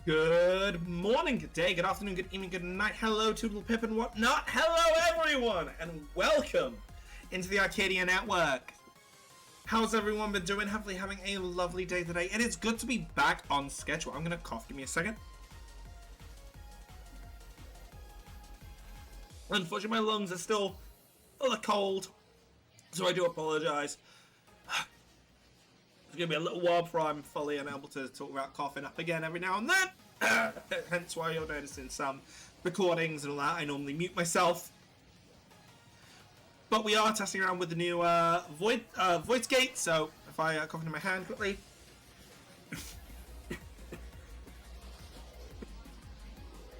Good morning, good day, good afternoon, good evening, good night, hello to little Pip and whatnot, hello everyone, and welcome into the Arcadia Network. How's everyone been doing? Hopefully having a lovely day today. It is good to be back on schedule. I'm gonna cough, give me a second. Unfortunately, my lungs are still full of cold, so I do apologize. It's gonna be a little while before I'm fully unable to talk about coughing up again every now and then. Hence why you're noticing some recordings and all that. I normally mute myself. But we are testing around with the new voice gate, so if I cough into my hand quickly.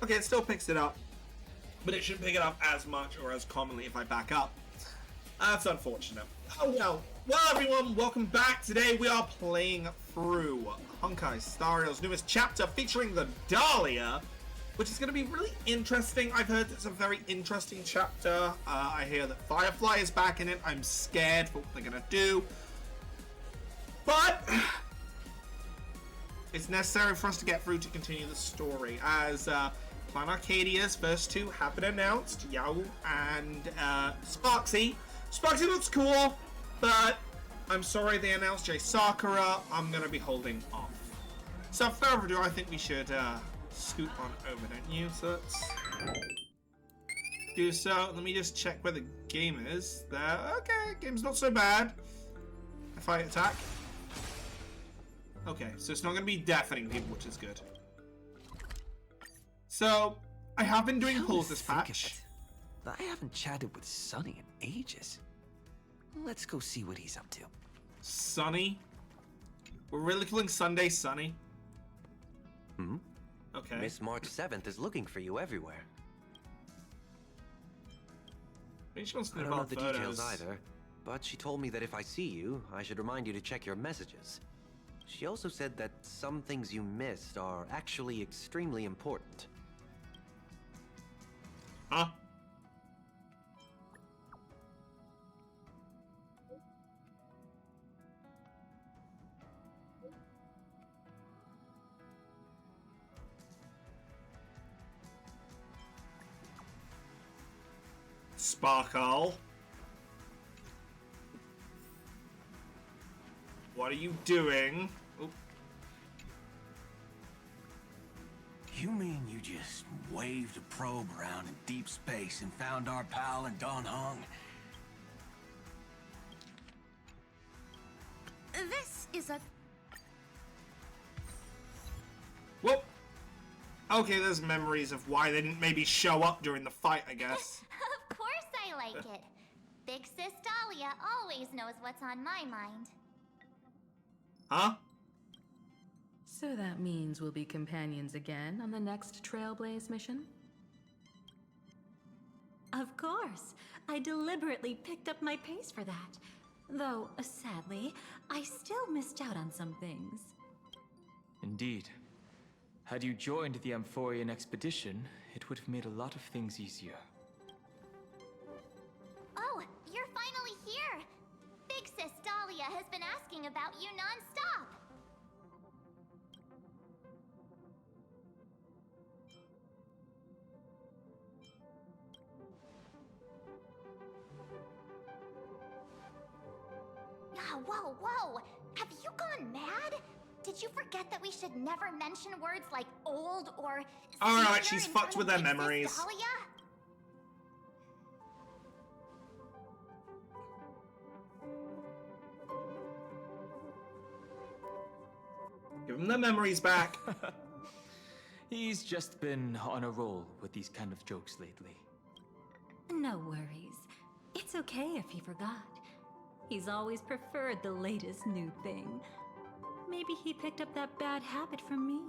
Okay, it still picks it up, but it shouldn't pick it up as much or as commonly if I back up. That's unfortunate. Oh well. Well, everyone, welcome back. Today we are playing through Honkai Star Rail's newest chapter featuring the Dahlia, which is going to be really interesting. I've heard it's a very interesting chapter. I hear that Firefly is back in it. I'm scared for what they're going to do. But it's necessary for us to get through to continue the story, as Plan Arcadia's first two have been announced, Yao and Sparksy. Sparksy looks cool, but I'm sorry they announced Jay Sakura. I'm going to be holding off. So without further ado, I think we should scoot on over, don't you? So let's do so. Let me just check where the game is. There. Okay, game's not so bad. If I attack. Okay, so it's not going to be deafening people, which is good. So, I have been doing pulls this patch. I haven't chatted with Sonny in ages. Let's go see what he's up to. Sonny? We're really calling Sunday Sonny? Hmm? Okay. Miss March 7th is looking for you everywhere. Maybe she wants to I know don't know about the photos. details either, but she told me that if I see you, I should remind you to check your messages. She also said that some things you missed are actually extremely important. Huh? Sparkle. What are you doing? Oop. You mean you just waved a probe around in deep space and found our pal in Don Hong? This is a... Whoop. Okay, there's memories of why they didn't maybe show up during the fight, I guess. Of course I like it. Big Sis Dahlia always knows what's on my mind. Huh? So that means we'll be companions again on the next Trailblaze mission? Of course. I deliberately picked up my pace for that. Though, sadly, I still missed out on some things. Indeed. Had you joined the Amphorian expedition, it would have made a lot of things easier. Oh, you're finally here! Big Sis Dahlia has been asking about you non-stop! Whoa, whoa! Have you gone mad? Did you forget that we should never mention words like old or Alright, senior she's in fucked front with of their Big Sis memories. Dahlia? Give them their memories back. He's just been on a roll with these kind of jokes lately. No worries. It's okay if he forgot. He's always preferred the latest new thing. Maybe he picked up that bad habit from me.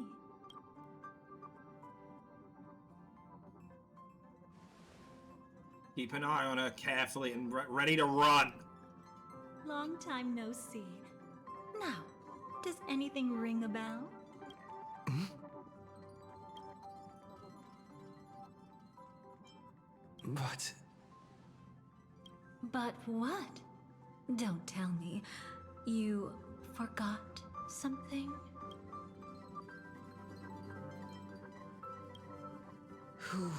Keep an eye on her carefully and ready to run. Long time no see. Now, does anything ring a bell? But... But what? Don't tell me. You forgot something? Who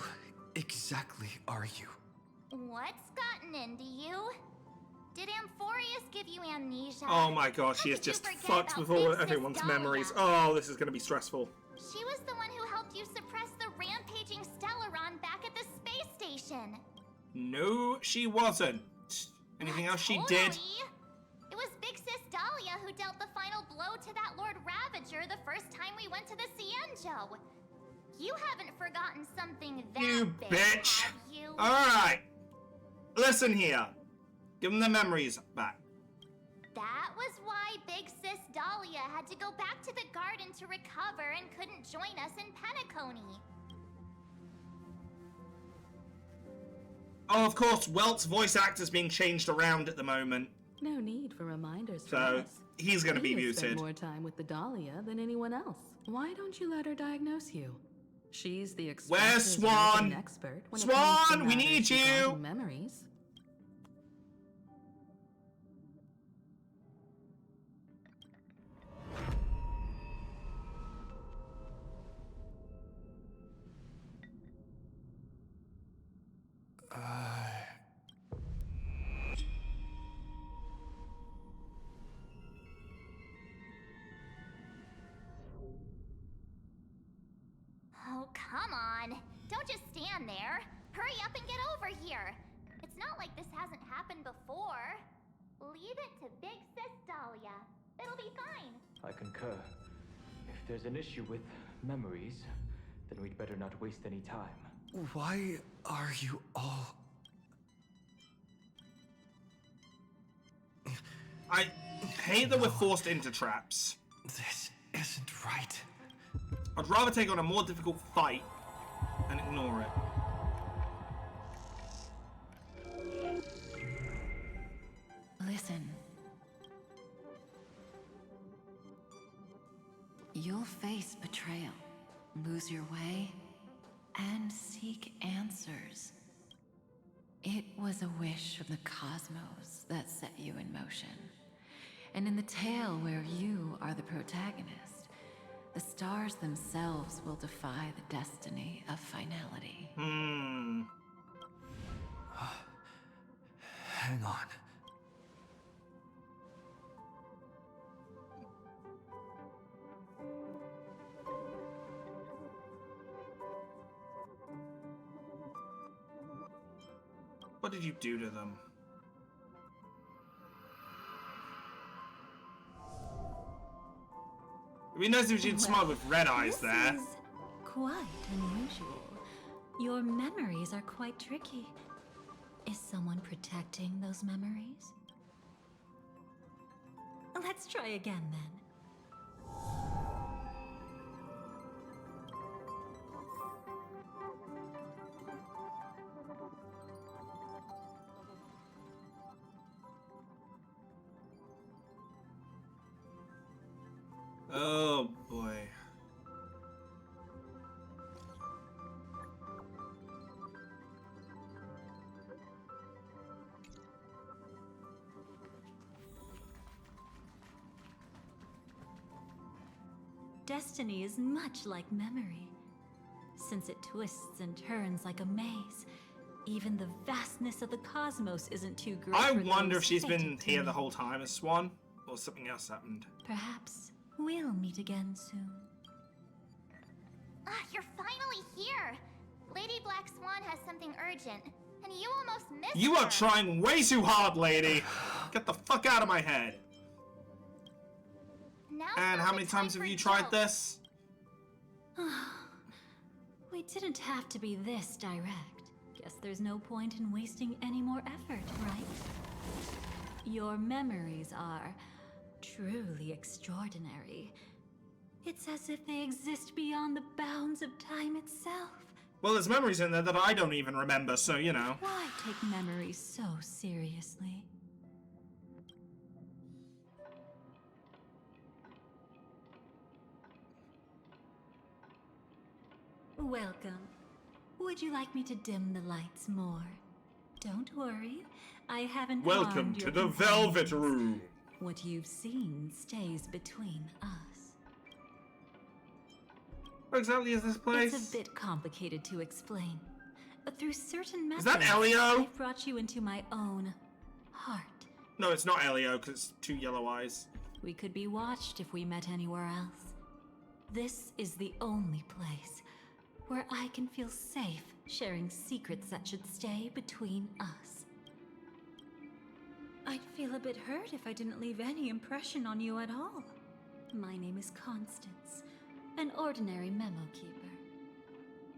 exactly are you? What's gotten into you? Did Amphorius give you amnesia? Oh my god, she How is could you just forget fucked about with all Big Sis everyone's Dahlia? memories. Oh, this is gonna be stressful. She was the one who helped you suppress the rampaging Stellaron back at the space station. No, she wasn't. Anything else she did? Totally. It was Big Sis Dahlia who dealt the final blow to that Lord Ravager the first time we went to the Cienjo. You haven't forgotten something that You big, bitch! have you? Alright. Listen here. Give them their memories back. That was why Big Sis Dahlia had to go back to the garden to recover and couldn't join us in Penacony. Oh, of course, Welt's voice actor's being changed around at the moment. No need for reminders from So, us. he's gonna be He has spent muted. more time with the Dahlia than anyone else. Why don't you let her diagnose you? She's the Where's Swan? expert when it Swan, comes to we matters need you! regarding memories. Oh, come on. Don't just stand there. Hurry up and get over here. It's not like this hasn't happened before. Leave it to Big Sis Dahlia. It'll be fine. I concur. If there's an issue with memories, then we'd better not waste any time. Why are you all... I hate that we're forced into traps. This isn't right. I'd rather take on a more difficult fight and ignore it. Listen. You'll face betrayal, lose your way, and seek answers. It was a wish of the cosmos that set you in motion. And in the tale where you are the protagonist, the stars themselves will defy the destiny of finality. Hang on. What did you do to them? It'd be nice if you'd smile with red eyes there. This is quite unusual. Your memories are quite tricky. Is someone protecting those memories? Let's try again then. Oh boy. Destiny is much like memory. Since it twists and turns like a maze, even the vastness of the cosmos isn't too great I for wonder those if she's been fated to here the meet. whole time as Swan, or something else happened. Perhaps we'll meet again soon. Ah, you're finally here. Lady Black Swan has something urgent, and you almost missed You her. are trying way too hard, lady! Get the fuck out of my head! Now's And not how the many time times have for you tried jokes. this? We didn't have to be this direct. Guess there's no point in wasting any more effort, right? Your memories are truly extraordinary. It's as if they exist beyond the bounds of time itself. Well, there's memories in there that I don't even remember, so you know. Why take memories so seriously? Welcome. Would you like me to dim the lights more? Don't worry, I haven't Welcome harmed to your the companions. Velvet Room. What you've seen stays between us. What exactly is this place? It's a bit complicated to explain. But through certain methods, Is that Elio? I've brought you into my own heart. No, it's not Elio, because it's two yellow eyes. We could be watched if we met anywhere else. This is the only place where I can feel safe sharing secrets that should stay between us. I'd feel a bit hurt if I didn't leave any impression on you at all. My name is Constance, an ordinary memo keeper.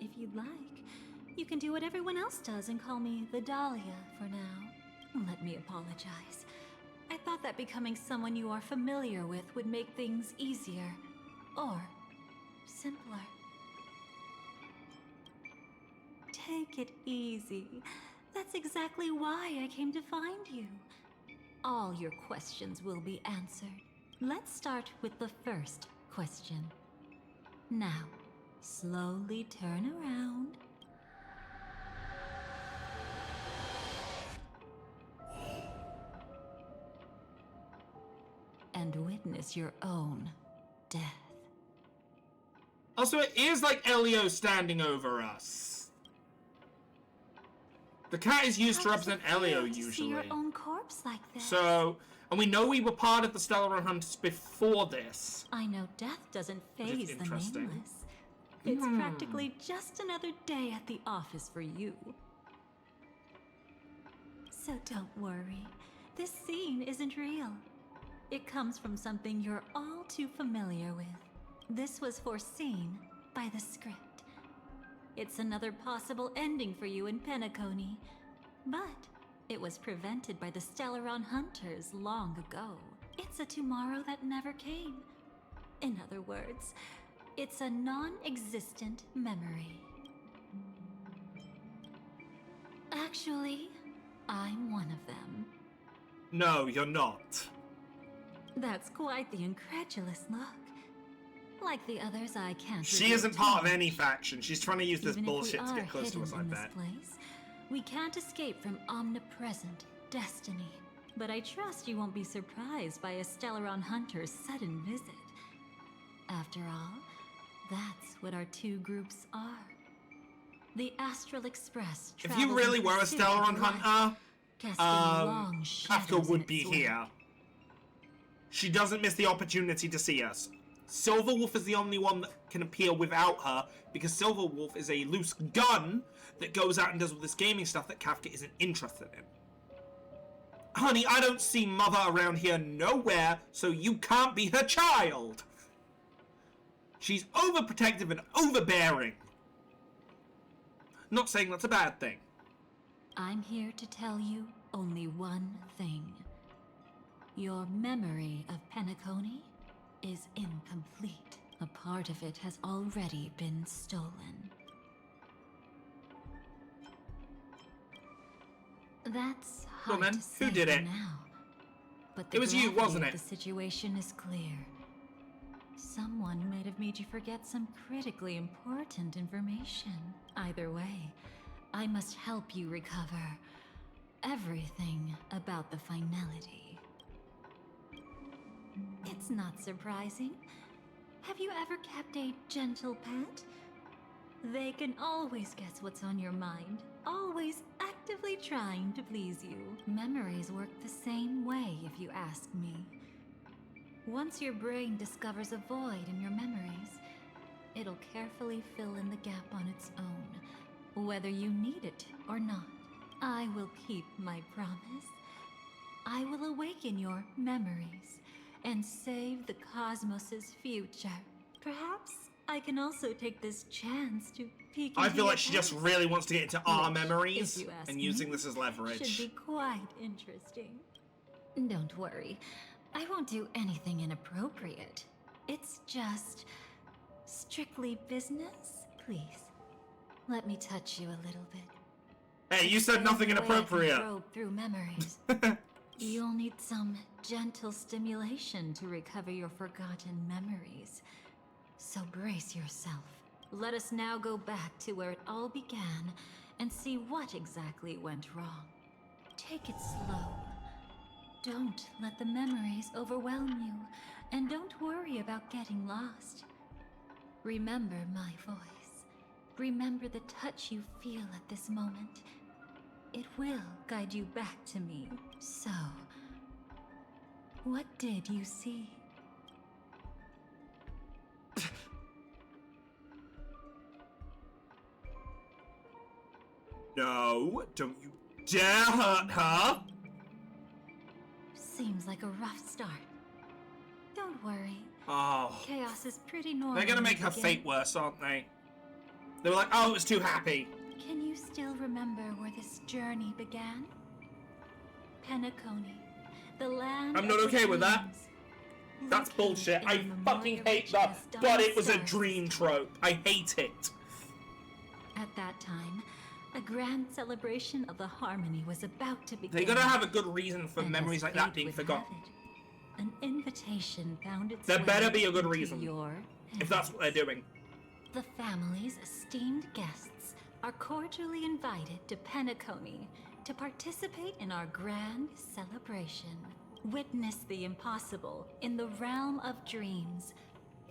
If you'd like, you can do what everyone else does and call me the Dahlia for now. Let me apologize. I thought that becoming someone you are familiar with would make things easier, or simpler. Take it easy. That's exactly why I came to find you. All your questions will be answered. Let's start with the first question. Now, slowly turn around. And witness your own death. Also, it is like Elio standing over us. The cat is used to represent Elio usually. See your own corpse like this. So, and we know we were part of the Stellar Hunters before this. I know death doesn't phase the interesting. nameless. It's practically just another day at the office for you. So don't worry. This scene isn't real. It comes from something you're all too familiar with. This was foreseen by the script. It's another possible ending for you in Penacony, but it was prevented by the Stellaron Hunters long ago. It's a tomorrow that never came. In other words, it's a non-existent memory. Actually, I'm one of them. No, you're not. That's quite the incredulous look. Like the others, I can't. She isn't part of any faction. She's trying to use this Even bullshit if we to are get close to us, I hidden in bet. this place, we can't escape from omnipresent destiny. But I trust you won't be surprised by a Stellaron Hunter's sudden visit. After all, that's what our two groups are. The Astral Express. If you really were a Stellaron Hunter, long Kafka would be here. She doesn't miss the opportunity to see us. Silverwolf is the only one that can appear without her, because Silverwolf is a loose gun that goes out and does all this gaming stuff that Kafka isn't interested in. Honey, I don't see Mother around here nowhere, so you can't be her child. She's overprotective and overbearing. Not saying that's a bad thing. I'm here to tell you only one thing. Your memory of Penacony is incomplete. A part of it has already been stolen. That's hard Well, then, to say who did for it? now. But the It was you, gravity wasn't of it? The situation is clear. Someone might have made you forget some critically important information. Either way, I must help you recover everything about the finality. It's not surprising. Have you ever kept a gentle pet? They can always guess what's on your mind, always actively trying to please you. Memories work the same way, if you ask me. Once your brain discovers a void in your memories, it'll carefully fill in the gap on its own, whether you need it or not. I will keep my promise. I will awaken your memories and save the cosmos's future. Perhaps I can also take this chance to peek into I feel your like she just past, really wants to get into our which, memories if you ask and using me, this as leverage. should be quite interesting. Don't worry, I won't do anything inappropriate. It's just strictly business. Please, let me touch you a little bit. Hey, you said nothing The way I can inappropriate. probe through memories. You'll need some gentle stimulation to recover your forgotten memories. So brace yourself. Let us now go back to where it all began and see what exactly went wrong. Take it slow. Don't let the memories overwhelm you, and don't worry about getting lost. Remember my voice. Remember the touch you feel at this moment. It will guide you back to me. So, what did you see? No, don't you dare hurt her! Seems like a rough start. Don't worry. Oh. Chaos is pretty normal. They're gonna make her again. fate worse, aren't they? They were like, oh, it was too happy. Can you still remember where this journey began? Penacony, the land. I'm not of the okay with that. dreams. That's Located bullshit. in I the fucking memorial hate which that. has But dawned it was a stars. dream trope. I hate it. At that time, a grand celebration of the harmony was about to begin. They gotta have a good reason for And memories as like that fate being would forgotten. have it, an invitation found its There way better be a good into reason. your If that's what they're hands. doing. The family's esteemed guests are cordially invited to Penacony to participate in our grand celebration. Witness the impossible in the realm of dreams.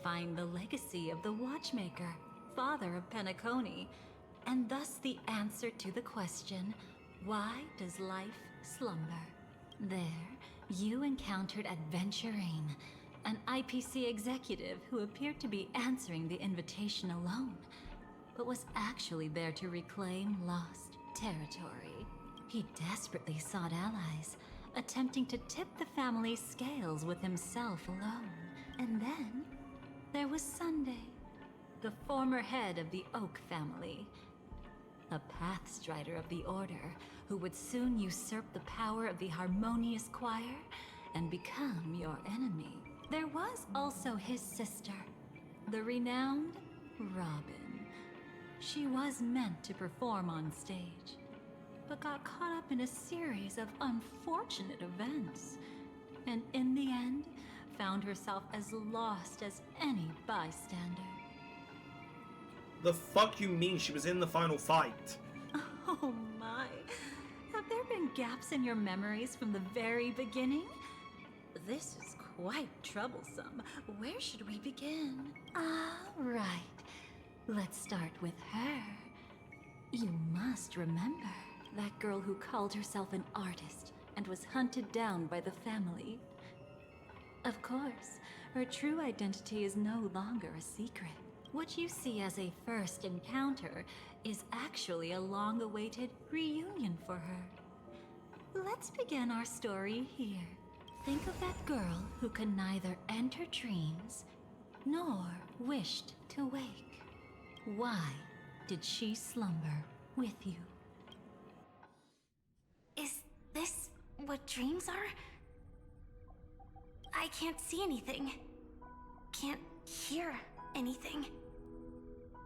Find the legacy of the Watchmaker, father of Penacony, and thus the answer to the question, why does life slumber? There, you encountered Adventurine, an IPC executive who appeared to be answering the invitation alone, but was actually there to reclaim lost territory. He desperately sought allies, attempting to tip the family's scales with himself alone. And then, there was Sunday, the former head of the Oak family, a Pathstrider of the Order who would soon usurp the power of the Harmonious Choir and become your enemy. There was also his sister, the renowned Robin. She was meant to perform on stage, but got caught up in a series of unfortunate events, and in the end, found herself as lost as any bystander. The fuck you mean she was in the final fight? Oh my. Have there been gaps in your memories from the very beginning? This is quite troublesome. Where should we begin? Right. Let's start with her. You must remember that girl who called herself an artist and was hunted down by the family. Of course, her true identity is no longer a secret. What you see as a first encounter is actually a long-awaited reunion for her. Let's begin our story here. Think of that girl who could neither enter dreams nor wished to wake. Why did she slumber with you? Is this what dreams are? I can't see anything. Can't hear anything.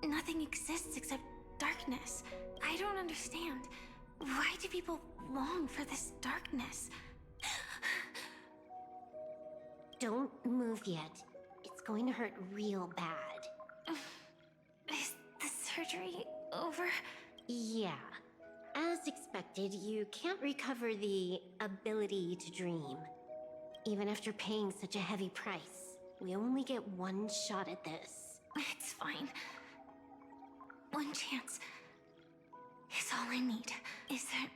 Nothing exists except darkness. I don't understand. Why do people long for this darkness? Don't move yet. It's going to hurt real bad. Is the surgery over? Yeah. As expected, you can't recover the ability to dream. Even after paying such a heavy price, we only get one shot at this. It's fine. One chance is all I need. Is there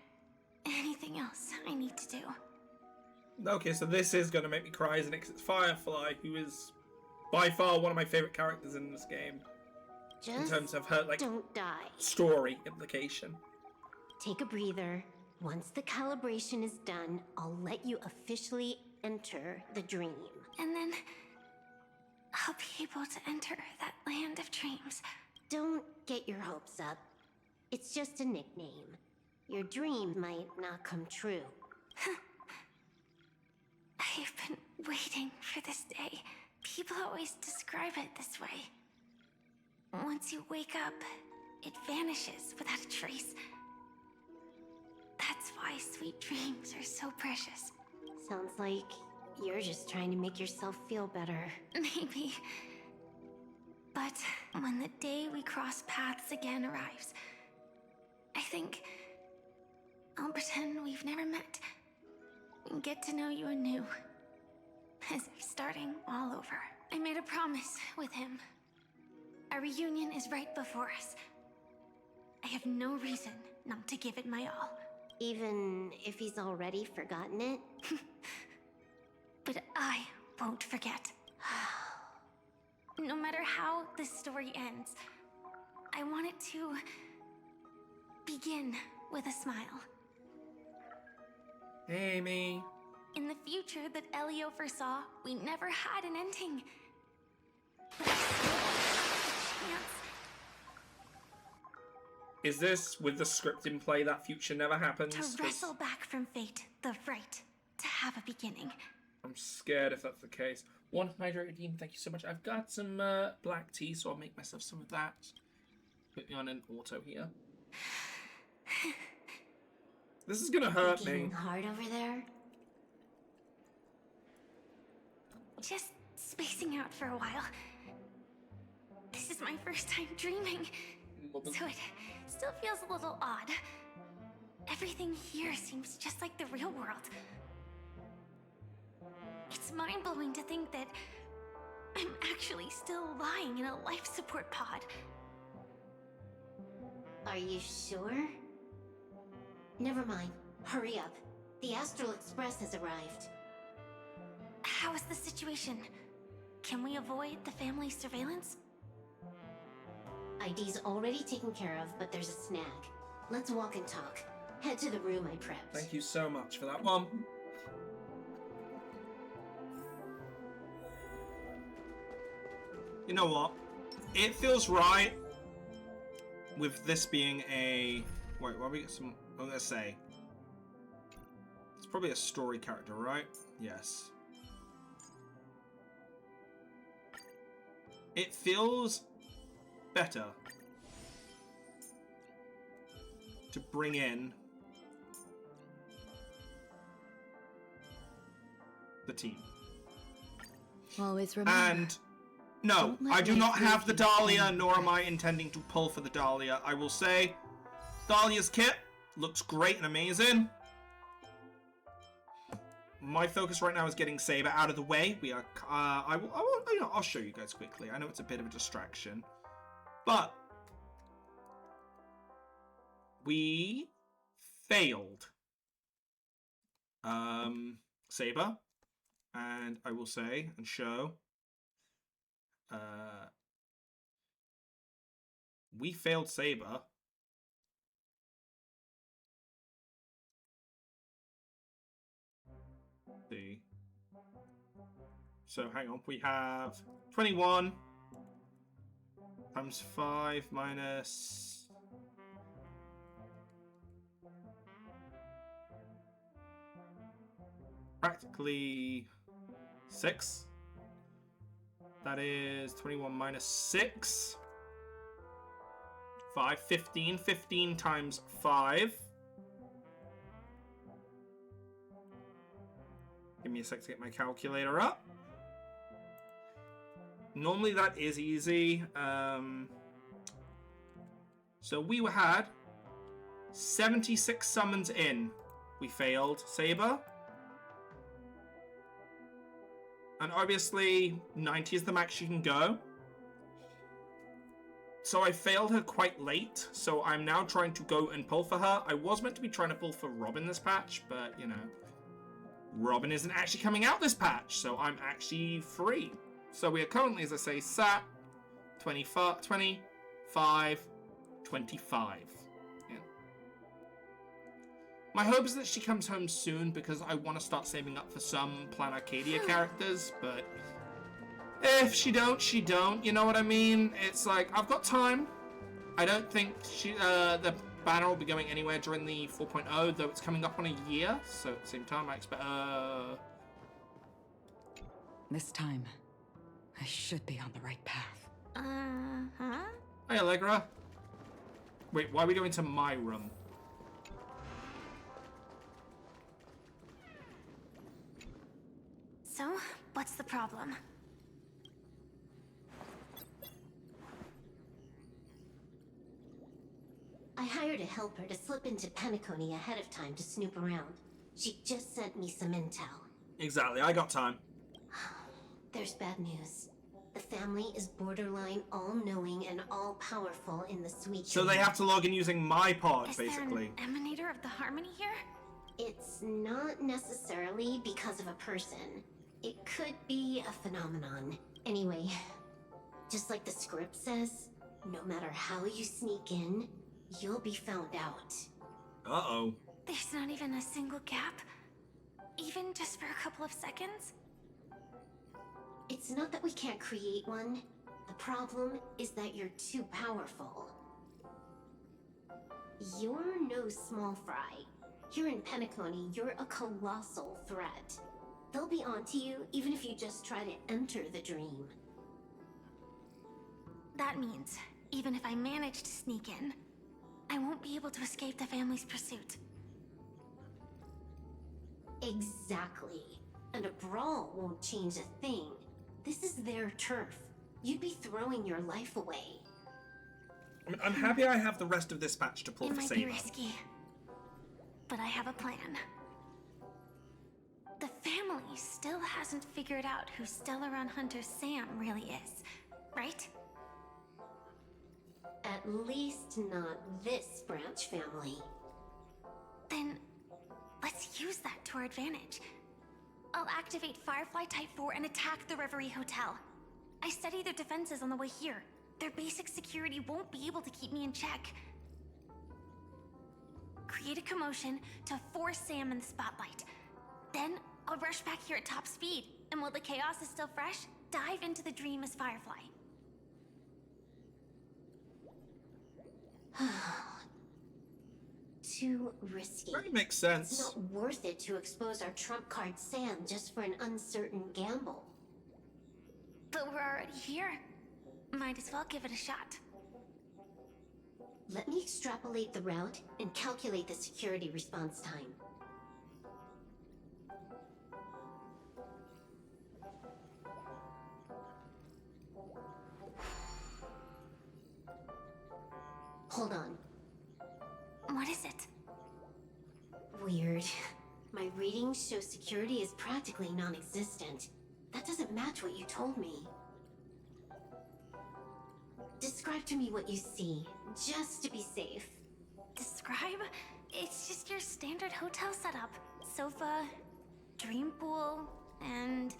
anything else I need to do? Okay, so this is gonna make me cry, isn't it? 'Cause it's Firefly, who is by far one of my favorite characters in this game. Just In terms of her, like, don't die. story implication. Take a breather. Once the calibration is done, I'll let you officially enter the dream. And then I'll be able to enter that land of dreams. Don't get your hopes up. It's just a nickname. Your dream might not come true. I've been waiting for this day. People always describe it this way. Once you wake up, it vanishes without a trace. That's why sweet dreams are so precious. Sounds like you're just trying to make yourself feel better. Maybe. But when the day we cross paths again arrives, I think I'll pretend we've never met and get to know you anew. As if starting all over. I made a promise with him. Our reunion is right before us. I have no reason not to give it my all. Even if he's already forgotten it? But I won't forget. No matter how this story ends, I want it to begin with a smile. Amy. In the future that Elio foresaw, we never had an ending. But I still have a chance. Is this with the script in play that future never happens? To wrestle back from fate the right to have a beginning. I'm scared if that's the case. One hydrated Dean, thank you so much. I've got some black tea, so I'll make myself some of that. Put me on an auto here. This is gonna hurt me. Getting hard over there? Just spacing out for a while. This is my first time dreaming, so it still feels a little odd. Everything here seems just like the real world. It's mind-blowing to think that I'm actually still lying in a life support pod. Are you sure? Never mind. Hurry up. The Astral Express has arrived. How is the situation? Can we avoid the family surveillance? ID's already taken care of, but there's a snag. Let's walk and talk. Head to the room I prepped. Thank you so much for that one. You know what? It feels right with this being a... Wait, what we get some... I'm gonna say... It's probably a story character, right? Yes. It feels better to bring in the team. Always remember. And no, I do not have the Dahlia, nor am I intending to pull for the Dahlia. I will say, Dahlia's kit looks great and amazing. My focus right now is getting Saber out of the way. We are, I'll show you guys quickly. I know it's a bit of a distraction, but we failed Saber, and I will say and show we failed Saber. See. So hang on, we have 21 times 5 minus practically 6. That is 21 minus 6. 5, 15. 15 times 5. Give me a sec to get my calculator up. Normally that is easy. So we had 76 summons in. We failed Saber. And obviously 90 is the max you can go. So I failed her quite late. So I'm now trying to go and pull for her. I was meant to be trying to pull for Robin this patch, but you know. Robin isn't actually coming out this patch, so I'm actually free. So we are currently, as I say, sat 25, 25, 25. Yeah. My hope is that she comes home soon because I want to start saving up for some Plan Arcadia characters, but if she don't, she don't. You know what I mean? It's like, I've got time. I don't think the banner will be going anywhere during the 4.0, though it's coming up on a year, so at the same time I expect This time, I should be on the right path. Uh-huh. Hey Allegra. Wait, why are we going to my room? So, what's the problem? I hired a helper to slip into Penacony ahead of time to snoop around. She just sent me some intel. Exactly, I got time. There's bad news. The family is borderline all-knowing and all-powerful in the sweet So they have to log in using my pod, Is basically. there an emanator of the harmony here? It's not necessarily because of a person. It could be a phenomenon. Anyway, just like the script says, no matter how you sneak in, you'll be found out. Uh-oh. There's not even a single gap? Even just for a couple of seconds? It's not that we can't create one. The problem is that you're too powerful. You're no small fry. Here in Penacony, you're a colossal threat. They'll be onto you even if you just try to enter the dream. That means, even if I manage to sneak in, I won't be able to escape the family's pursuit. Exactly. And a brawl won't change a thing. This is their turf. You'd be throwing your life away. I mean, I'm happy I have the rest of this patch to pull It for might be Saber. risky, but I have a plan. The family still hasn't figured out who Stellaron Hunter Sam really is, right? At least not this branch family. Then, let's use that to our advantage. I'll activate Firefly Type 4 and attack the Reverie Hotel. I studied their defenses on the way here. Their basic security won't be able to keep me in check. Create a commotion to force Sam in the spotlight. Then, I'll rush back here at top speed, and while the chaos is still fresh, dive into the dream as Firefly. Too risky. That makes sense. It's not worth it to expose our trump card Sam just for an uncertain gamble. But we're already here. Might as well give it a shot. Let me extrapolate the route and calculate the security response time. Hold on. What is it? Weird. My readings show security is practically non-existent. That doesn't match what you told me. Describe to me what you see, just to be safe. Describe? It's just your standard hotel setup. Sofa, dream pool, and...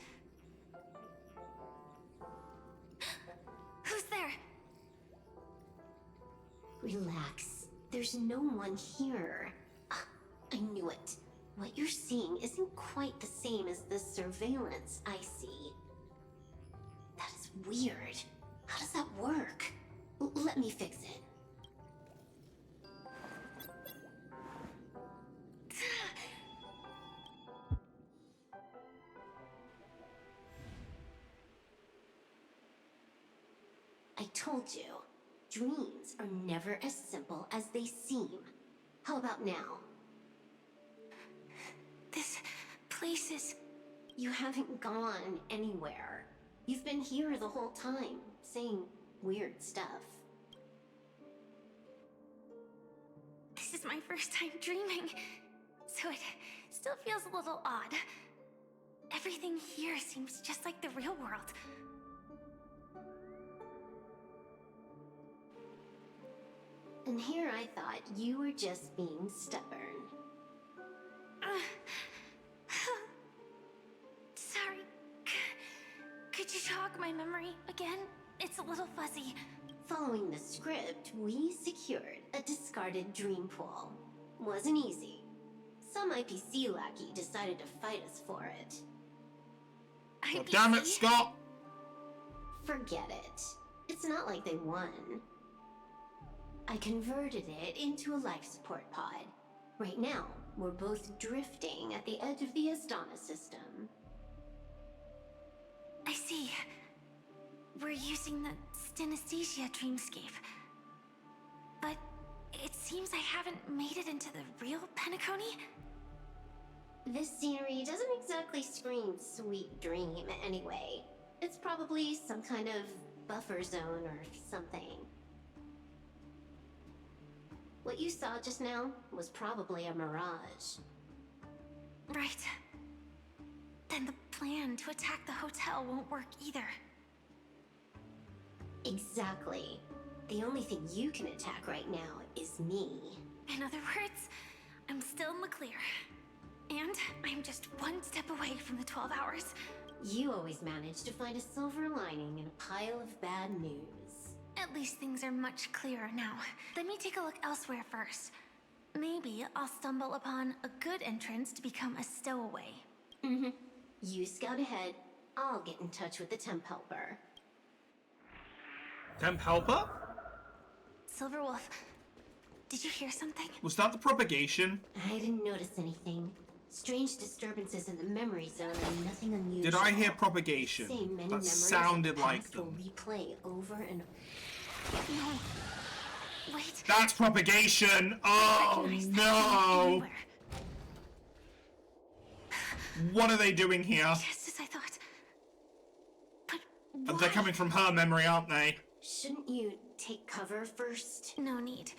Who's there? Relax. There's no one here. Ah, I knew it. What you're seeing isn't quite the same as the surveillance I see. That is weird. How does that work? Let me fix it. I told you, dreams are never as simple as they seem. How about now? This place is... You haven't gone anywhere. You've been here the whole time, saying weird stuff. This is my first time dreaming, so it still feels a little odd. Everything here seems just like the real world. And here I thought you were just being stubborn. Sorry. Could you jog my memory again? It's a little fuzzy. Following the script, we secured a discarded dream pool. Wasn't easy. Some IPC lackey decided to fight us for it. Oh, damn it, Scott! Forget it. It's not like they won. I converted it into a life support pod. Right now, we're both drifting at the edge of the Astana system. I see. We're using the synesthesia dreamscape. But it seems I haven't made it into the real Penacony? This scenery doesn't exactly scream sweet dream anyway. It's probably some kind of buffer zone or something. What you saw just now was probably a mirage. Right. Then the plan to attack the hotel won't work either. Exactly. The only thing you can attack right now is me. In other words, I'm still in the clear. And I'm just one step away from the 12 hours. You always manage to find a silver lining in a pile of bad news. At least things are much clearer now. Let me take a look elsewhere first. Maybe I'll stumble upon a good entrance to become a stowaway. Mm-hmm. You scout ahead. I'll get in touch with the temp helper. Temp helper? Silverwolf, did you hear something? Was that the propagation? I didn't notice anything. Strange disturbances in the memory zone and nothing unusual. Did I hear propagation? Same many That memories sounded like paths will them. replay over and No. Wait. That's propagation! Oh Recognize that no! anywhere. What are they doing here? Just as I thought. But why? They're coming from her memory, aren't they? Shouldn't you take cover first? No need.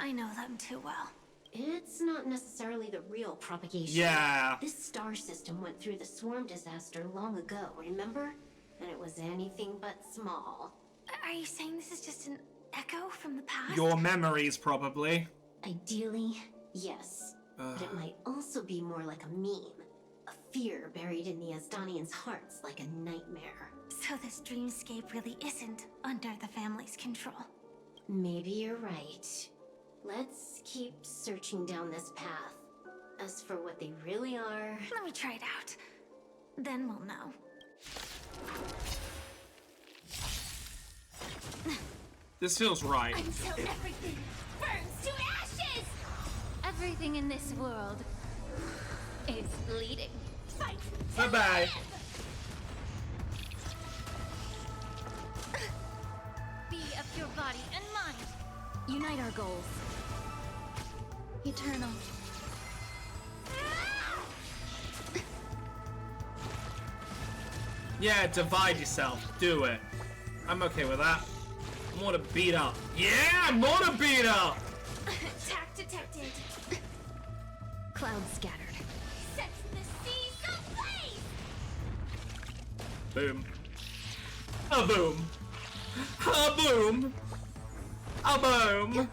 I know them too well. It's not necessarily the real propagation. Yeah. This star system went through the swarm disaster long ago, remember? And it was anything but small. Are you saying this is just an echo from the past? Your memories, probably. Ideally, yes. But it might also be more like a meme. A fear buried in the Asdanians' hearts like a nightmare. So this dreamscape really isn't under the family's control. Maybe you're right. Let's keep searching down this path. As for what they really are... Let me try it out. Then we'll know. This feels right. Until everything burns to ashes! Everything in this world is bleeding. Fight! Bye-bye. Be of your body and mind. Unite our goals. Eternal. Yeah, divide yourself. Do it. I'm okay with that. I'm more to beat up. Yeah, I'm more to beat up! Attack detected. Clouds scattered. Set the seas ablaze! Boom. A boom. A boom. A boom.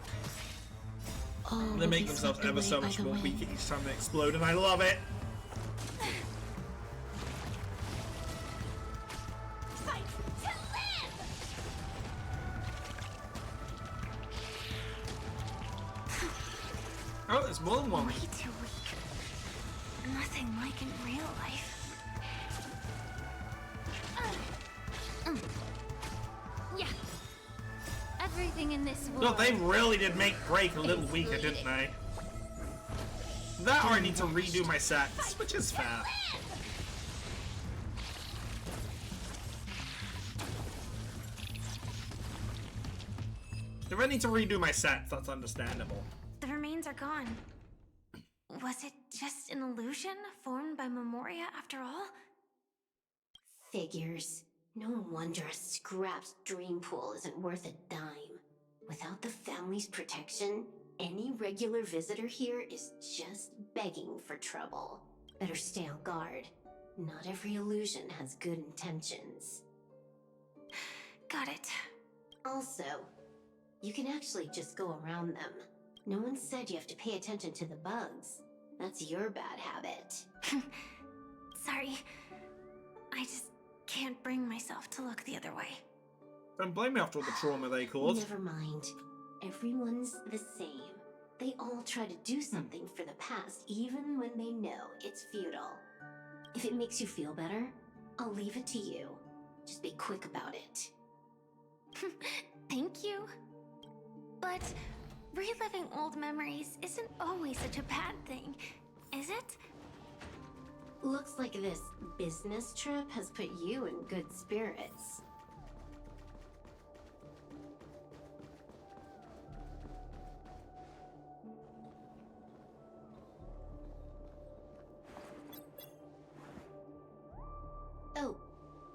They make themselves ever so much more weak each time they explode, and I love it. Fight to live! Oh, there's more than one. Way too weak. Nothing like in real life. Yeah. Everything in this world. No, they really did make Break a little weaker, didn't they? That or I need to redo my sets, which is fair. If I need to redo my sets, that's understandable. The remains are gone. Was it just an illusion formed by Memoria after all? Figures. No wonder a scrapped dream pool isn't worth a dime. Without the family's protection, any regular visitor here is just begging for trouble. Better stay on guard. Not every illusion has good intentions. Got it. Also, you can actually just go around them. No one said you have to pay attention to the bugs. That's your bad habit. Sorry. I just can't bring myself to look the other way. Don't blame me after all the trauma they caused. Never mind. Everyone's the same. They all try to do something for the past, even when they know it's futile. If it makes you feel better, I'll leave it to you. Just be quick about it. Thank you. But reliving old memories isn't always such a bad thing, is it? Looks like this business trip has put you in good spirits. Oh,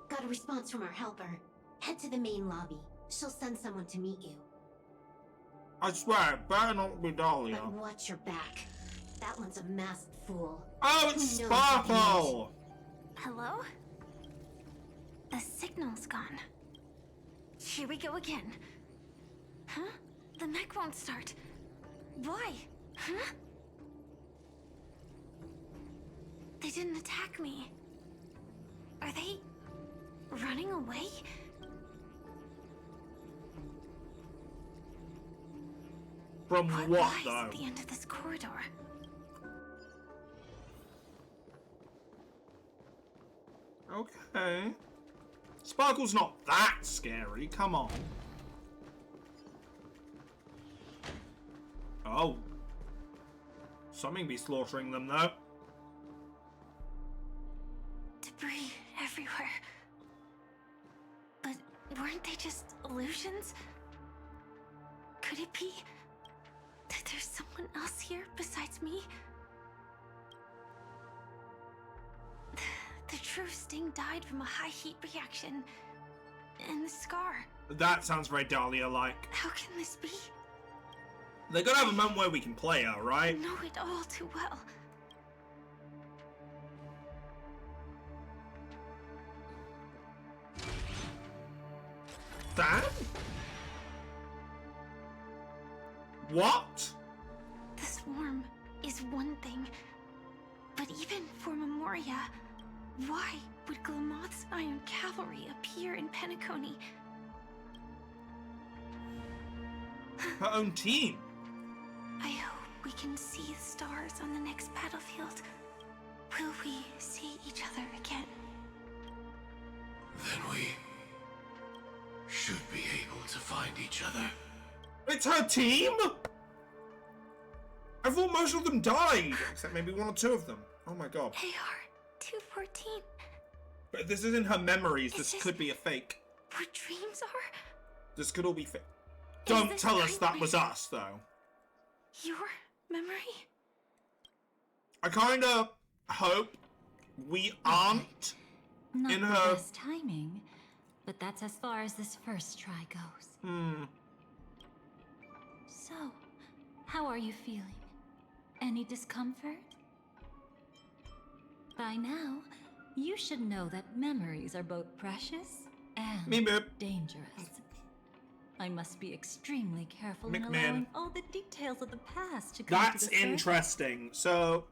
got a response from our helper. Head to the main lobby. She'll send someone to meet you. I swear, it better not be Dahlia. But watch your back. That one's a masked fool. Oh, it's Who knows what he Sparkle! Hello? The signal's gone. Here we go again. Huh? The mech won't start. Why? Huh? They didn't attack me. Are they running away? From what lies though? at the end of this corridor? Okay. Sparkle's not that scary, come on. Oh. Something be slaughtering them though. Debris everywhere. But weren't they just illusions? Could it be that there's someone else here besides me? The true Sting died from a high heat reaction. And the scar. That sounds very Dahlia-like. How can this be? They're gonna have a moment where we can play her, I right? know it all too well. Dad? What? The swarm is one thing. But even for Memoria, why would Glamoth's Iron Cavalry appear in Penacony? Her own team. I hope we can see the stars on the next battlefield. Will we see each other again? Then we should be able to find each other. It's her team? I thought most of them died, except maybe one or two of them. Oh my god. AR-214. But this isn't her memories, this this could be a fake. What dreams are? This could all be fake. Don't this tell us that nightmare was us, though. Your memory? I kinda hope we aren't Not in the her... best timing, but that's as far as this first try goes. So, how are you feeling? Any discomfort? By now, you should know that memories are both precious and dangerous. I must be extremely careful in allowing all the details of the past to come to That's the surface. interesting. So,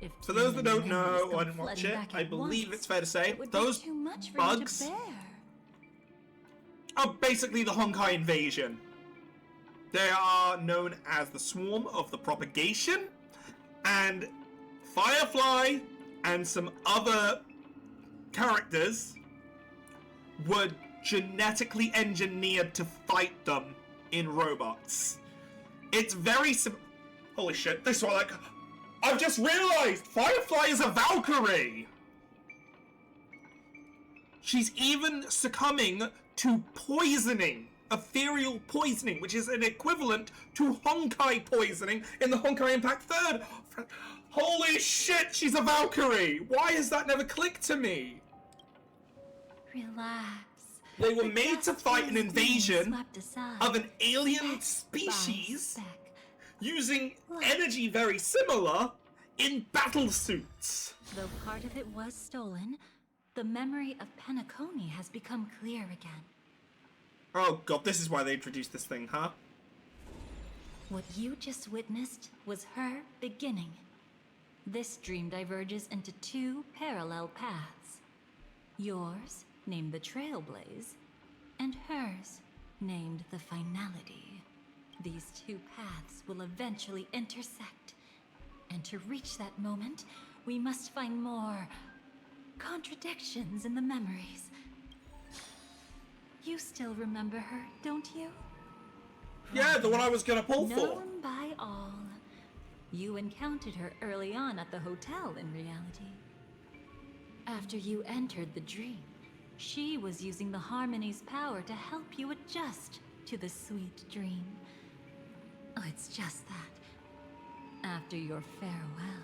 If for those too that many don't know memories or come didn't watch flooding it, back I at believe once, it's fair to say it would be those too much for you bugs to bear. are basically the Honkai invasion. They are known as the Swarm of the Propagation, and Firefly and some other characters were genetically engineered to fight them in robots. It's very holy shit, this one, like, I've just realized Firefly is a Valkyrie! She's even succumbing to poisoning, ethereal poisoning, which is an equivalent to Honkai poisoning in the Honkai Impact 3rd. Holy shit, she's a Valkyrie! Why has that never clicked to me? Relax. They were made to fight an invasion Swept aside, of an alien speck by species speck. using energy very similar in battle suits. Though part of it was stolen, the memory of Penacony has become clear again. Oh god, this is why they introduced this thing, huh? What you just witnessed was her beginning. This dream diverges into two parallel paths. Yours, named the Trailblaze, and hers, named the Finality. These two paths will eventually intersect. And to reach that moment, we must find more contradictions in the memories. You still remember her, don't you? Yeah, the one I was gonna pull for. Known by all. You encountered her early on at the hotel in reality. After you entered the dream, she was using the Harmony's power to help you adjust to the sweet dream. Oh, it's just that. After your farewell,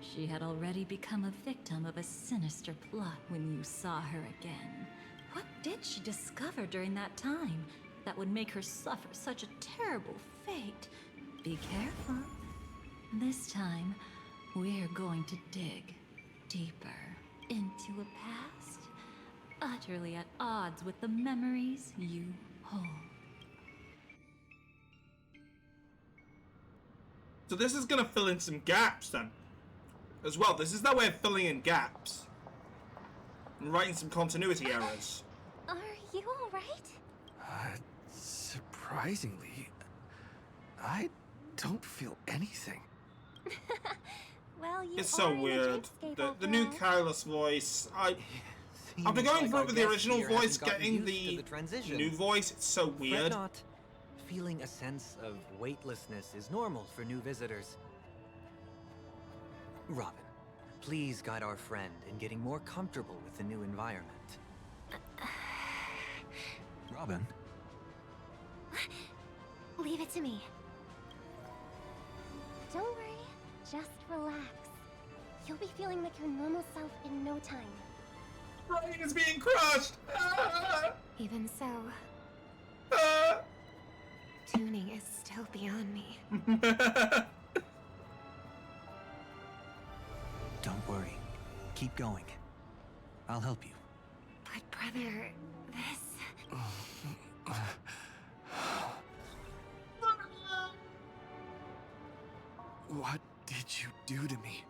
she had already become a victim of a sinister plot when you saw her again. What did she discover during that time that would make her suffer such a terrible fate? Be careful. This time, we're going to dig deeper into a past utterly at odds with the memories you hold. So this is gonna fill in some gaps then, as well. This is their way of filling in gaps and writing some continuity errors. Are you alright? Surprisingly, I don't feel anything. Well, you It's so are in a weird. dreamscape The after new all. Carlos voice. Seems After going like through our it with the guest original here voice, hasn't gotten getting used to the transition. new voice, it's so Fret weird. not. Feeling a sense of weightlessness is normal for new visitors. Robin, please guide our friend in getting more comfortable with the new environment. Robin? Leave it to me. Don't worry, just relax. You'll be feeling like your normal self in no time. Running is being crushed! Ah! Even so, Ah! tuning is still beyond me. Don't worry. Keep going. I'll help you. But brother, this... What did you do to me?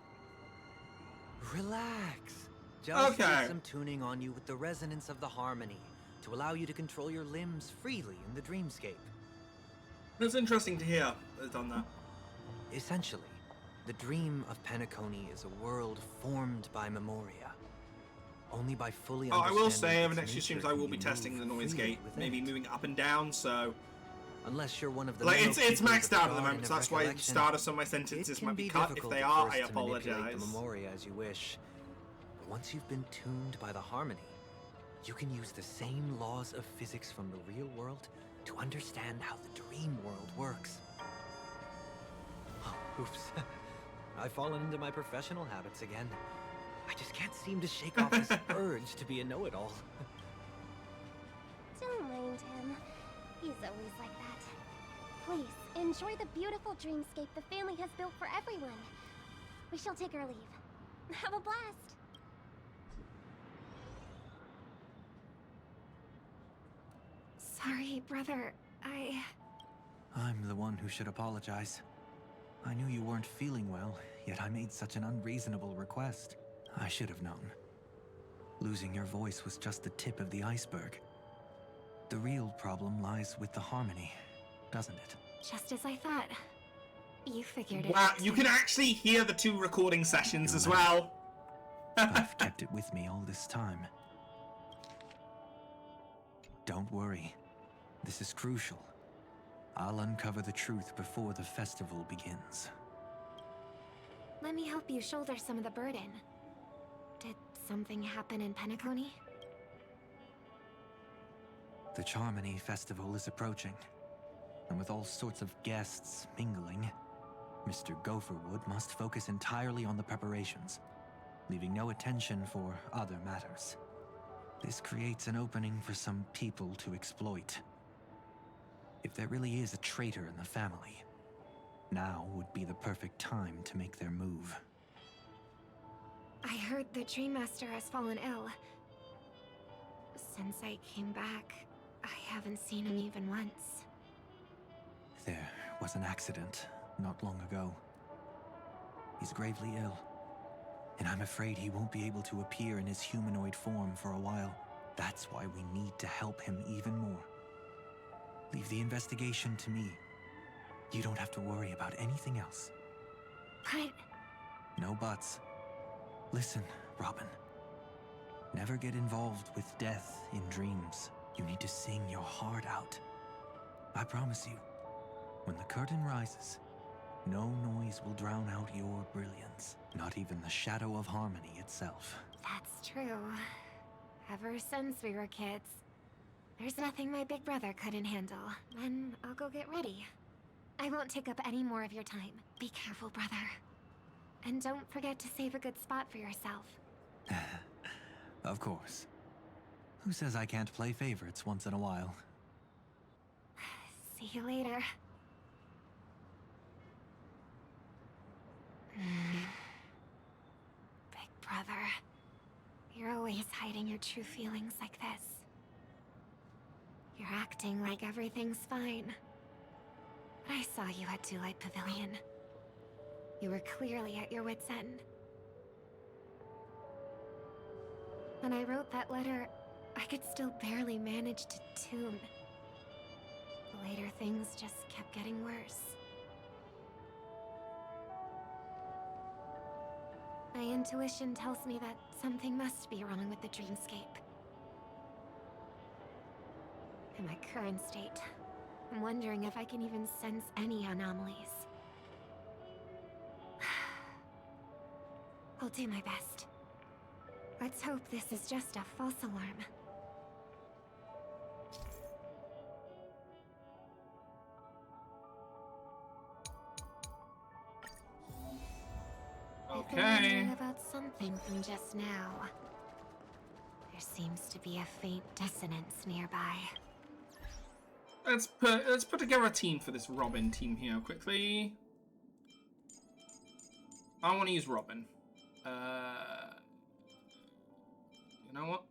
Relax. Just Okay. do some tuning on you with the resonance of the harmony to allow you to control your limbs freely in the dreamscape. That's interesting to hear. They've done that. Essentially, the dream of Penacony is a world formed by Memoria. Only by fully Oh, I will understanding say over its the next few nature streams I can will you be testing the move noise freely gate, within maybe it. moving up and down, so... Unless you're one of the Like, many it's keepers maxed of out at the garden moment, of so that's why the recollection, start of some of my it sentences can might be be cut. If difficult they at are, first I to manipulate apologize. the Memoria as you wish. But once you've been tuned by the harmony, you can use the same laws of physics from the real world to understand how the dream world works. Oh, oops. I've fallen into my professional habits again. I just can't seem to shake off this urge to be a know-it-all. Don't mind him. He's always like that. Please, enjoy the beautiful dreamscape the family has built for everyone. We shall take our leave. Have a blast! Sorry, brother. I'm the one who should apologize. I knew you weren't feeling well, yet I made such an unreasonable request. I should have known. Losing your voice was just the tip of the iceberg. The real problem lies with the harmony, doesn't it? Just as I thought. You figured it Wow, out. you can actually hear the two recording sessions as well. I've kept it with me all this time. Don't worry. This is crucial. I'll uncover the truth before the festival begins. Let me help you shoulder some of the burden. Did something happen in Penacony? The Charmony Festival is approaching, and with all sorts of guests mingling, Mr. Gopherwood must focus entirely on the preparations, leaving no attention for other matters. This creates an opening for some people to exploit. If there really is a traitor in the family, now would be the perfect time to make their move. I heard the Dream Master has fallen ill. Since I came back, I haven't seen him even once. There was an accident not long ago. He's gravely ill, and I'm afraid he won't be able to appear in his humanoid form for a while. That's why we need to help him even more. Leave the investigation to me. You don't have to worry about anything else. But... No buts. Listen, Robin. Never get involved with death in dreams. You need to sing your heart out. I promise you, when the curtain rises, no noise will drown out your brilliance. Not even the shadow of harmony itself. that's true. Ever since we were kids, there's nothing my big brother couldn't handle. Then I'll go get ready. I won't take up any more of your time. Be careful, brother. And don't forget to save a good spot for yourself. Of course. Who says I can't play favorites once in a while? See you later. Big brother, you're always hiding your true feelings like this. You're acting like everything's fine. But I saw you at Daylight Pavilion. You were clearly at your wit's end. When I wrote that letter, I could still barely manage to tune. Later, things just kept getting worse. My intuition tells me that something must be wrong with the dreamscape. In my current state, I'm wondering if I can even sense any anomalies. I'll do my best. Let's hope this is just a false alarm. Okay. I thought about something from just now. There seems to be a faint dissonance nearby. Let's put together a team for this Robin team here quickly. I want to use Robin. You know what?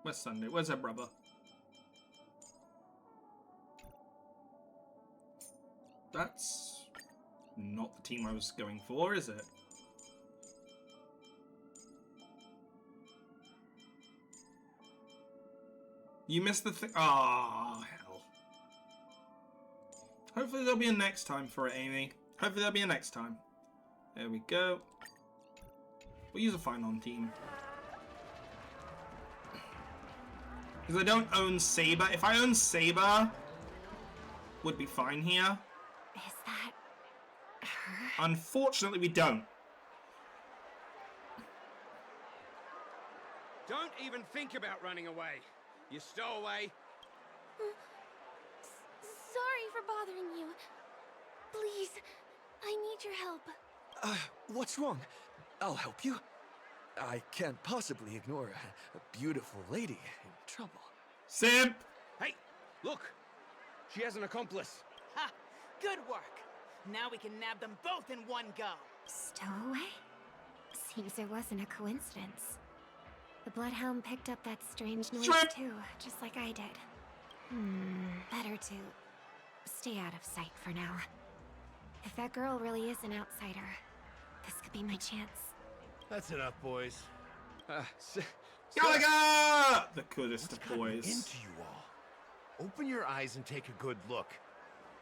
Where's Sunday? Where's her brother? That's not the team I was going for, is it? You missed the thing. Ah, hell. Hopefully there'll be a next time for it, Amy. Hopefully there'll be a next time. There we go. We'll use a Finon team. Because I don't own Saber. If I own Saber, would be fine here. Is that her? Unfortunately, we don't. Don't even think about running away. You stowaway. Sorry for bothering you. Please, I need your help. What's wrong? I'll help you. I can't possibly ignore a beautiful lady in trouble. Simp! Hey, look! She has an accomplice. Ha! Good work. Now we can nab them both in one go. Stowaway? Seems it wasn't a coincidence. The Bloodhound picked up that strange noise too, just like I did. Better to stay out of sight for now. If that girl really is an outsider, this could be my chance. That's enough, boys. Gallagher! The coolest of boys. Into you all. Open your eyes and take a good look.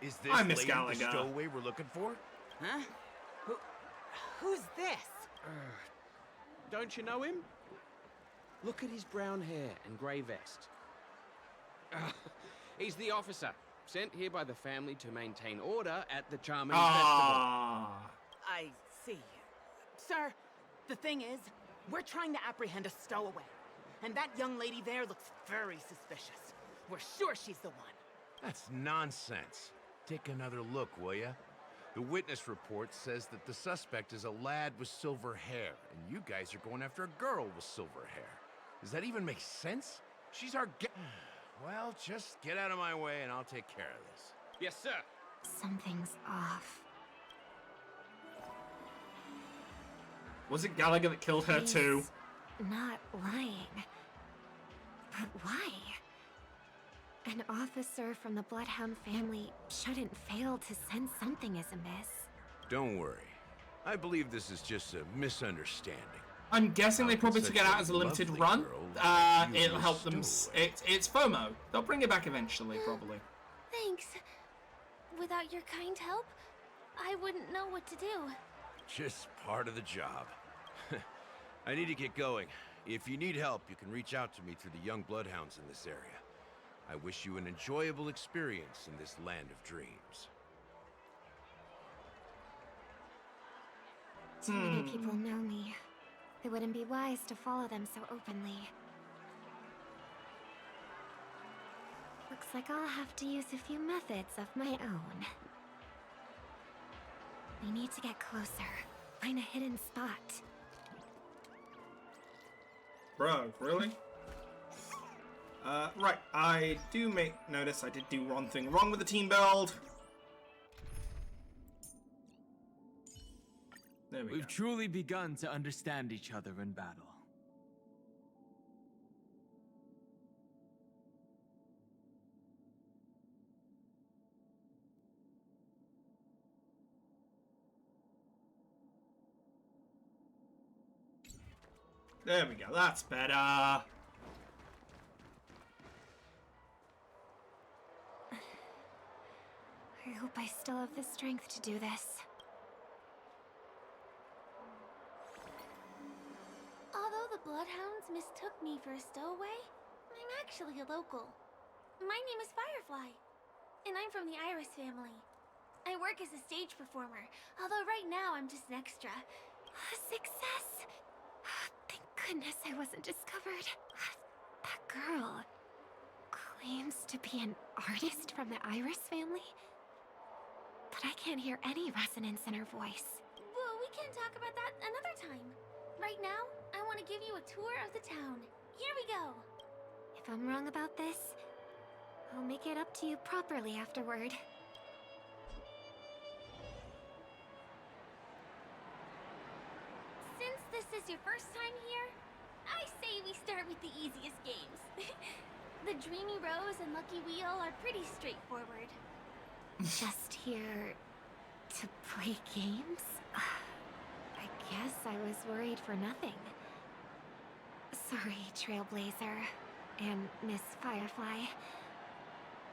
Is this I miss lady Gallagher. the stowaway we're looking for? Huh? Who's this? Don't you know him? Look at his brown hair and grey vest. He's the officer, sent here by the family to maintain order at the Charming Festival. I see. Sir, the thing is, we're trying to apprehend a stowaway. And that young lady there looks very suspicious. We're sure she's the one. That's nonsense. Take another look, will ya? The witness report says that the suspect is a lad with silver hair, and you guys are going after a girl with silver hair. Does that even make sense? She's our Well, just get out of my way and I'll take care of this. Yes, sir. Something's off. Was it Gallagher that killed her too? Not lying. But why? An officer from the Bloodhound family shouldn't fail to sense something is amiss. Don't worry. I believe this is just a misunderstanding. I'm guessing they probably took it out as a limited run. It'll help them. It's FOMO. They'll bring it back eventually, probably. Thanks. Without your kind help, I wouldn't know what to do. Just part of the job. I need to get going. If you need help, you can reach out to me through the young bloodhounds in this area. I wish you an enjoyable experience in this land of dreams. Too many people know me. It wouldn't be wise to follow them so openly. Looks like I'll have to use a few methods of my own. We need to get closer. Find a hidden spot. Bro, really? Right, I do notice I did do one thing wrong with the team build. There we go. We've truly begun to understand each other in battle. There we go. That's better. I hope I still have the strength to do this. Although the Bloodhounds mistook me for a stowaway, I'm actually a local. My name is Firefly, and I'm from the Iris family. I work as a stage performer, although right now I'm just an extra. Success! Thank goodness I wasn't discovered. That girl claims to be an artist from the Iris family, but I can't hear any resonance in her voice. Well, we can talk about that another time. Right now, I want to give you a tour of the town. Here we go. If I'm wrong about this, I'll make it up to you properly afterward. Since this is your first time here, I say we start with the easiest games. The Dreamy Rose and Lucky Wheel are pretty straightforward. Just here to play games? I guess I was worried for nothing. Sorry, Trailblazer and Miss Firefly.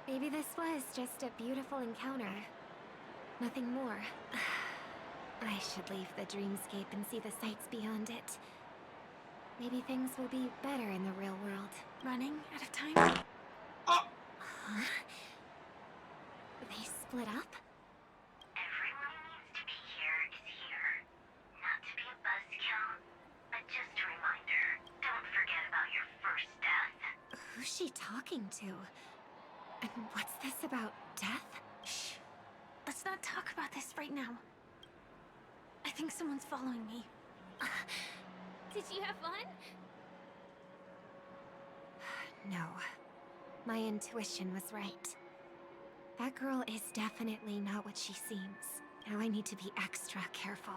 Maybe this was just a beautiful encounter. Nothing more. I should leave the dreamscape and see the sights beyond it. Maybe things will be better in the real world. Running out of time? Huh? They split up? Everyone needs to be here is here. Not to be a buzzkill, but just a reminder, don't forget about your first death. Who's she talking to? And what's this about death? Shh. Let's not talk about this right now. I think someone's following me. Did you have fun? No. My intuition was right. That girl is definitely not what she seems. Now I need to be extra careful.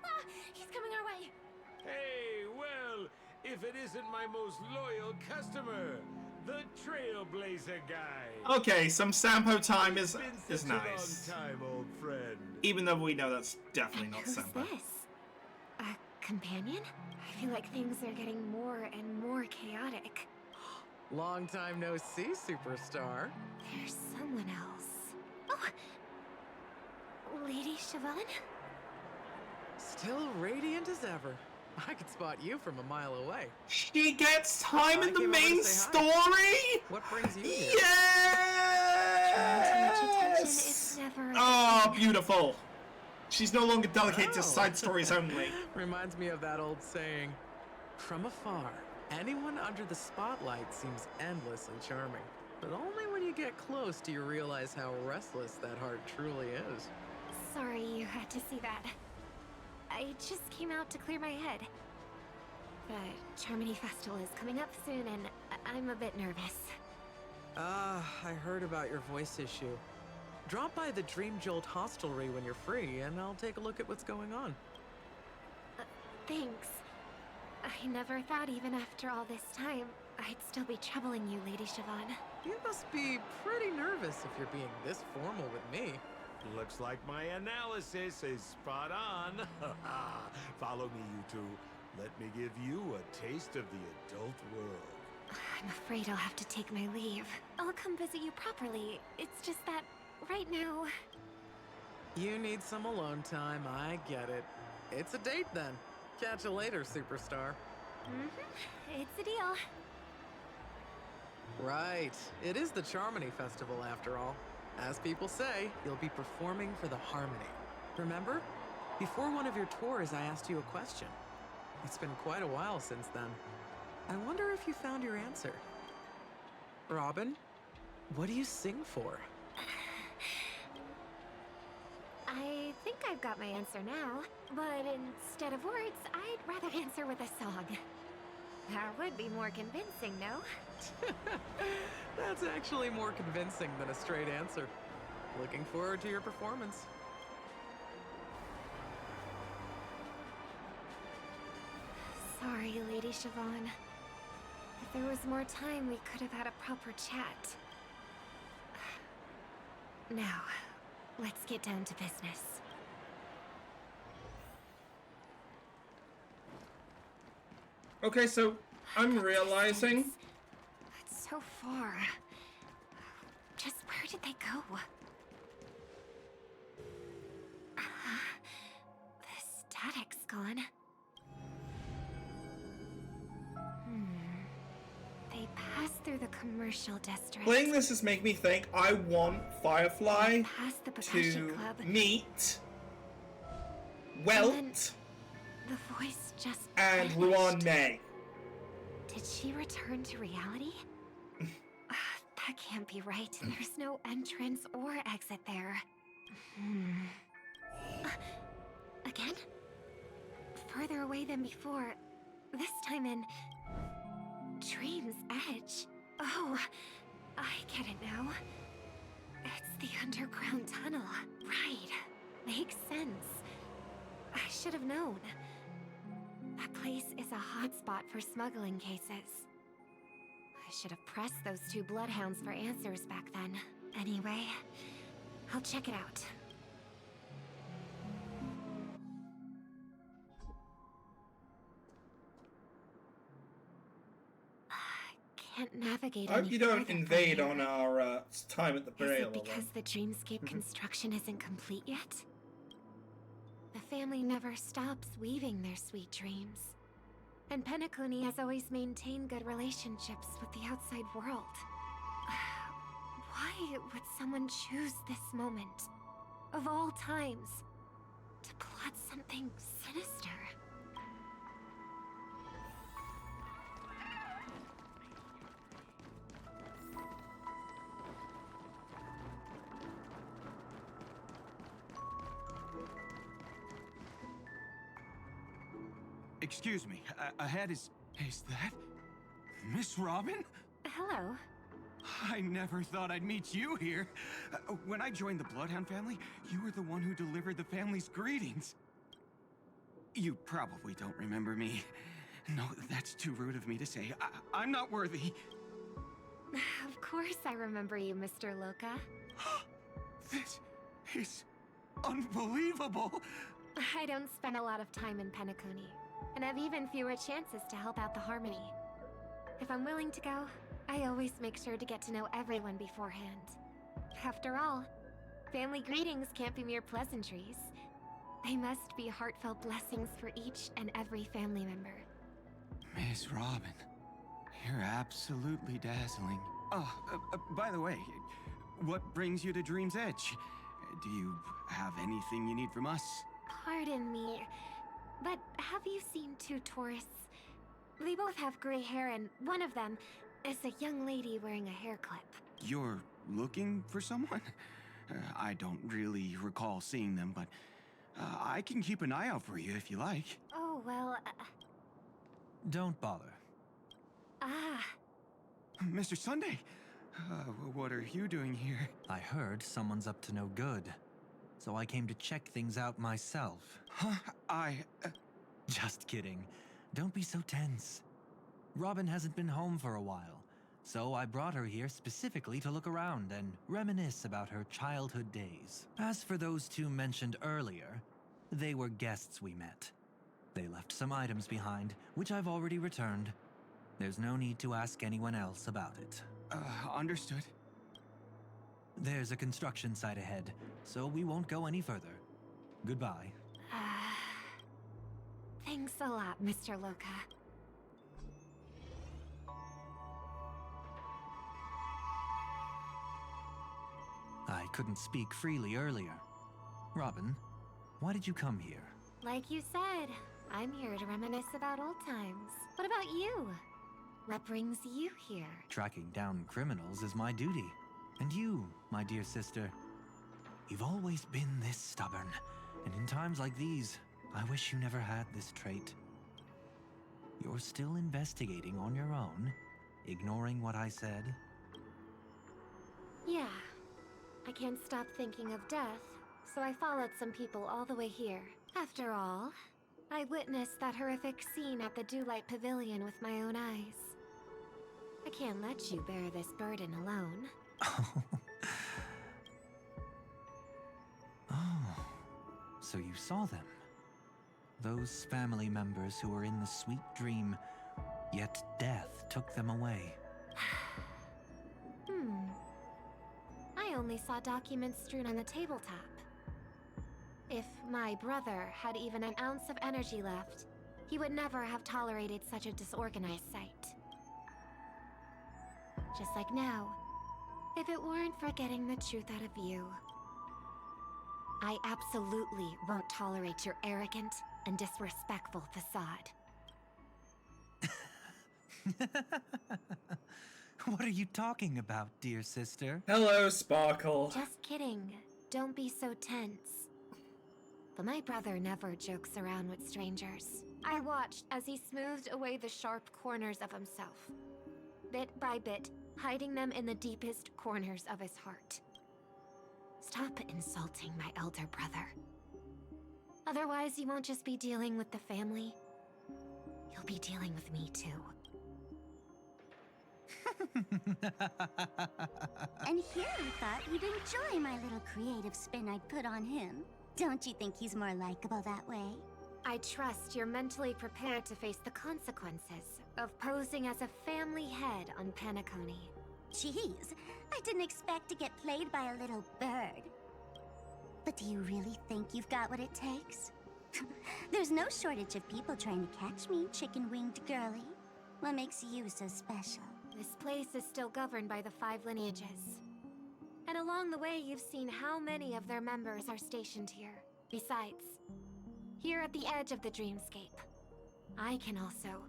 Ah! He's coming our way! Hey, well, if it isn't my most loyal customer, the Trailblazer guy. Okay, some Sampo time is Such a nice. long time, old friend. Even though we know that's definitely not Who's Sampo. this? A companion? I feel like things are getting more and more chaotic. Long time no see, superstar. There's someone else. Oh! Lady Siobhan? Still radiant as ever. I could spot you from a mile away. She gets time in the came over to main say story? hi. What brings you here? Yes! Oh, beautiful. She's no longer delegated to side stories only. Reminds me of that old saying, from afar, anyone under the spotlight seems endlessly charming. But only when you get close do you realize how restless that heart truly is. Sorry you had to see that. I just came out to clear my head. The Charmony Festival is coming up soon and I'm a bit nervous. I heard about your voice issue. Drop by the Dream Jolt hostelry when you're free, and I'll take a look at what's going on. Thanks. I never thought even after all this time, I'd still be troubling you, Lady Siobhan. You must be pretty nervous if you're being this formal with me. Looks like my analysis is spot on. Follow me, you two. Let me give you a taste of the adult world. I'm afraid I'll have to take my leave. I'll come visit you properly. It's just that, right now... You need some alone time, I get it. It's a date then. Catch you later, superstar. It's a deal. Right. It is the Charmony Festival after all. As people say, you'll be performing for the Harmony. Remember? Before one of your tours, I asked you a question. It's been quite a while since then. I wonder if you found your answer. Robin, what do you sing for? I think I've got my answer now, but instead of words, I'd rather answer with a song. That would be more convincing, no? That's actually more convincing than a straight answer. Looking forward to your performance. Sorry, Lady Siobhan. If there was more time, we could have had a proper chat. Now, let's get down to business. Okay, so I'm realizing... It's so far. Just where did they go? The static's gone. They passed through the commercial district. Playing this is making me think I want Firefly Past the to Bokashi Club. meet And Welt then the voice just and vanished. Ruan May. Did she return to reality? That can't be right. There's no entrance or exit there. Again? Further away than before. This time in Dream's Edge. Oh, I get it now. It's the underground tunnel. Right. Makes sense. I should have known. That place is a hotspot for smuggling cases. I should have pressed those two bloodhounds for answers back then. Anyway, I'll check it out. Can't navigate I hope any you don't further from invade here. on our time at the Is Braille. it because the dreamscape construction isn't complete yet? The family never stops weaving their sweet dreams. And Penacony has always maintained good relationships with the outside world. Why would someone choose this moment, of all times, to plot something sinister? Excuse me, ahead is that Miss Robin? Hello. I never thought I'd meet you here. When I joined the Bloodhound family, you were the one who delivered the family's greetings. You probably don't remember me. No, that's too rude of me to say. I'm not worthy. Of course I remember you, Mr. Loka. This is unbelievable. I don't spend a lot of time in Penacony, and have even fewer chances to help out the Harmony. If I'm willing to go, I always make sure to get to know everyone beforehand. After all, family greetings can't be mere pleasantries. They must be heartfelt blessings for each and every family member. Miss Robin, you're absolutely dazzling. Oh, by the way, what brings you to Dream's Edge? Do you have anything you need from us? Pardon me, but have you seen two tourists? They both have gray hair, and one of them is a young lady wearing a hair clip. You're looking for someone? I don't really recall seeing them, but I can keep an eye out for you if you like. Oh, well, Don't bother. Mr. Sunday, what are you doing here? I heard someone's up to no good, so I came to check things out myself. Huh? Just kidding. Don't be so tense. Robin hasn't been home for a while, so I brought her here specifically to look around and reminisce about her childhood days. As for those two mentioned earlier, they were guests we met. They left some items behind, which I've already returned. There's no need to ask anyone else about it. Understood. There's a construction site ahead, so we won't go any further. Goodbye. Thanks a lot, Mr. Loka. I couldn't speak freely earlier. Robin, why did you come here? Like you said, I'm here to reminisce about old times. What about you? What brings you here? Tracking down criminals is my duty. And you, my dear sister, you've always been this stubborn. And in times like these, I wish you never had this trait. You're still investigating on your own, ignoring what I said? Yeah. I can't stop thinking of death, so I followed some people all the way here. After all, I witnessed that horrific scene at the Dewlight Pavilion with my own eyes. I can't let you bear this burden alone. So you saw them. Those family members who were in the sweet dream, yet death took them away. I only saw documents strewn on the tabletop. If my brother had even an ounce of energy left, he would never have tolerated such a disorganized sight. Just like now, if it weren't for getting the truth out of you. I absolutely won't tolerate your arrogant and disrespectful facade. What are you talking about, dear sister? Hello, Sparkle. Just kidding. Don't be so tense. But my brother never jokes around with strangers. I watched as he smoothed away the sharp corners of himself, bit by bit, hiding them in the deepest corners of his heart. Stop insulting my elder brother. Otherwise, you won't just be dealing with the family. You'll be dealing with me too. And here I thought you'd enjoy my little creative spin I'd put on him. Don't you think he's more likable that way? I trust you're mentally prepared to face the consequences of posing as a family head on Penacony. Jeez, I didn't expect to get played by a little bird. But do you really think you've got what it takes? There's no shortage of people trying to catch me, chicken-winged girly. What makes you so special? This place is still governed by the 5 lineages. And along the way, you've seen how many of their members are stationed here. Besides, here at the edge of the dreamscape, I can also...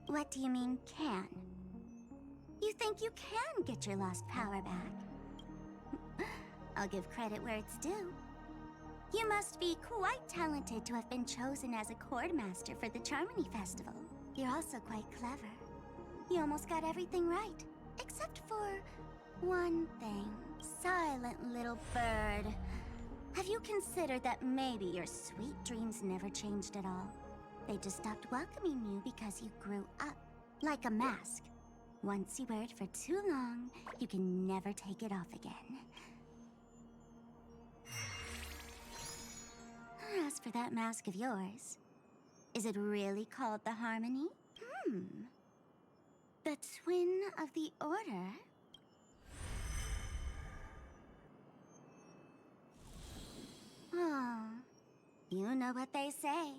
What do you mean, can? You think you can get your lost power back? I'll give credit where it's due. You must be quite talented to have been chosen as a chord master for the Charmony Festival. You're also quite clever. You almost got everything right, except for one thing. Silent little bird. Have you considered that maybe your sweet dreams never changed at all? They just stopped welcoming you because you grew up, like a mask. Once you wear it for too long, you can never take it off again. As for that mask of yours, is it really called the Harmony? The Twin of the Order? Oh, you know what they say.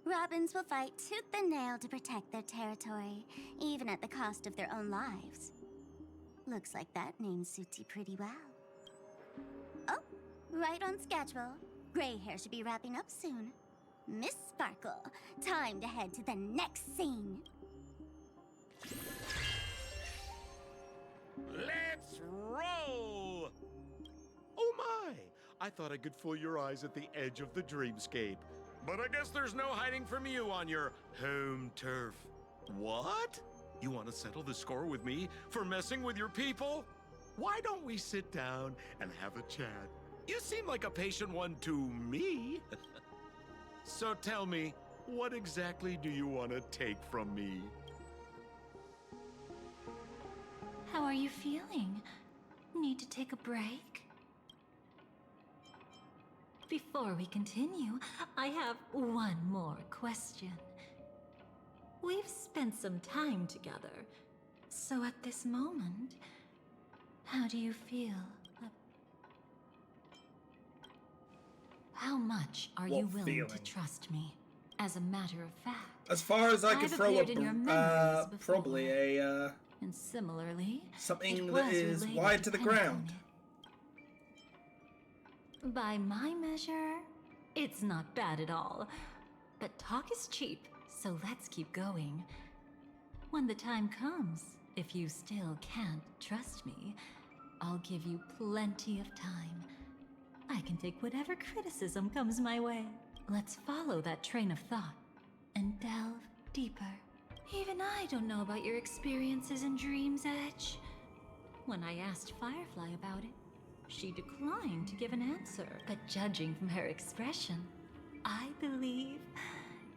Robins will fight tooth and nail to protect their territory, even at the cost of their own lives. Looks like that name suits you pretty well. Oh, right on schedule. Gray hair should be wrapping up soon. Miss Sparkle, time to head to the next scene. Let's roll! Oh my! I thought I could fool your eyes at the edge of the dreamscape. But I guess there's no hiding from you on your home turf. What? You want to settle the score with me for messing with your people? Why don't we sit down and have a chat? You seem like a patient one to me. So tell me, what exactly do you want to take from me? How are you feeling? Need to take a break? Before we continue, I have one more question. We've spent some time together, so at this moment, how do you feel? How much are you willing to trust me? As a matter of fact, as far as I can throw probably a and similarly, something that is wide to the ground. By my measure, it's not bad at all. But talk is cheap, so let's keep going. When the time comes, if you still can't trust me, I'll give you plenty of time. I can take whatever criticism comes my way. Let's follow that train of thought and delve deeper. Even I don't know about your experiences in Dream's Edge. When I asked Firefly about it, she declined to give an answer. But judging from her expression, I believe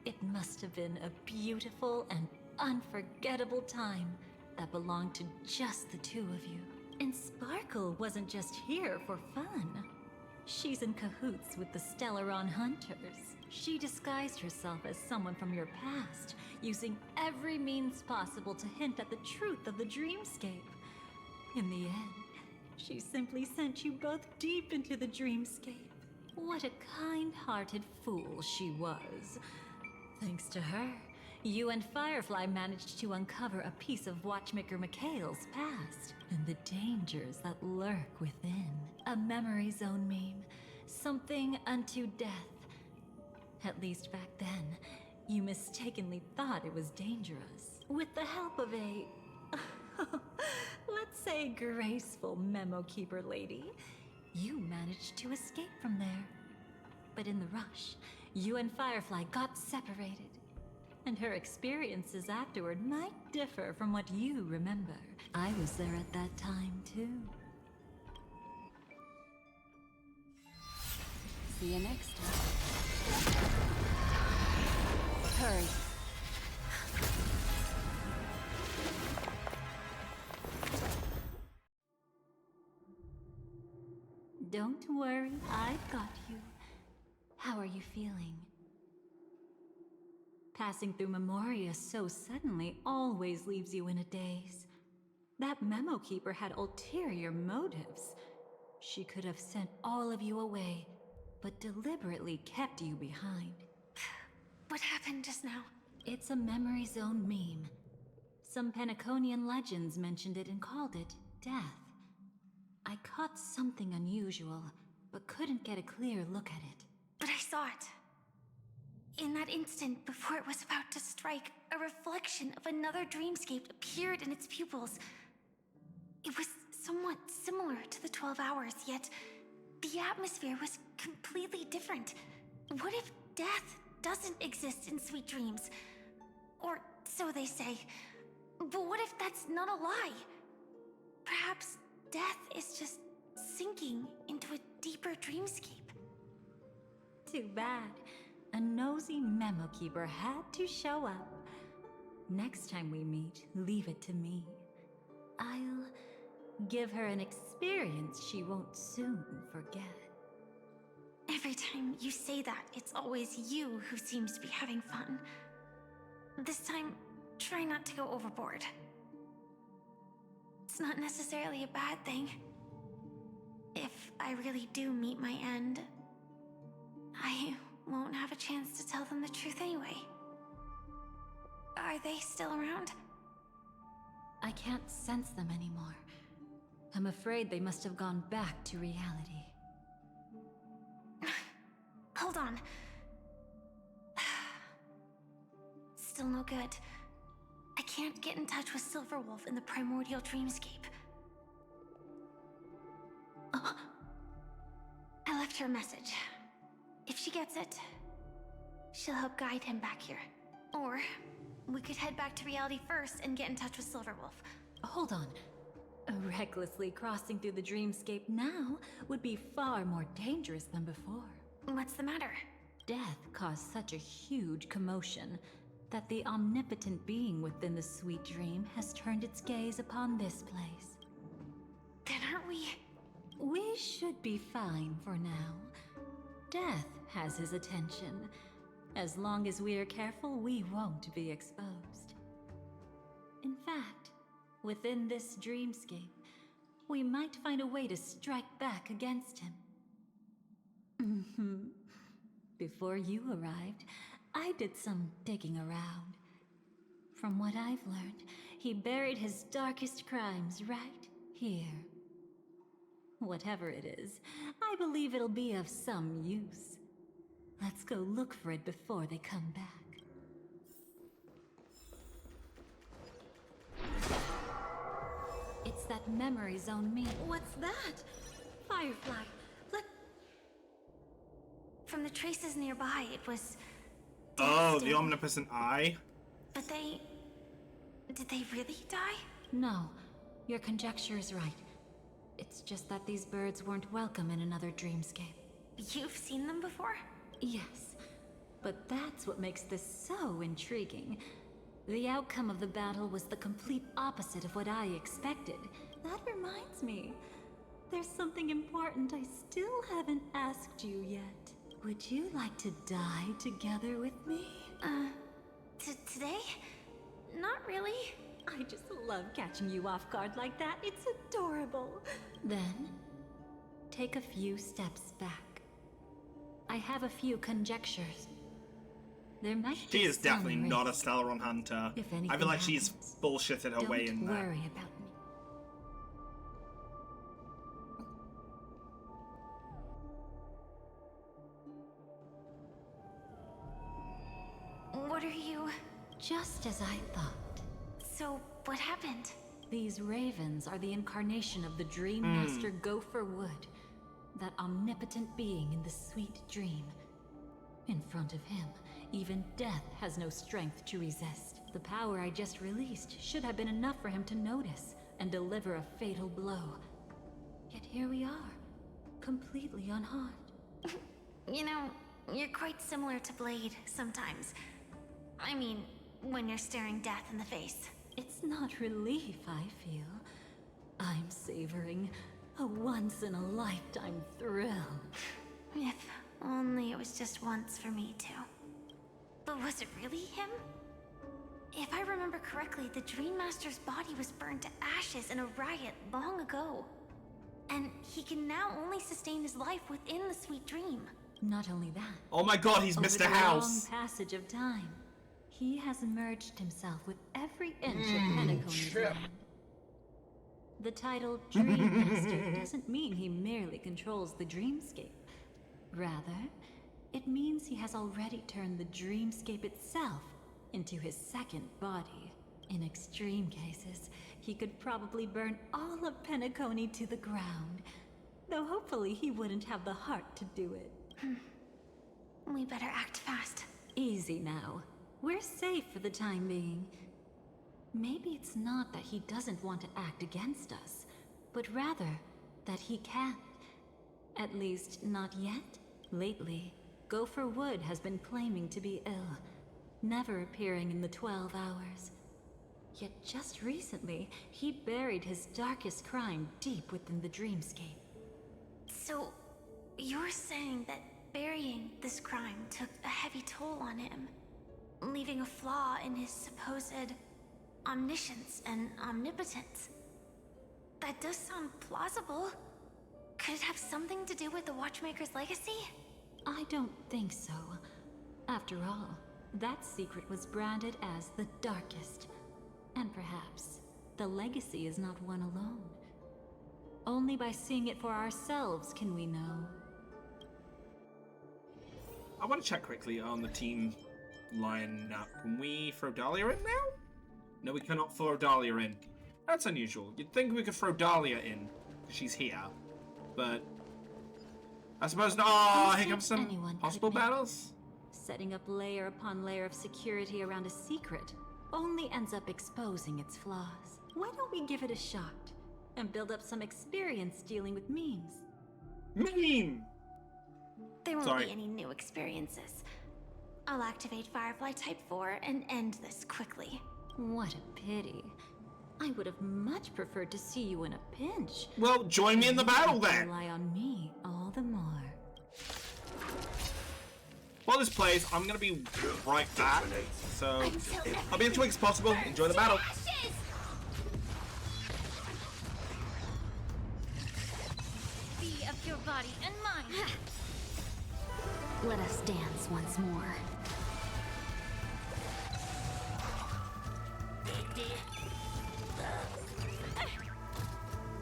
it must have been a beautiful and unforgettable time that belonged to just the two of you. And Sparkle wasn't just here for fun. She's in cahoots with the Stellaron Hunters. She disguised herself as someone from your past, using every means possible to hint at the truth of the dreamscape. In the end, she simply sent you both deep into the dreamscape. What a kind-hearted fool she was. Thanks to her, you and Firefly managed to uncover a piece of Watchmaker Mikhail's past and the dangers that lurk within. A memory zone meme, something unto death. At least back then, you mistakenly thought it was dangerous. With the help of a, let's say, graceful memo keeper lady, you managed to escape from there. But in the rush, you and Firefly got separated. And her experiences afterward might differ from what you remember. I was there at that time, too. See you next time. Hurry. Don't worry, I've got you. How are you feeling? Passing through Memoria so suddenly always leaves you in a daze. That memo keeper had ulterior motives. She could have sent all of you away, but deliberately kept you behind. What happened just now? It's a memory zone meme. Some Penaconian legends mentioned it and called it death. I caught something unusual, but couldn't get a clear look at it. But I saw it. In that instant, before it was about to strike, a reflection of another dreamscape appeared in its pupils. It was somewhat similar to the 12 hours, yet the atmosphere was completely different. What if death doesn't exist in sweet dreams? Or so they say. But what if that's not a lie? Perhaps death is just sinking into a deeper dreamscape. Too bad. A nosy memo keeper had to show up. Next time we meet, leave it to me. I'll give her an experience she won't soon forget. Every time you say that, it's always you who seems to be having fun. This time, try not to go overboard. It's not necessarily a bad thing. If I really do meet my end, I won't have a chance to tell them the truth anyway. Are they still around? I can't sense them anymore. I'm afraid they must have gone back to reality. Hold on. Still no good. I can't get in touch with Silverwolf in the primordial dreamscape. Oh. I left her a message. If she gets it, she'll help guide him back here. Or we could head back to reality first and get in touch with Silverwolf. Hold on. Recklessly crossing through the dreamscape now would be far more dangerous than before. What's the matter? Death caused such a huge commotion that the omnipotent being within the sweet dream has turned its gaze upon this place. Then aren't we? We should be fine for now. Death has his attention. As long as we are careful, we won't be exposed. In fact, within this dreamscape, we might find a way to strike back against him. Before you arrived, I did some digging around. From what I've learned, he buried his darkest crimes right here. Whatever it is, I believe it'll be of some use. Let's go look for it before they come back. It's that memory zone meme. What's that? Firefly. From the traces nearby, it was... Oh, the omnipotent eye? But they... Did they really die? No, your conjecture is right. It's just that these birds weren't welcome in another dreamscape. You've seen them before? Yes, but that's what makes this so intriguing. The outcome of the battle was the complete opposite of what I expected. that reminds me. There's something important I still haven't asked you yet. Would you like to die together with me? Today? Not really. I just love catching you off guard like that. It's adorable. Then, take a few steps back. I have a few conjectures. There might She be is definitely some not a risk. Stellaron hunter. If I anything feel like she's happens, bullshitted her way in Don't there. worry about me. What are you... Just as I thought. So, what happened? These ravens are the incarnation of the Dream Master Gopher Wood, that omnipotent being in the sweet dream. In front of him, even death has no strength to resist. The power I just released should have been enough for him to notice and deliver a fatal blow. Yet here we are, completely unharmed. You know, you're quite similar to Blade sometimes. I mean, when you're staring death in the face. It's not relief I feel. I'm savoring a once-in-a-lifetime thrill. If only it was just once for me too. But was it really him? If I remember correctly, the Dream Master's body was burned to ashes in a riot long ago. And he can now only sustain his life within the sweet dream. Not only that. Oh my god, he's over Mr. the House. long passage of time, he has merged himself with every inch of Penacony's land. The title Dream Master doesn't mean he merely controls the dreamscape. Rather, it means he has already turned the dreamscape itself into his second body. In extreme cases, he could probably burn all of Penacony to the ground. Though hopefully he wouldn't have the heart to do it. We better act fast. Easy now. We're safe for the time being. Maybe it's not that he doesn't want to act against us, but rather that he can't. At least, not yet. Lately, Gopher Wood has been claiming to be ill, never appearing in the 12 hours. Yet just recently, he buried his darkest crime deep within the dreamscape. So, you're saying that burying this crime took a heavy toll on him, leaving a flaw in his supposed omniscience and omnipotence? That does sound plausible. Could it have something to do with the Watchmaker's legacy? I don't think so. After all, that secret was branded as the darkest. And perhaps the legacy is not one alone. Only by seeing it for ourselves can we know. I want to check quickly on the team lineup. Can we throw Dahlia in now? No, we cannot throw Dahlia in. That's unusual. You'd think we could throw Dahlia in, because she's here. But I suppose not. Oh, here comes some possible battles. Setting up layer upon layer of security around a secret only ends up exposing its flaws. Why don't we give it a shot and build up some experience dealing with memes? Meme! There won't be any new experiences. I'll activate Firefly Type 4 and end this quickly. What a pity. I would have much preferred to see you in a pinch. Well, join me in the battle then. Rely on me all the more. While this plays, I'm gonna be right back. So I'll be as quick as possible. Enjoy the battle. Be of your body and mine. Let us dance once more.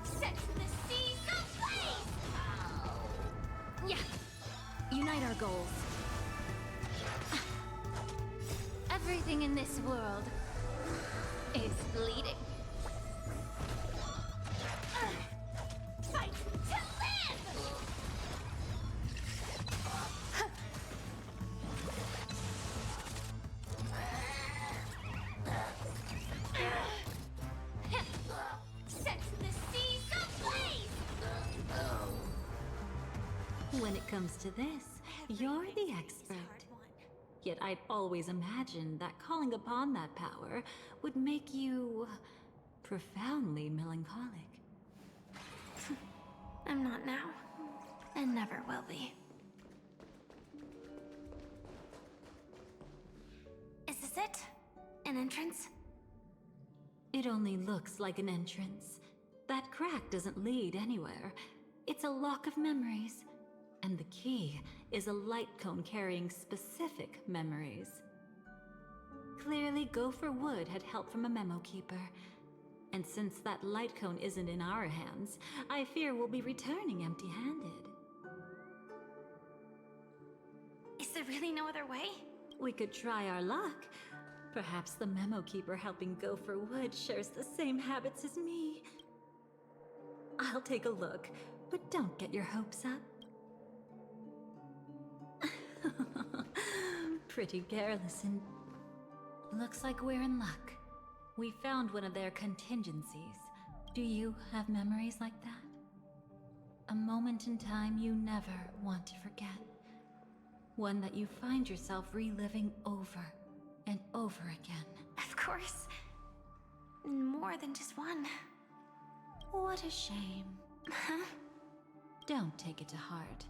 Set the seas ablaze! Yeah. Unite our goals. Everything in this world is bleeding. Fight to live! Set the seas ablaze! When it comes to this, you're the expert. Yet I'd always imagined that calling upon that power would make you profoundly melancholic. I'm not now, and never will be. Is this it? An entrance? It only looks like an entrance. That crack doesn't lead anywhere. It's a lock of memories. And the key is a light cone carrying specific memories. Clearly, Gopher Wood had help from a memo keeper. And since that light cone isn't in our hands, I fear we'll be returning empty-handed. Is there really no other way? We could try our luck. Perhaps the memo keeper helping Gopher Wood shares the same habits as me. I'll take a look, but don't get your hopes up. Pretty careless and... Looks like we're in luck. We found one of their contingencies. Do you have memories like that? A moment in time you never want to forget. One that you find yourself reliving over and over again. Of course. More than just one. What a shame. Huh? Don't take it to heart.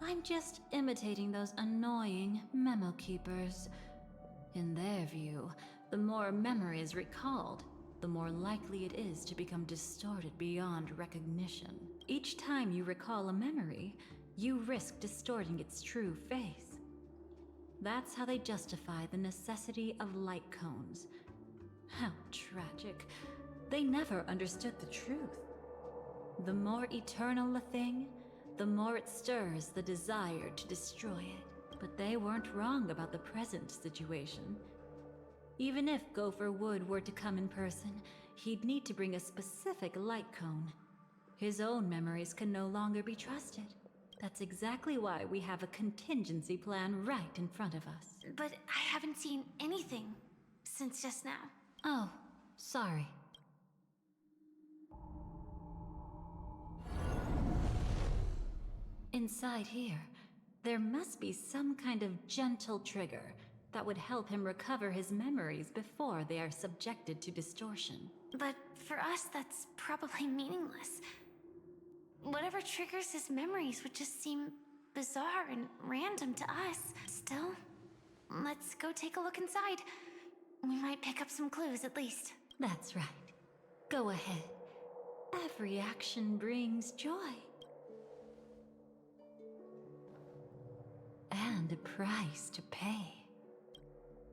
I'm just imitating those annoying memo keepers. In their view, the more memories recalled, the more likely it is to become distorted beyond recognition. Each time you recall a memory, you risk distorting its true face. That's how they justify the necessity of light cones. How tragic. They never understood the truth. The more eternal a thing, the more it stirs the desire to destroy it. But they weren't wrong about the present situation. Even if Gopher Wood were to come in person, he'd need to bring a specific light cone. His own memories can no longer be trusted. That's exactly why we have a contingency plan right in front of us. But I haven't seen anything since just now. Oh, sorry. Inside here, there must be some kind of gentle trigger that would help him recover his memories before they are subjected to distortion. But for us, that's probably meaningless. Whatever triggers his memories would just seem bizarre and random to us. Still, let's go take a look inside. We might pick up some clues at least. That's right. Go ahead. Every action brings joy. And a price to pay.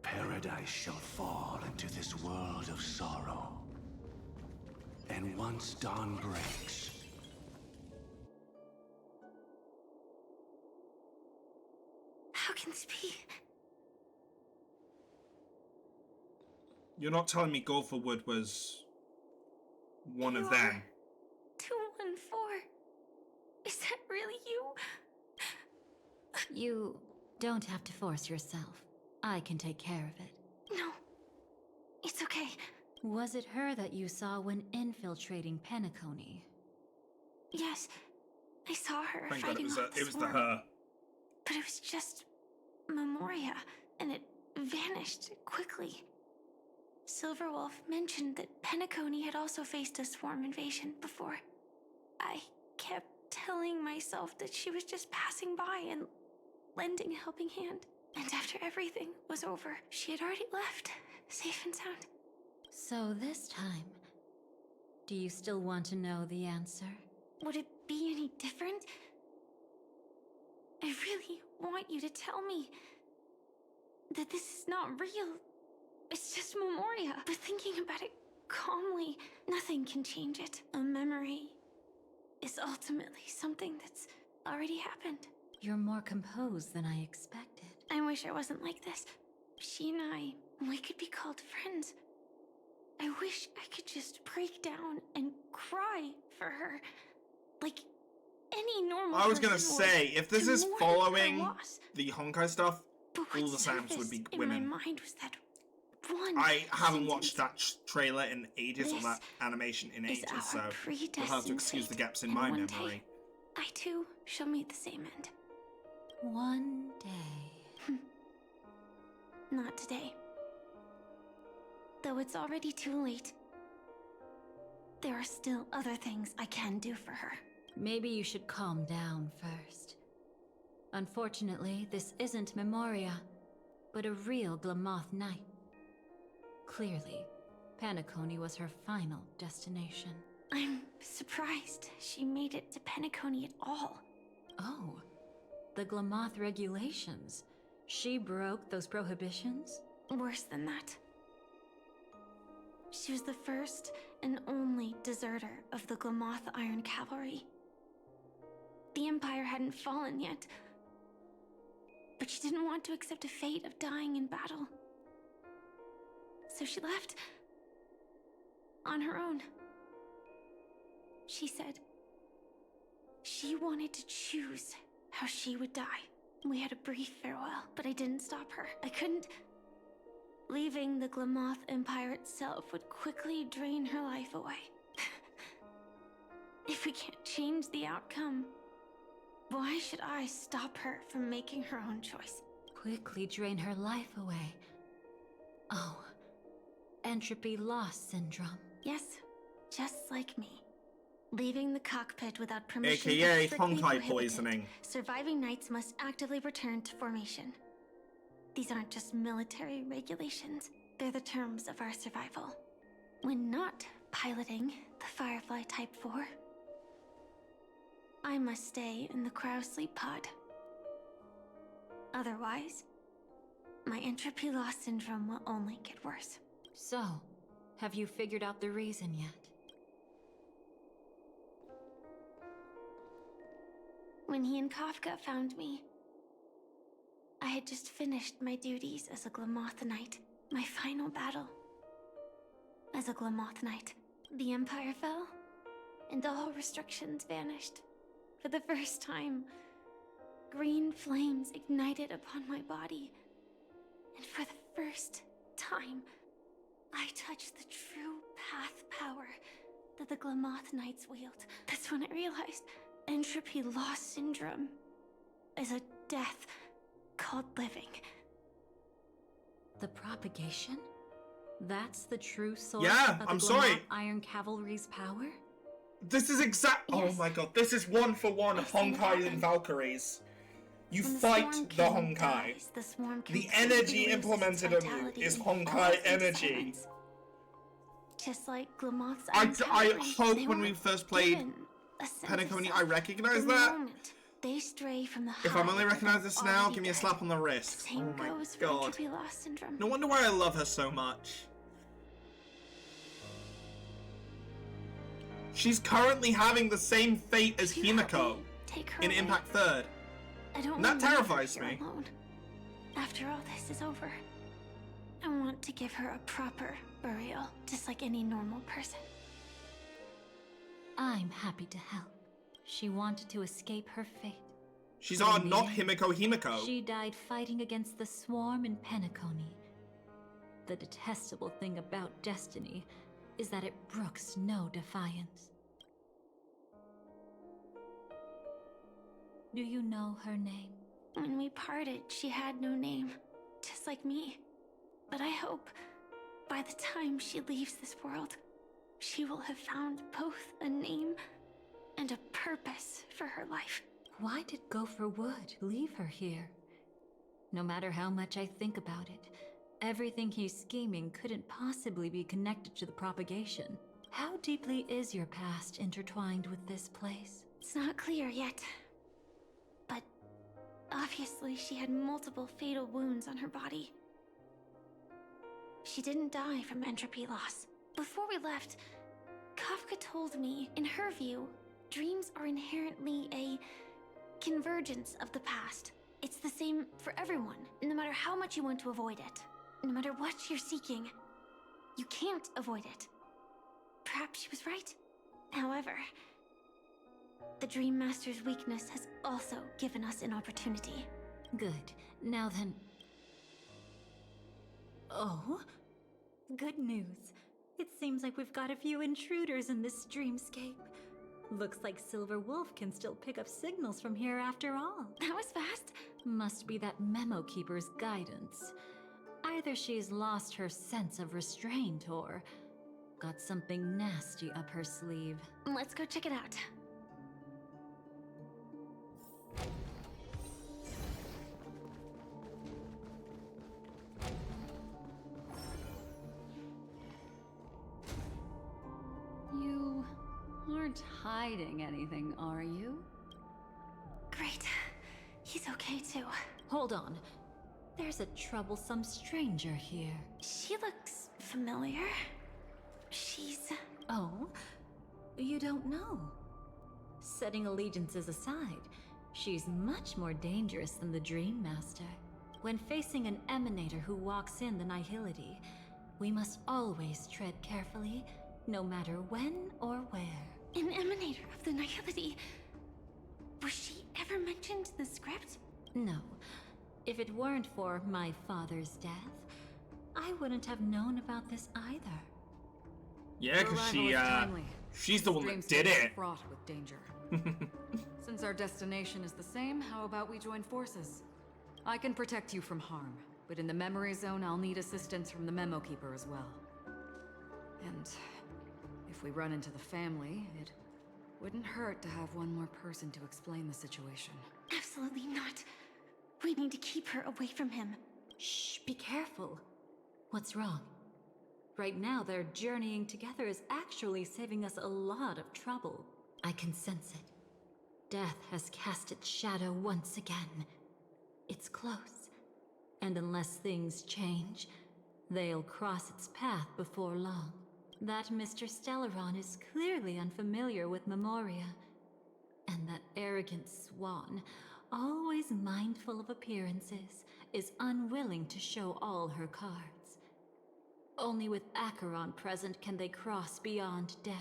Paradise shall fall into this world of sorrow. And once dawn breaks, how can this be? You're not telling me Gopher Wood was one of them? 214. Is that really you? You don't have to force yourself. I can take care of it. No. It's okay. Was it her that you saw when infiltrating Penacony? Yes. I saw her Thank God fighting off the it was the swarm. her. But it was just Memoria, and it vanished quickly. Silverwolf mentioned that Penacony had also faced a swarm invasion before. I kept telling myself that she was just passing by and lending a helping hand. And after everything was over, she had already left, safe and sound. So this time, do you still want to know the answer? Would it be any different? I really want you to tell me that this is not real. It's just Memoria. But thinking about it calmly, nothing can change it. A memory is ultimately something that's already happened. You're more composed than I expected. I wish I wasn't like this. She and I, we could be called friends. I wish I could just break down and cry for her. Like any normal I was gonna person say, would, if this to is mourn following her loss. the Honkai stuff, But all what the Sams would be surfaced in women. my mind was that one I haven't sentence. watched that trailer in ages, or This that animation in is ages, our so you'll have to predestined excuse the fate, gaps in and my one memory. day, I too shall meet the same end. One day. Not today. Though it's already too late. There are still other things I can do for her. maybe you should calm down first. Unfortunately, this isn't Memoria, but a real Glamoth Knight. Clearly, Penacony was her final destination. I'm surprised she made it to Penacony at all. Oh, the Glamoth regulations. She broke those prohibitions? Worse than that. She was the first and only deserter of the Glamoth Iron Cavalry. The Empire hadn't fallen yet, but she didn't want to accept a fate of dying in battle. So she left on her own. She said she wanted to choose how she would die. We had a brief farewell, but I didn't stop her. I couldn't. Leaving the Glamoth Empire itself would quickly drain her life away. If we can't change the outcome, why should I stop her from making her own choice? Quickly drain her life away. Oh, entropy loss syndrome. Yes, just like me. Leaving the cockpit without permission AKA is strictly Honkai prohibited. poisoning. Surviving knights must actively return to formation. These aren't just military regulations, they're the terms of our survival. When not piloting the Firefly Type 4, I must stay in the cryo sleep pod. Otherwise, my entropy loss syndrome will only get worse. So, have you figured out the reason yet? When he and Kafka found me, I had just finished my duties as a Glamoth Knight, my final battle. As a Glamoth Knight, the Empire fell, and all restrictions vanished. For the first time, green flames ignited upon my body, and for the first time, I touched the true path power that the Glamoth Knights wield. That's when I realized entropy loss syndrome is a death called living. The propagation? That's the true source Yeah, of the I'm Glamoth sorry. Iron Cavalry's power? This is exact. Yes. Oh my god, this is one for one I've seen it Honkai and happen. Valkyries. You When the fight Swarm the King Honkai. dies, the Swarm The completely energy loses implemented its on you vitality is and falls Honkai into energy. silence. Just like Glamoth's I Iron Cavalry, hope they when we weren't first played given a sense of Penacony, self. I recognize The that. moment they stray from the If I'm hive only that recognize they're this now, already give me a dead. slap on the wrist. Same Oh my goes for god. entropy loss syndrome. No wonder why I love her so much. She's currently having the same fate as You help Himiko me take her in away. Impact 3rd. I don't And that want to leave her terrifies here me. alone. After all this is over, I want to give her a proper burial, just like any normal person. I'm happy to help. She wanted to escape her fate. She's But on in not the end, Himiko. She died fighting against the Swarm in Penacony. The detestable thing about destiny is that it brooks no defiance. Do you know her name? When we parted, she had no name, just like me. But I hope by the time she leaves this world, she will have found both a name and a purpose for her life. Why did Gopher Wood leave her here? No matter how much I think about it, everything he's scheming couldn't possibly be connected to the propagation. How deeply is your past intertwined with this place? It's not clear yet. But obviously she had multiple fatal wounds on her body. She didn't die from entropy loss. Before we left, Kafka told me, in her view, dreams are inherently a convergence of the past. It's the same for everyone, no matter how much you want to avoid it. No matter what you're seeking, you can't avoid it. Perhaps she was right. However, the Dream Master's weakness has also given us an opportunity. Good. Now then... Oh? Good news. It seems like we've got a few intruders in this dreamscape. Looks like Silver Wolf can still pick up signals from here after all. That was fast. Must be that Memo Keeper's guidance. Either she's lost her sense of restraint or got something nasty up her sleeve. Let's go check it out. aren't hiding anything, are you? Great. He's okay too. Hold on. There's a troublesome stranger here. She looks familiar. She's... Oh? You don't know? Setting allegiances aside, she's much more dangerous than the Dream Master. When facing an emanator who walks in the nihility, we must always tread carefully, no matter when or where. An emanator of the nihility. Was she ever mentioned in the script? No. If it weren't for my father's death, I wouldn't have known about this either. Yeah, because she's the one that did it. Fraught with danger. Since our destination is the same, how about we join forces? I can protect you from harm, but in the memory zone, I'll need assistance from the Memo Keeper as well. And if we run into the family, it wouldn't hurt to have one more person to explain the situation. Absolutely not. We need to keep her away from him. Shh, be careful. What's wrong? Right now, their journeying together is actually saving us a lot of trouble. I can sense it. Death has cast its shadow once again. It's close. And unless things change, they'll cross its path before long. That Mr. Stellaron is clearly unfamiliar with Memoria. And that arrogant swan, always mindful of appearances, is unwilling to show all her cards. Only with Acheron present can they cross beyond death.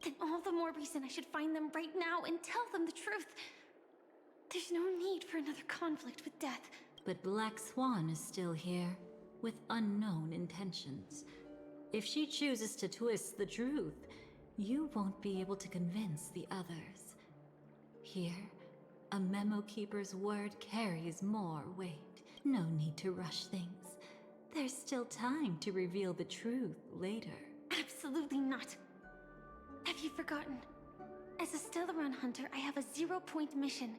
Then all the more reason I should find them right now and tell them the truth. There's no need for another conflict with death. But Black Swan is still here, with unknown intentions. If she chooses to twist the truth, you won't be able to convince the others. Here, a Memo Keeper's word carries more weight. No need to rush things. There's still time to reveal the truth later. Absolutely not. Have you forgotten? As a Stellaron hunter, I have a 0-point mission.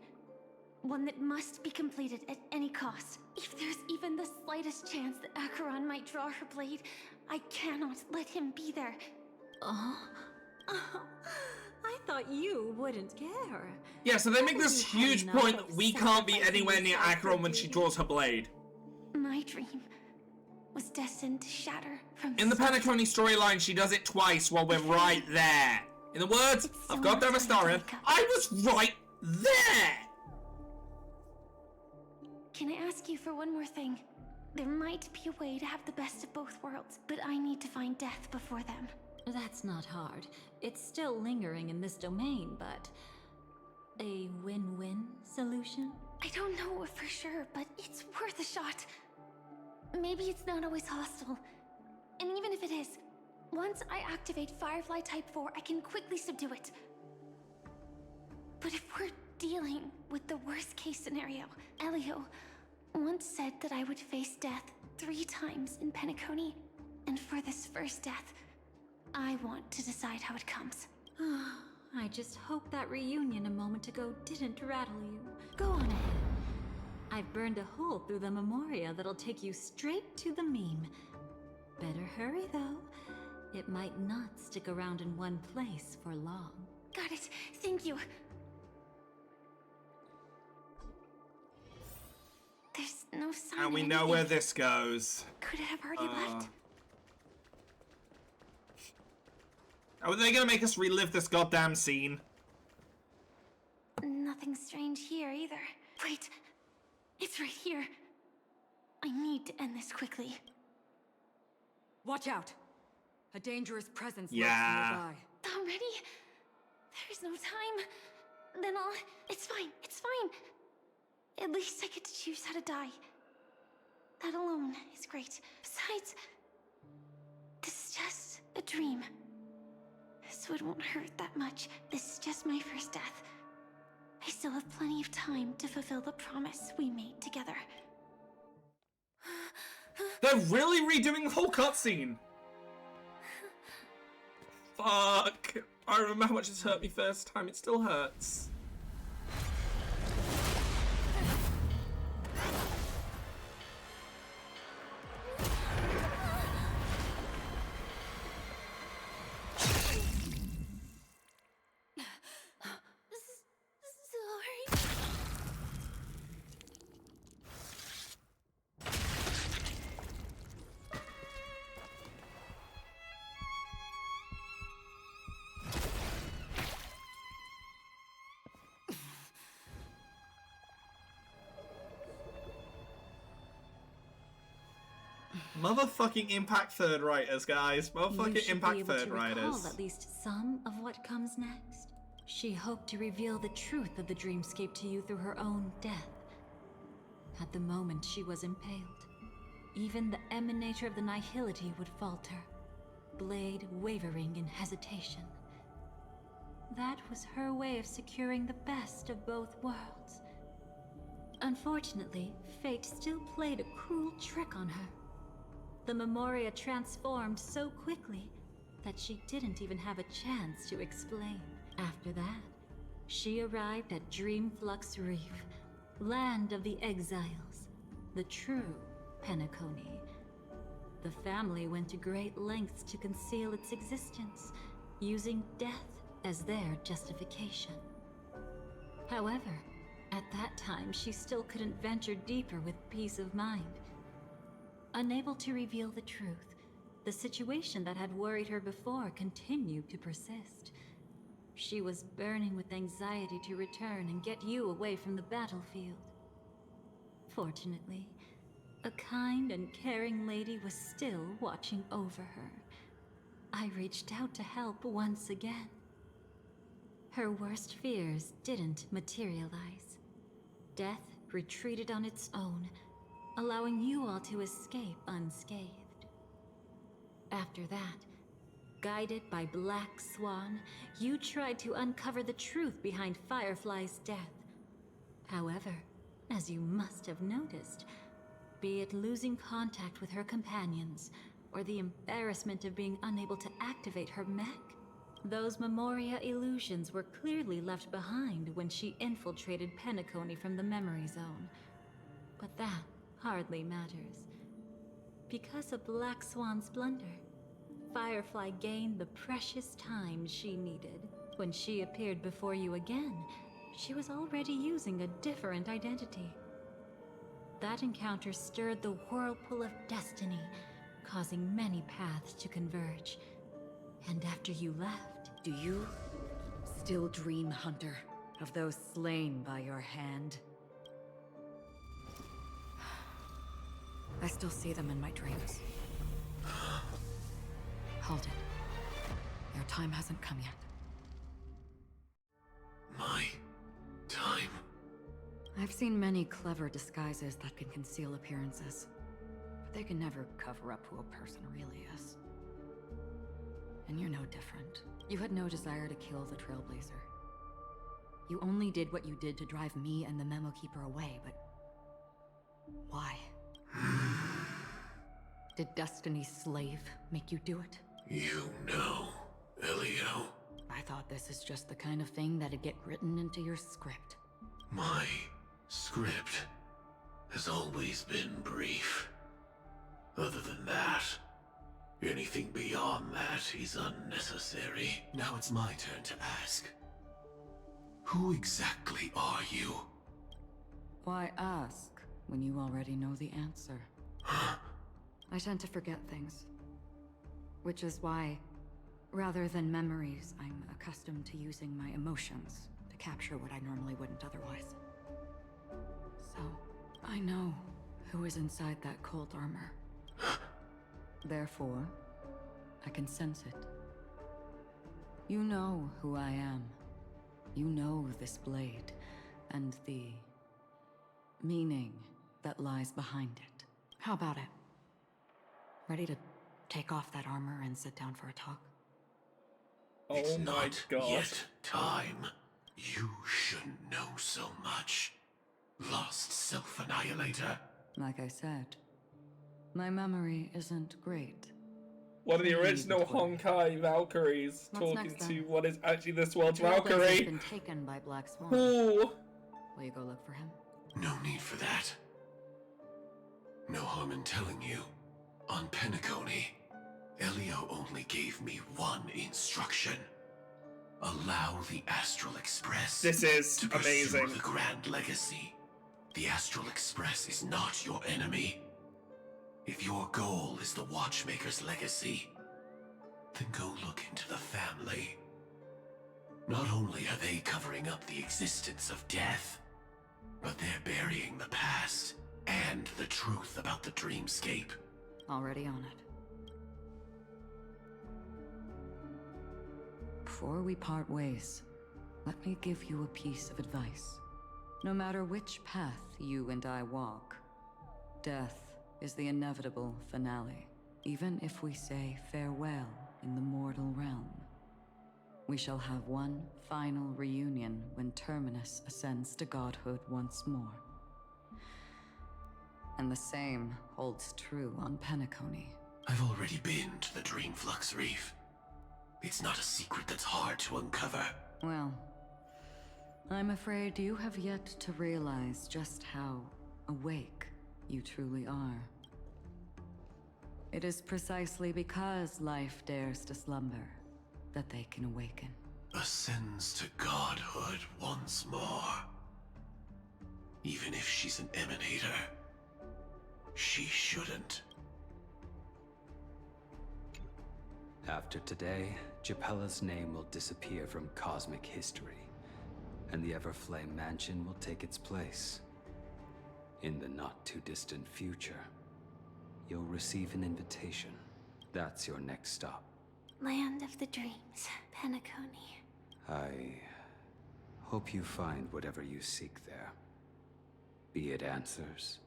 One that must be completed at any cost. If there's even the slightest chance that Acheron might draw her blade, I cannot let him be there. Oh, I thought you wouldn't care. Yeah, so they make this huge point that we can't be anywhere near Acheron when she draws her blade. My dream was destined to shatter from In the Penacony storyline, she does it twice while we're right there. In the words of Goddamn Astarion, I was right there! Can I ask you for one more thing? There might be a way to have the best of both worlds, but I need to find death before them. That's not hard. It's still lingering in this domain, but... a win-win solution? I don't know for sure, but it's worth a shot. Maybe it's not always hostile. And even if it is, once I activate Firefly Type 4, I can quickly subdue it. But if we're dealing with the worst case scenario, Elio once said that I would face death 3 times in Penacony, and for this first death, I want to decide how it comes. I just hope that reunion a moment ago didn't rattle you. Go on ahead. I've burned a hole through the Memoria that'll take you straight to the meme. Better hurry, though. It might not stick around in one place for long. Got it. Thank you. There's no sign And we of know anything. where this goes. Could it have already left? Are they gonna make us relive this goddamn scene? Nothing strange here either. Wait. It's right here. I need to end this quickly. Watch out! A dangerous presence Yeah. lurks nearby. Already? There's no time. Then it's fine. It's fine. At least I get to choose how to die. That alone is great. Besides, this is just a dream. So it won't hurt that much. This is just my first death. I still have plenty of time to fulfill the promise we made together. They're really redoing the whole cutscene. Fuck. I remember how much this hurt me first time. It still hurts. Motherfucking Impact third writers, guys. You Motherfucking should Impact be able third to recall writers. at least some of what comes next. She hoped to reveal the truth of the dreamscape to you through her own death. At the moment she was impaled, even the emanator of the nihility would falter, blade wavering in hesitation. That was her way of securing the best of both worlds. Unfortunately, fate still played a cruel trick on her. The Memoria transformed so quickly that she didn't even have a chance to explain. After that, she arrived at Dreamflux Reef, land of the exiles, the true Penacony. The family went to great lengths to conceal its existence, using death as their justification. However, at that time she still couldn't venture deeper with peace of mind. Unable to reveal the truth, the situation that had worried her before continued to persist. She was burning with anxiety to return and get you away from the battlefield. Fortunately, a kind and caring lady was still watching over her. I reached out to help once again. Her worst fears didn't materialize. Death retreated on its own, allowing you all to escape unscathed. After that, guided by Black Swan, you tried to uncover the truth behind Firefly's death. However, as you must have noticed, be it losing contact with her companions, or the embarrassment of being unable to activate her mech, those Memoria illusions were clearly left behind when she infiltrated Penacony from the memory zone. But that hardly matters. Because of Black Swan's blunder, Firefly gained the precious time she needed. When she appeared before you again, she was already using a different identity. That encounter stirred the whirlpool of destiny, causing many paths to converge. And after you left... Do you still dream, Hunter, of those slain by your hand? I still see them in my dreams. Hold it. Your time hasn't come yet. My time? I've seen many clever disguises that can conceal appearances, but they can never cover up who a person really is. And you're no different. You had no desire to kill the Trailblazer. You only did what you did to drive me and the Memo Keeper away, but... why? Did Destiny's slave make you do it? You know, Elio. I thought this is just the kind of thing that'd get written into your script. My script has always been brief. Other than that, anything beyond that is unnecessary. Now it's my turn to ask. Who exactly are you? Why ask when you already know the answer? I tend to forget things. Which is why, rather than memories, I'm accustomed to using my emotions to capture what I normally wouldn't otherwise. So, I know who is inside that cold armor. Therefore, I can sense it. You know who I am. You know this blade, and the meaning that lies behind it. How about it? Ready to take off that armor and sit down for a talk? It's my not God. yet time. You shouldn't know so much. Lost Self-Annihilator. Like I said, my memory isn't great. One of the Maybe original between. Honkai Valkyries What's talking next, to then? what is actually this world's Trailblazer's Valkyrie. been taken by Black Swan. Ooh. Will you go look for him? No need for that. No harm in telling you. On Penacony, Elio only gave me one instruction. Allow the Astral Express This is to pursue amazing. the Grand Legacy. The Astral Express is not your enemy. If your goal is the Watchmaker's legacy, then go look into the family. Not only are they covering up the existence of death, but they're burying the past and the truth about the dreamscape. already on it. Before we part ways, let me give you a piece of advice. No matter which path you and I walk, death is the inevitable finale. Even if we say farewell in the mortal realm, we shall have one final reunion when Terminus ascends to godhood once more. And the same holds true on Penacony. I've already been to the Dreamflux Reef. It's not a secret that's hard to uncover. Well, I'm afraid you have yet to realize just how awake you truly are. It is precisely because life dares to slumber that they can awaken. Ascends to godhood once more. Even if she's an emanator, she shouldn't. After today, Japella's name will disappear from cosmic history, and the Everflame Mansion will take its place. In the not-too-distant future, you'll receive an invitation. That's your next stop. Land of the Dreams, Penacony. I hope you find whatever you seek there. Be it answers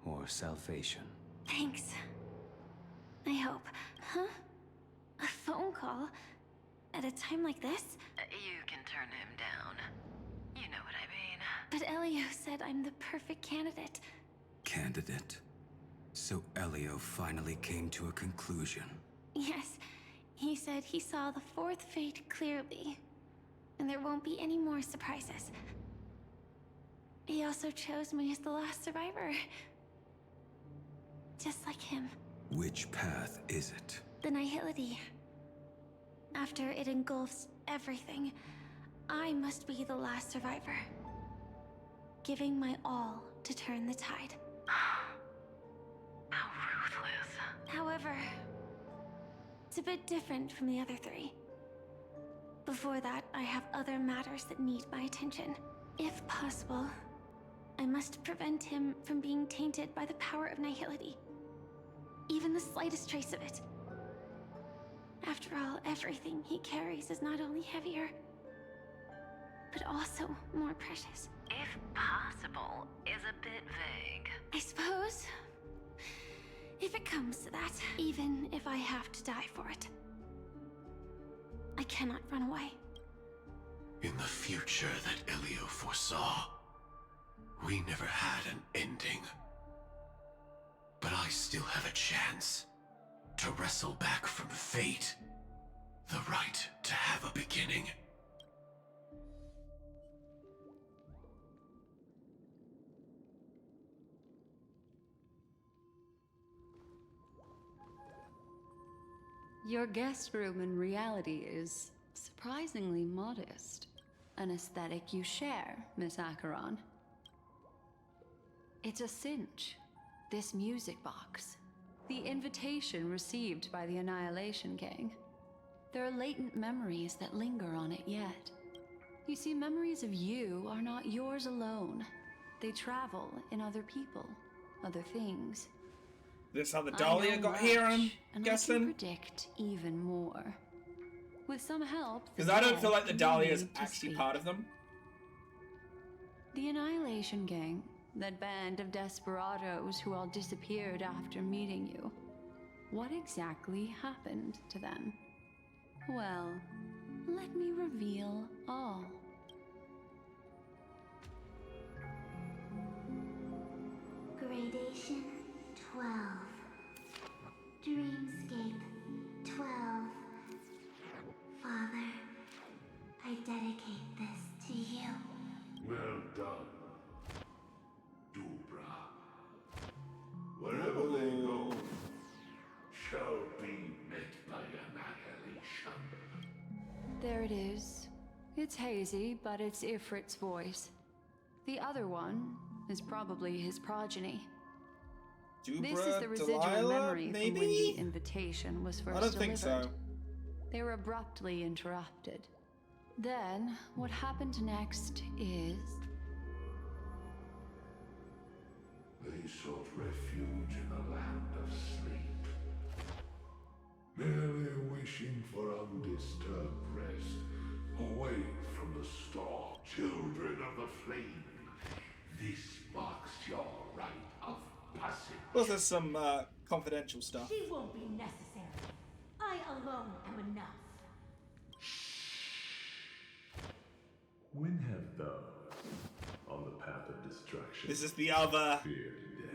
or salvation. Thanks. I hope. Huh? A phone call? At a time like this? You can turn him down. You know what I mean. But Elio said I'm the perfect candidate. Candidate? So Elio finally came to a conclusion. Yes, he said he saw the fourth fate clearly, and there won't be any more surprises. He also chose me as the last survivor. Just like him. Which path is it? The Nihility. After it engulfs everything, I must be the last survivor. Giving my all to turn the tide. How ruthless. However, it's a bit different from the other three. Before that, I have other matters that need my attention. If possible, I must prevent him from being tainted by the power of Nihility. Even the slightest trace of it. After all, everything he carries is not only heavier, but also more precious. If possible is a bit vague. I suppose. If it comes to that, even if I have to die for it. I cannot run away. In the future that Elio foresaw, we never had an ending. But I still have a chance to wrestle back from fate the right to have a beginning. Your guest room in reality is surprisingly modest. An aesthetic you share, Miss Acheron. It's a cinch. This music box. The invitation received by the Annihilation Gang. There are latent memories that linger on it yet. You see, memories of you are not yours alone. They travel in other people, other things. This how the Dahlia got here, I'm guessing? I can predict even more. With some help... Because I don't feel like the Dahlia is need to actually speak. part of them. The Annihilation Gang, that band of desperados who all disappeared after meeting you. What exactly happened to them? Well, let me reveal all. Gradation 12. Dreamscape 12. Father, I dedicate this to you. Well done, Dubra. Wherever they go, shall be met by annihilation. There it is. It's hazy, but it's Ifrit's voice. The other one is probably his progeny. This is the residual Delilah, memory from when the invitation was first I don't think so. They were abruptly interrupted. Then, what happened next is... They sought refuge in the land of sleep, merely wishing for undisturbed rest, away from the storm. Children of the flame, this marks your rite of passage. Plus, there's some confidential stuff. She won't be necessary. I alone am enough. When have those on the path of destruction? This is the other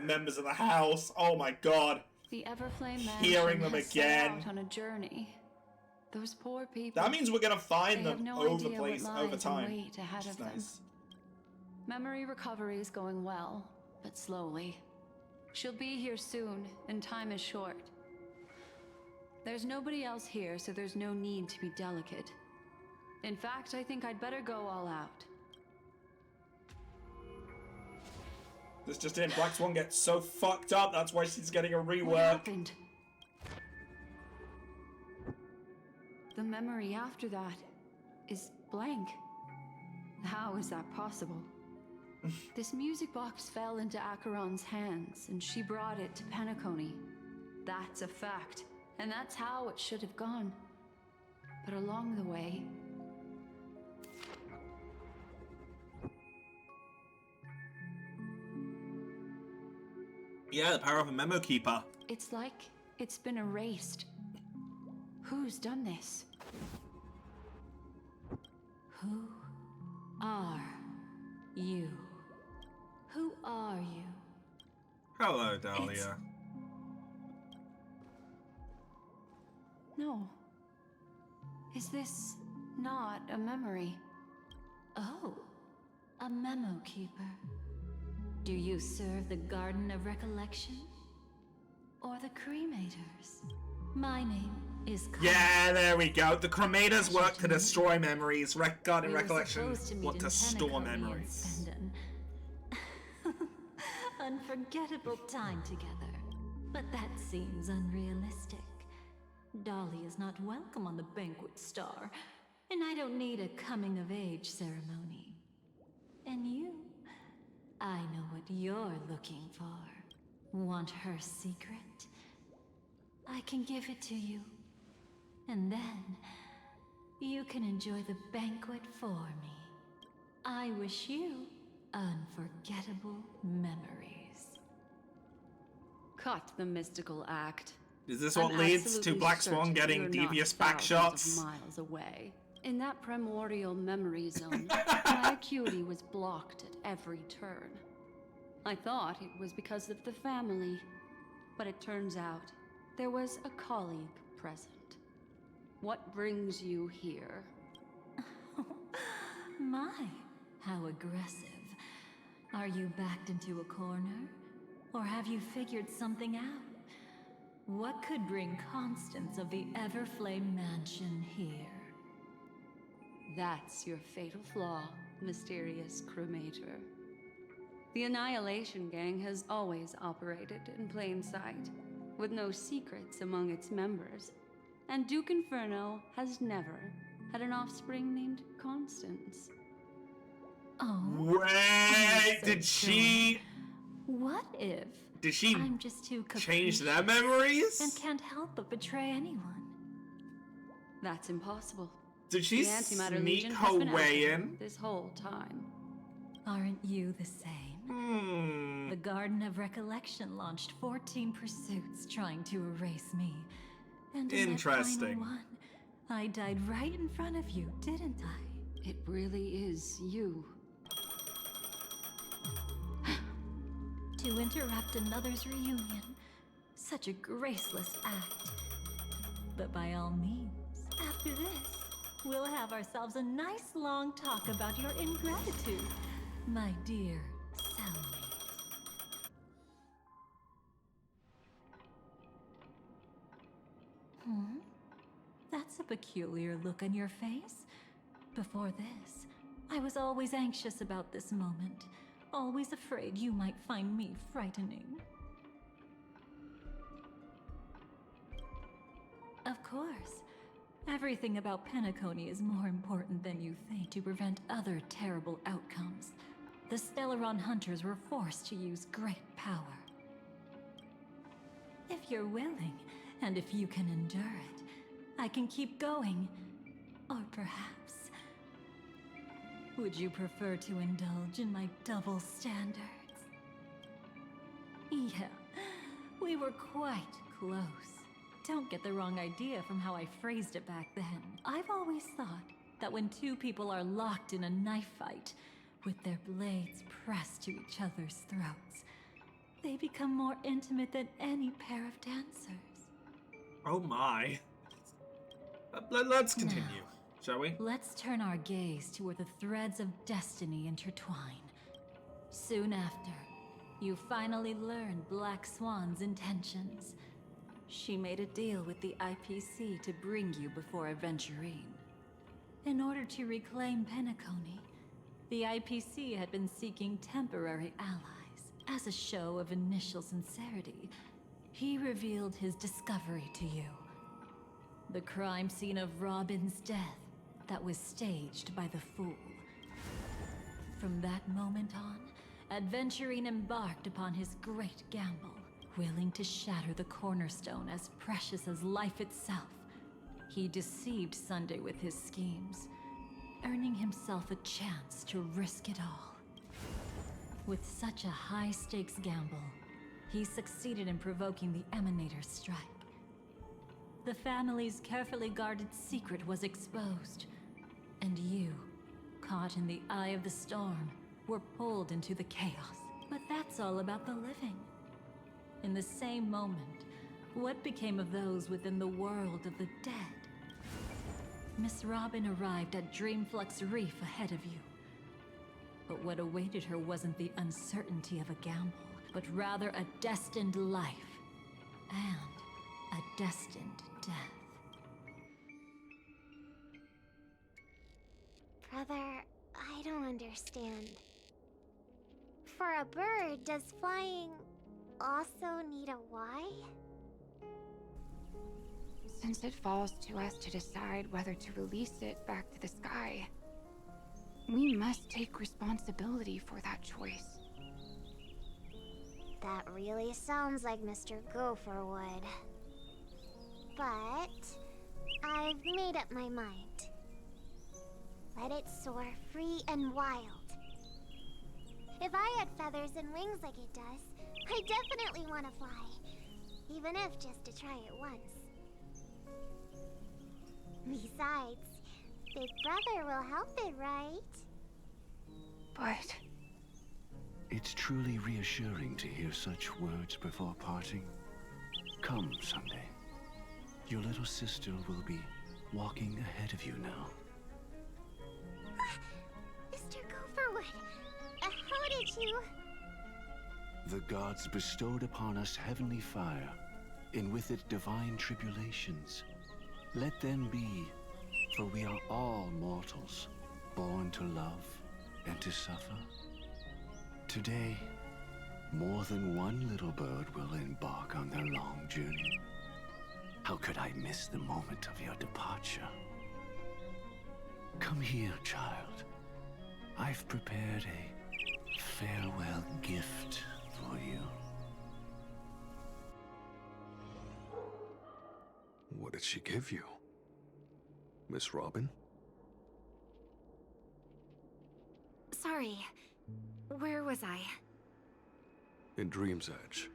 members of the house. Oh my god. The Everflame Mansion Hearing them has again. set out on a journey. Those poor people. That means we're gonna find they them have no over idea place what over lies time. and wait ahead of them. Nice. Memory recovery is going well, but slowly. She'll be here soon, and time is short. There's nobody else here, so there's no need to be delicate. In fact, I think I'd better go all out. This just in, Black Swan gets so fucked up, that's why she's getting a What rework. happened? The memory after that is blank. How is that possible? This music box fell into Acheron's hands, and she brought it to Penacony. That's a fact, and that's how it should have gone. But along the way... Yeah, the power of a memo keeper. It's like it's been erased. Who's done this? Who are you? Who are you? Hello, Dahlia. No. Is this not a memory? Oh, a memo keeper. Do you serve the Garden of Recollection? Or the Cremators? My name is Yeah, there we go. The Cremators work to destroy memories. Garden We were Recollection supposed to meet want in to store Penacony and memories. spend an unforgettable time together. But that seems unrealistic. Dolly is not welcome on the Banquet Star, and I don't need a coming-of-age ceremony. And you? I know what you're looking for. Want her secret? I can give it to you. And then, you can enjoy the banquet for me. I wish you unforgettable memories. Cut the mystical act. Is this what I'm leads to absolutely Black Swan certain getting you're devious not back thousands shots? of miles away. In that primordial memory zone, my acuity was blocked at every turn. I thought it was because of the family, but it turns out there was a colleague present. What brings you here? My, how aggressive. Are you backed into a corner? Or have you figured something out? What could bring Constance of the Everflame Mansion here? That's your fatal flaw, mysterious cremator. The Annihilation Gang has always operated in plain sight, with no secrets among its members. And Duke Inferno has never had an offspring named Constance. Oh. Wait, did she... What if Did she I'm just too change their capricious memories? and can't help but betray anyone? That's impossible. Did she The Antimatter sneak Legion her has been way active in? this whole time. Aren't you the same? The Garden of Recollection launched 14 pursuits trying to erase me. And in that final Interesting. one, I died right in front of you, didn't I? It really is you. To interrupt another's reunion. Such a graceless act. But by all means, after this, we'll have ourselves a nice long talk about your ingratitude, my dear cellmate. That's a peculiar look on your face. Before this, I was always anxious about this moment. Always afraid you might find me frightening. Of course. Everything about Penacony is more important than you think to prevent other terrible outcomes. the Stellaron hunters were forced to use great power. If you're willing, and if you can endure it, I can keep going. Or perhaps... would you prefer to indulge in my double standards? Yeah, we were quite close. Don't get the wrong idea from how I phrased it back then. I've always thought that when two people are locked in a knife fight, with their blades pressed to each other's throats, they become more intimate than any pair of dancers. Oh my. Let's continue, shall we? Let's turn our gaze to where the threads of destiny intertwine. Soon after, you finally learn Black Swan's intentions. She made a deal with the IPC to bring you before Aventurine. In order to reclaim Penacony, the IPC had been seeking temporary allies. As a show of initial sincerity, he revealed his discovery to you. The crime scene of Robin's death that was staged by the Fool. From that moment on, Aventurine embarked upon his great gamble, willing to shatter the cornerstone as precious as life itself. He deceived Sunday with his schemes, earning himself a chance to risk it all. With such a high-stakes gamble, he succeeded in provoking the Emanator's strike. The family's carefully guarded secret was exposed, and you, caught in the eye of the storm, were pulled into the chaos. But that's all about the living. In the same moment, what became of those within the world of the dead? Miss Robin arrived at Dreamflux Reef ahead of you. But what awaited her wasn't the uncertainty of a gamble, but rather a destined life and a destined death. Brother, I don't understand. For a bird, does flying also need a why? Since it falls to us to decide whether to release it back to the sky, we must take responsibility for that choice. That really sounds like Mr. Gopher would. But I've made up my mind. Let it soar free and wild. If I had feathers and wings like it does, I definitely want to fly. Even if just to try it once. Besides, Big Brother will help it, right? But... It's truly reassuring to hear such words before parting. Come, Sunday. Your little sister will be walking ahead of you now. Mr. Gopherwood, how did you... The gods bestowed upon us heavenly fire, and with it divine tribulations. Let them be, for we are all mortals, born to love and to suffer. Today, more than one little bird will embark on their long journey. How could I miss the moment of your departure? Come here, child. I've prepared a farewell gift for you. What did she give you? Miss Robin? Sorry, where was I? In Dream's Edge,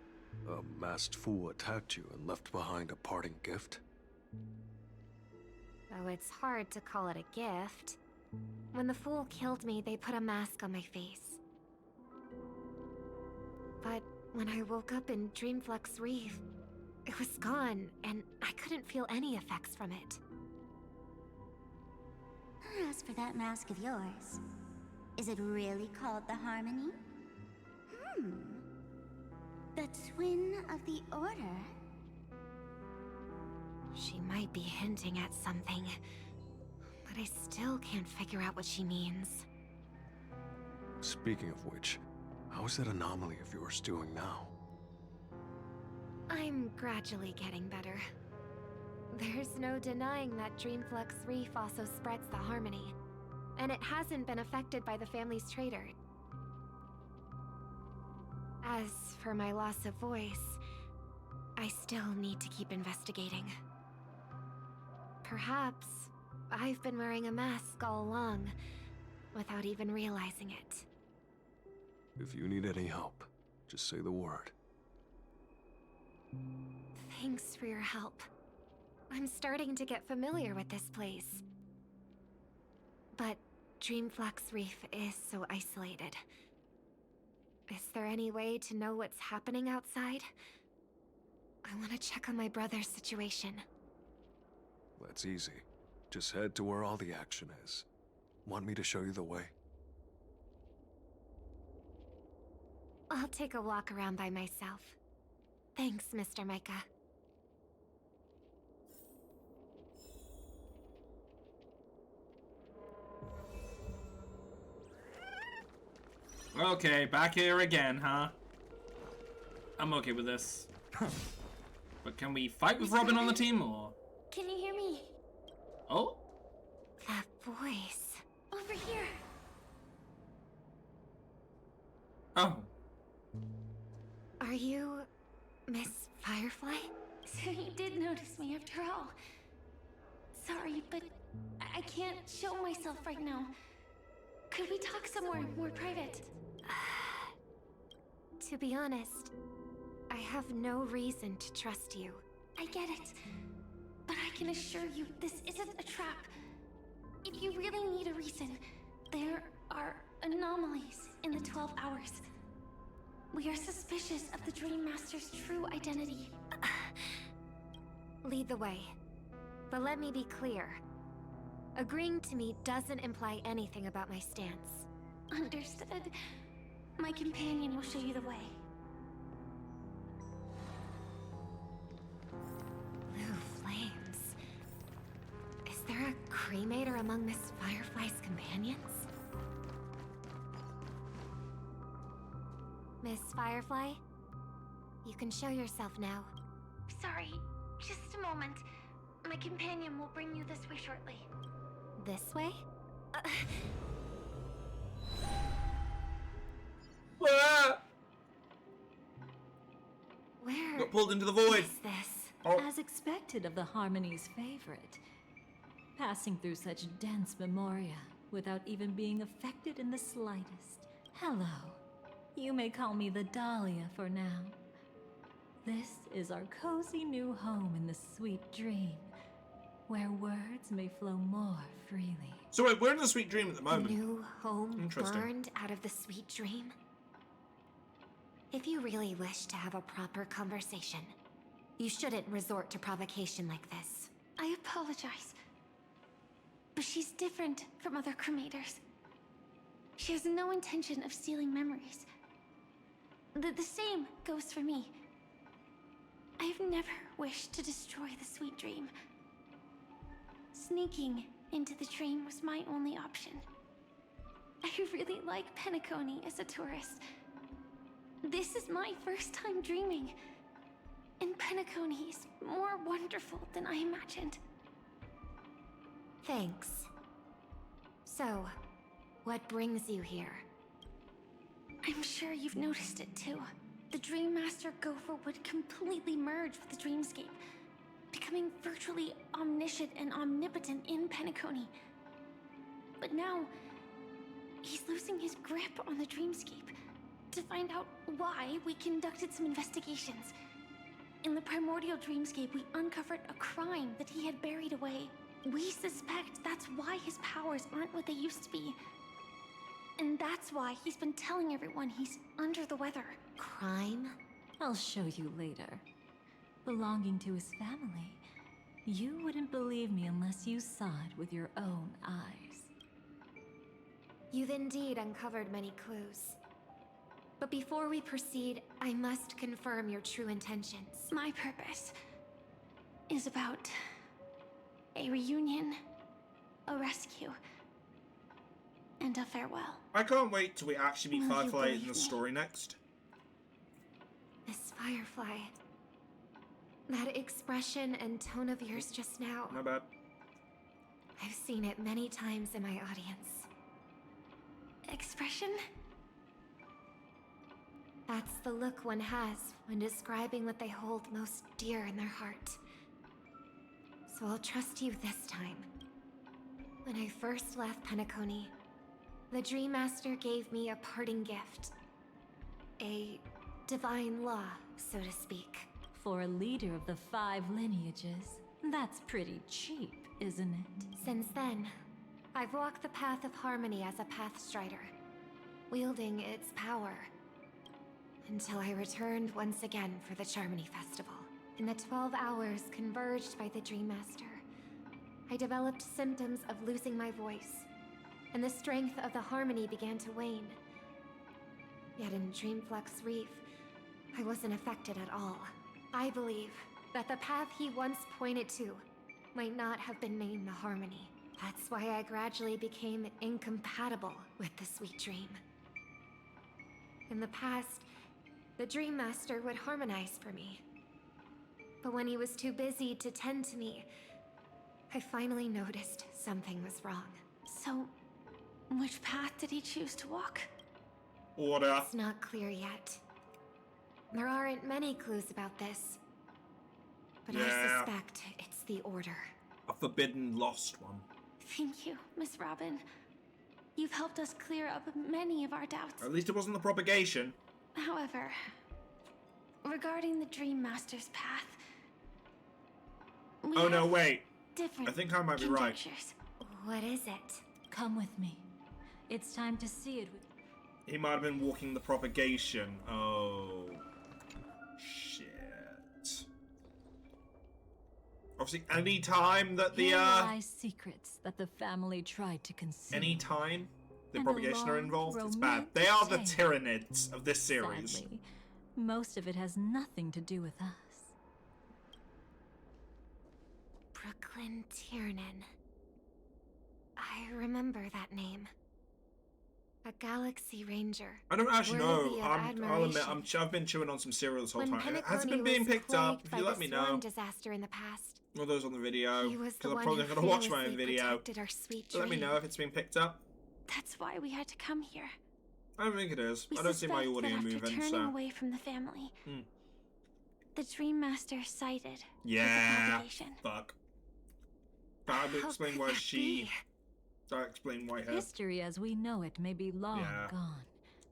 a masked fool attacked you and left behind a parting gift. Oh, it's hard to call it a gift. When the fool killed me, they put a mask on my face. But when I woke up in Dreamflux Reef, it was gone, and I couldn't feel any effects from it. As for that mask of yours, is it really called the Harmony? The Twin of the Order? She might be hinting at something, but I still can't figure out what she means. Speaking of which, how's that anomaly of yours doing now? I'm gradually getting better. There's no denying that Dreamflux Reef also spreads the Harmony, and it hasn't been affected by the family's traitor. As for my loss of voice, I still need to keep investigating. Perhaps I've been wearing a mask all along, without even realizing it. If you need any help, just say the word. Thanks for your help. I'm starting to get familiar with this place. But Dreamflux Reef is so isolated. Is there any way to know what's happening outside? I want to check on my brother's situation. That's easy. Just head to where all the action is. Want me to show you the way? I'll take a walk around by myself. Thanks, Mr. Micah. Okay, back here again, huh? I'm okay with this. But can we fight with Robin on the team, or? Can you hear me? Oh? That voice. Over here. Oh. Are you Miss Firefly? So you did notice me after all. Sorry, but I can't show myself right now. Could we talk somewhere more private? To be honest, I have no reason to trust you. I get it. But I can assure you this isn't a trap. If you really need a reason, there are anomalies in the 12 hours. We are suspicious of the Dream Master's true identity. Lead the way. But let me be clear. Agreeing to me doesn't imply anything about my stance. Understood. My companion will show you the way. Blue flames. Is there a cremator among Miss Firefly's companions? Miss Firefly, you can show yourself now. Sorry, just a moment. My companion will bring you this way shortly. This way? Where got pulled into the void. is this? Oh. As expected of the Harmony's favorite. Passing through such dense memoria without even being affected in the slightest. Hello. You may call me the Dahlia for now. This is our cozy new home in the sweet dream, where words may flow more freely. So wait, we're in the sweet dream at the moment. New home Interesting. burned out of the sweet dream? If you really wish to have a proper conversation, you shouldn't resort to provocation like this. I apologize. But she's different from other cremators. She has no intention of stealing memories. The same goes for me. I've never wished to destroy the sweet dream. Sneaking into the dream was my only option. I really like Penacony as a tourist. This is my first time dreaming. And Penacony is more wonderful than I imagined. Thanks. So, what brings you here? I'm sure you've noticed it too. The Dream Master Gopher would completely merge with the dreamscape, becoming virtually omniscient and omnipotent in Penacony. But now, he's losing his grip on the dreamscape. To find out why, we conducted some investigations. In the primordial dreamscape, we uncovered a crime that he had buried away. We suspect that's why his powers aren't what they used to be. And that's why he's been telling everyone he's under the weather. Crime? I'll show you later. Belonging to his family. You wouldn't believe me unless you saw it with your own eyes. You've indeed uncovered many clues. But before we proceed, I must confirm your true intentions. My purpose is about a reunion, a rescue, and a farewell. I can't wait till we actually meet Will you Firefly in believe the me? story next. Miss Firefly. That expression and tone of yours just now. My bad. I've seen it many times in my audience. Expression? That's the look one has when describing what they hold most dear in their heart. So I'll trust you this time. When I first left Penacony, the Dream Master gave me a parting gift. A divine law, so to speak. For a leader of the 5 lineages, that's pretty cheap, isn't it? Since then, I've walked the path of harmony as a Pathstrider, wielding its power. Until I returned once again for the Charmony Festival. In the 12 hours converged by the Dream Master, I developed symptoms of losing my voice, and the strength of the harmony began to wane. Yet in Dreamflux Reef, I wasn't affected at all. I believe that the path he once pointed to might not have been named the Harmony. That's why I gradually became incompatible with the sweet dream. In the past, the Dream Master would harmonize for me. But when he was too busy to tend to me, I finally noticed something was wrong. So, which path did he choose to walk? Order. It's not clear yet. There aren't many clues about this. But I suspect it's the Order. A forbidden lost one. Thank you, Miss Robin. You've helped us clear up many of our doubts. At least it wasn't the propagation. However, regarding the Dream Master's path... Oh no, wait. Different I think I might be right. What is it? Come with me. It's time to see it with... He might have been walking the propagation. Oh. Shit. Obviously, any time that the, Here lie secrets that the family tried to conceal. any time the And propagation a are long, involved, it's bad. They are the Tyranids of this series. Sadly, most of it has nothing to do with us. Brooklyn Tiernan. I remember that name. A Galaxy Ranger. I don't actually know. worthy of I'll admit, admiration. I've been chewing on some cereal this whole When time. Has it Penacony been being was picked up? plagued If by you let the me swarm know. disaster in the past, All those on the video. he was the Because I'm one probably who not going to watch my own fearlessly video. protected our sweet So let me dream. know if it's been picked up. That's why we had to come here. I don't think it is. We I don't see my suspect that audio after moving, turning so. away from the family, Hmm. the Dream Master sided with the Yeah. propagation. Fuck. That would explain why she. That explain why her. History as we know it may be long Yeah. gone.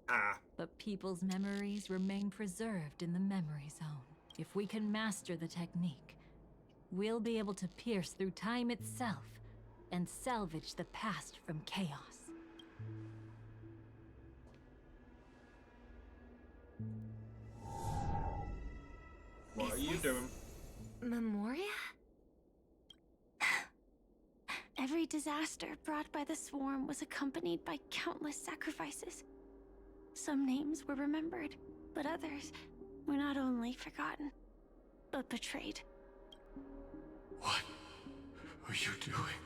Ah. But people's memories remain preserved in the memory zone. If we can master the technique, we'll be able to pierce through time itself and salvage the past from chaos. What are you doing? Memoria? Every disaster brought by the swarm was accompanied by countless sacrifices. Some names were remembered, but others were not only forgotten, but betrayed. What are you doing?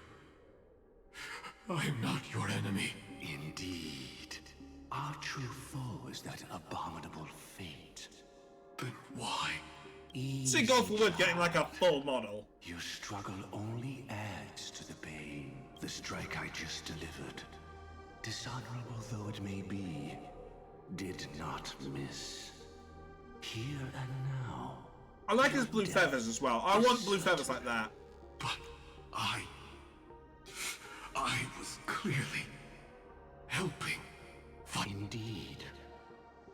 I am not your enemy. Indeed. Our true foe is that abominable fate. Then why? See Goldwood getting like a full model. Your struggle only adds to the pain. The strike I just delivered, dishonorable though it may be, did not miss. Here and now. I like his blue feathers as well. I want blue feathers like that. But I was clearly helping. Indeed.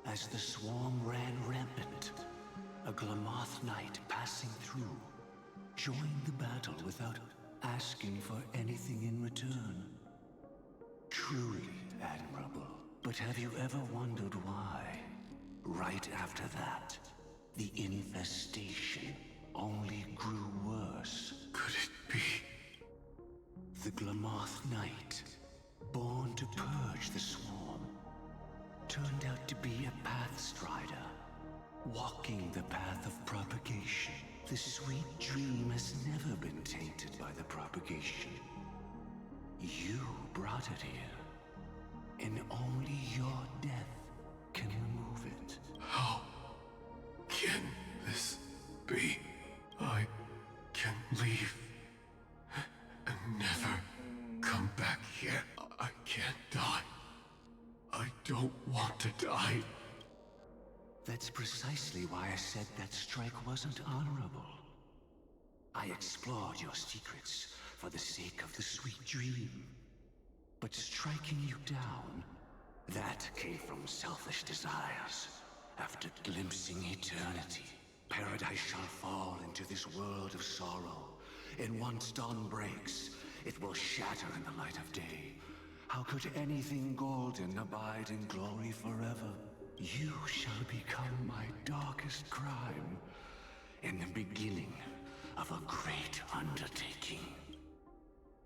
As the swarm ran rampant, a Glamoth knight passing through joined the battle without asking for anything in return. Truly admirable. But have you ever wondered why, right after that, the infestation only grew worse? Could it be? The Glamoth Knight, born to purge the swarm, turned out to be a Pathstrider, walking the path of propagation. The sweet dream has never been tainted by the propagation. You brought it here, and only your death can remove it. How can this be? I can leave and never come back here. I can't die. I don't want to die. That's precisely why I said that strike wasn't honorable. I explored your secrets for the sake of the sweet dream. But striking you down, that came from selfish desires. After glimpsing eternity, paradise shall fall into this world of sorrow. And once dawn breaks, it will shatter in the light of day. How could anything golden abide in glory forever? You shall become my darkest crime, in the beginning of a great undertaking.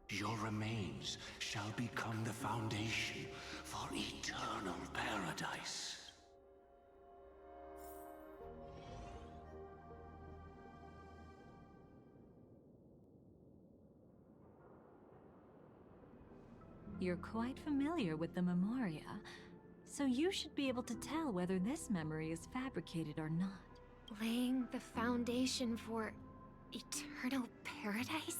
Your remains shall become the foundation for eternal paradise. You're quite familiar with the Memoria, so you should be able to tell whether this memory is fabricated or not. Laying the foundation for eternal paradise?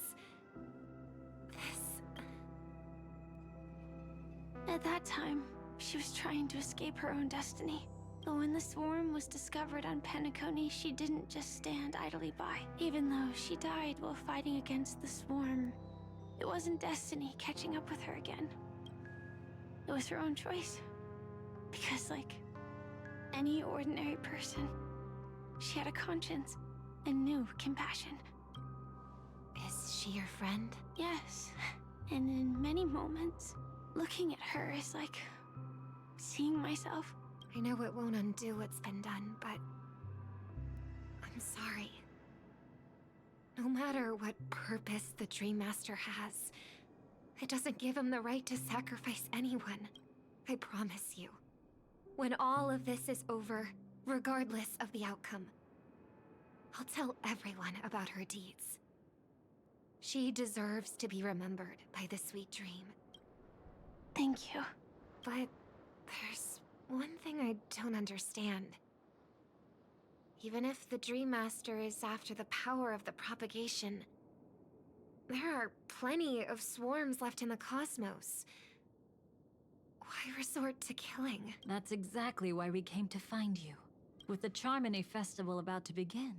At that time, she was trying to escape her own destiny. But when the swarm was discovered on Penacony, she didn't just stand idly by. Even though she died while fighting against the swarm, it wasn't destiny catching up with her again. It was her own choice. Because like any ordinary person, she had a conscience and knew compassion. Is she your friend? Yes. And in many moments, looking at her is like seeing myself. I know it won't undo what's been done, but I'm sorry. No matter what purpose the Dream Master has, it doesn't give him the right to sacrifice anyone. I promise you. When all of this is over, regardless of the outcome, I'll tell everyone about her deeds. She deserves to be remembered by the sweet dream. Thank you. But there's one thing I don't understand. Even if the Dream Master is after the power of the propagation, there are plenty of swarms left in the cosmos. Why resort to killing? That's exactly why we came to find you. With the Charmony Festival about to begin,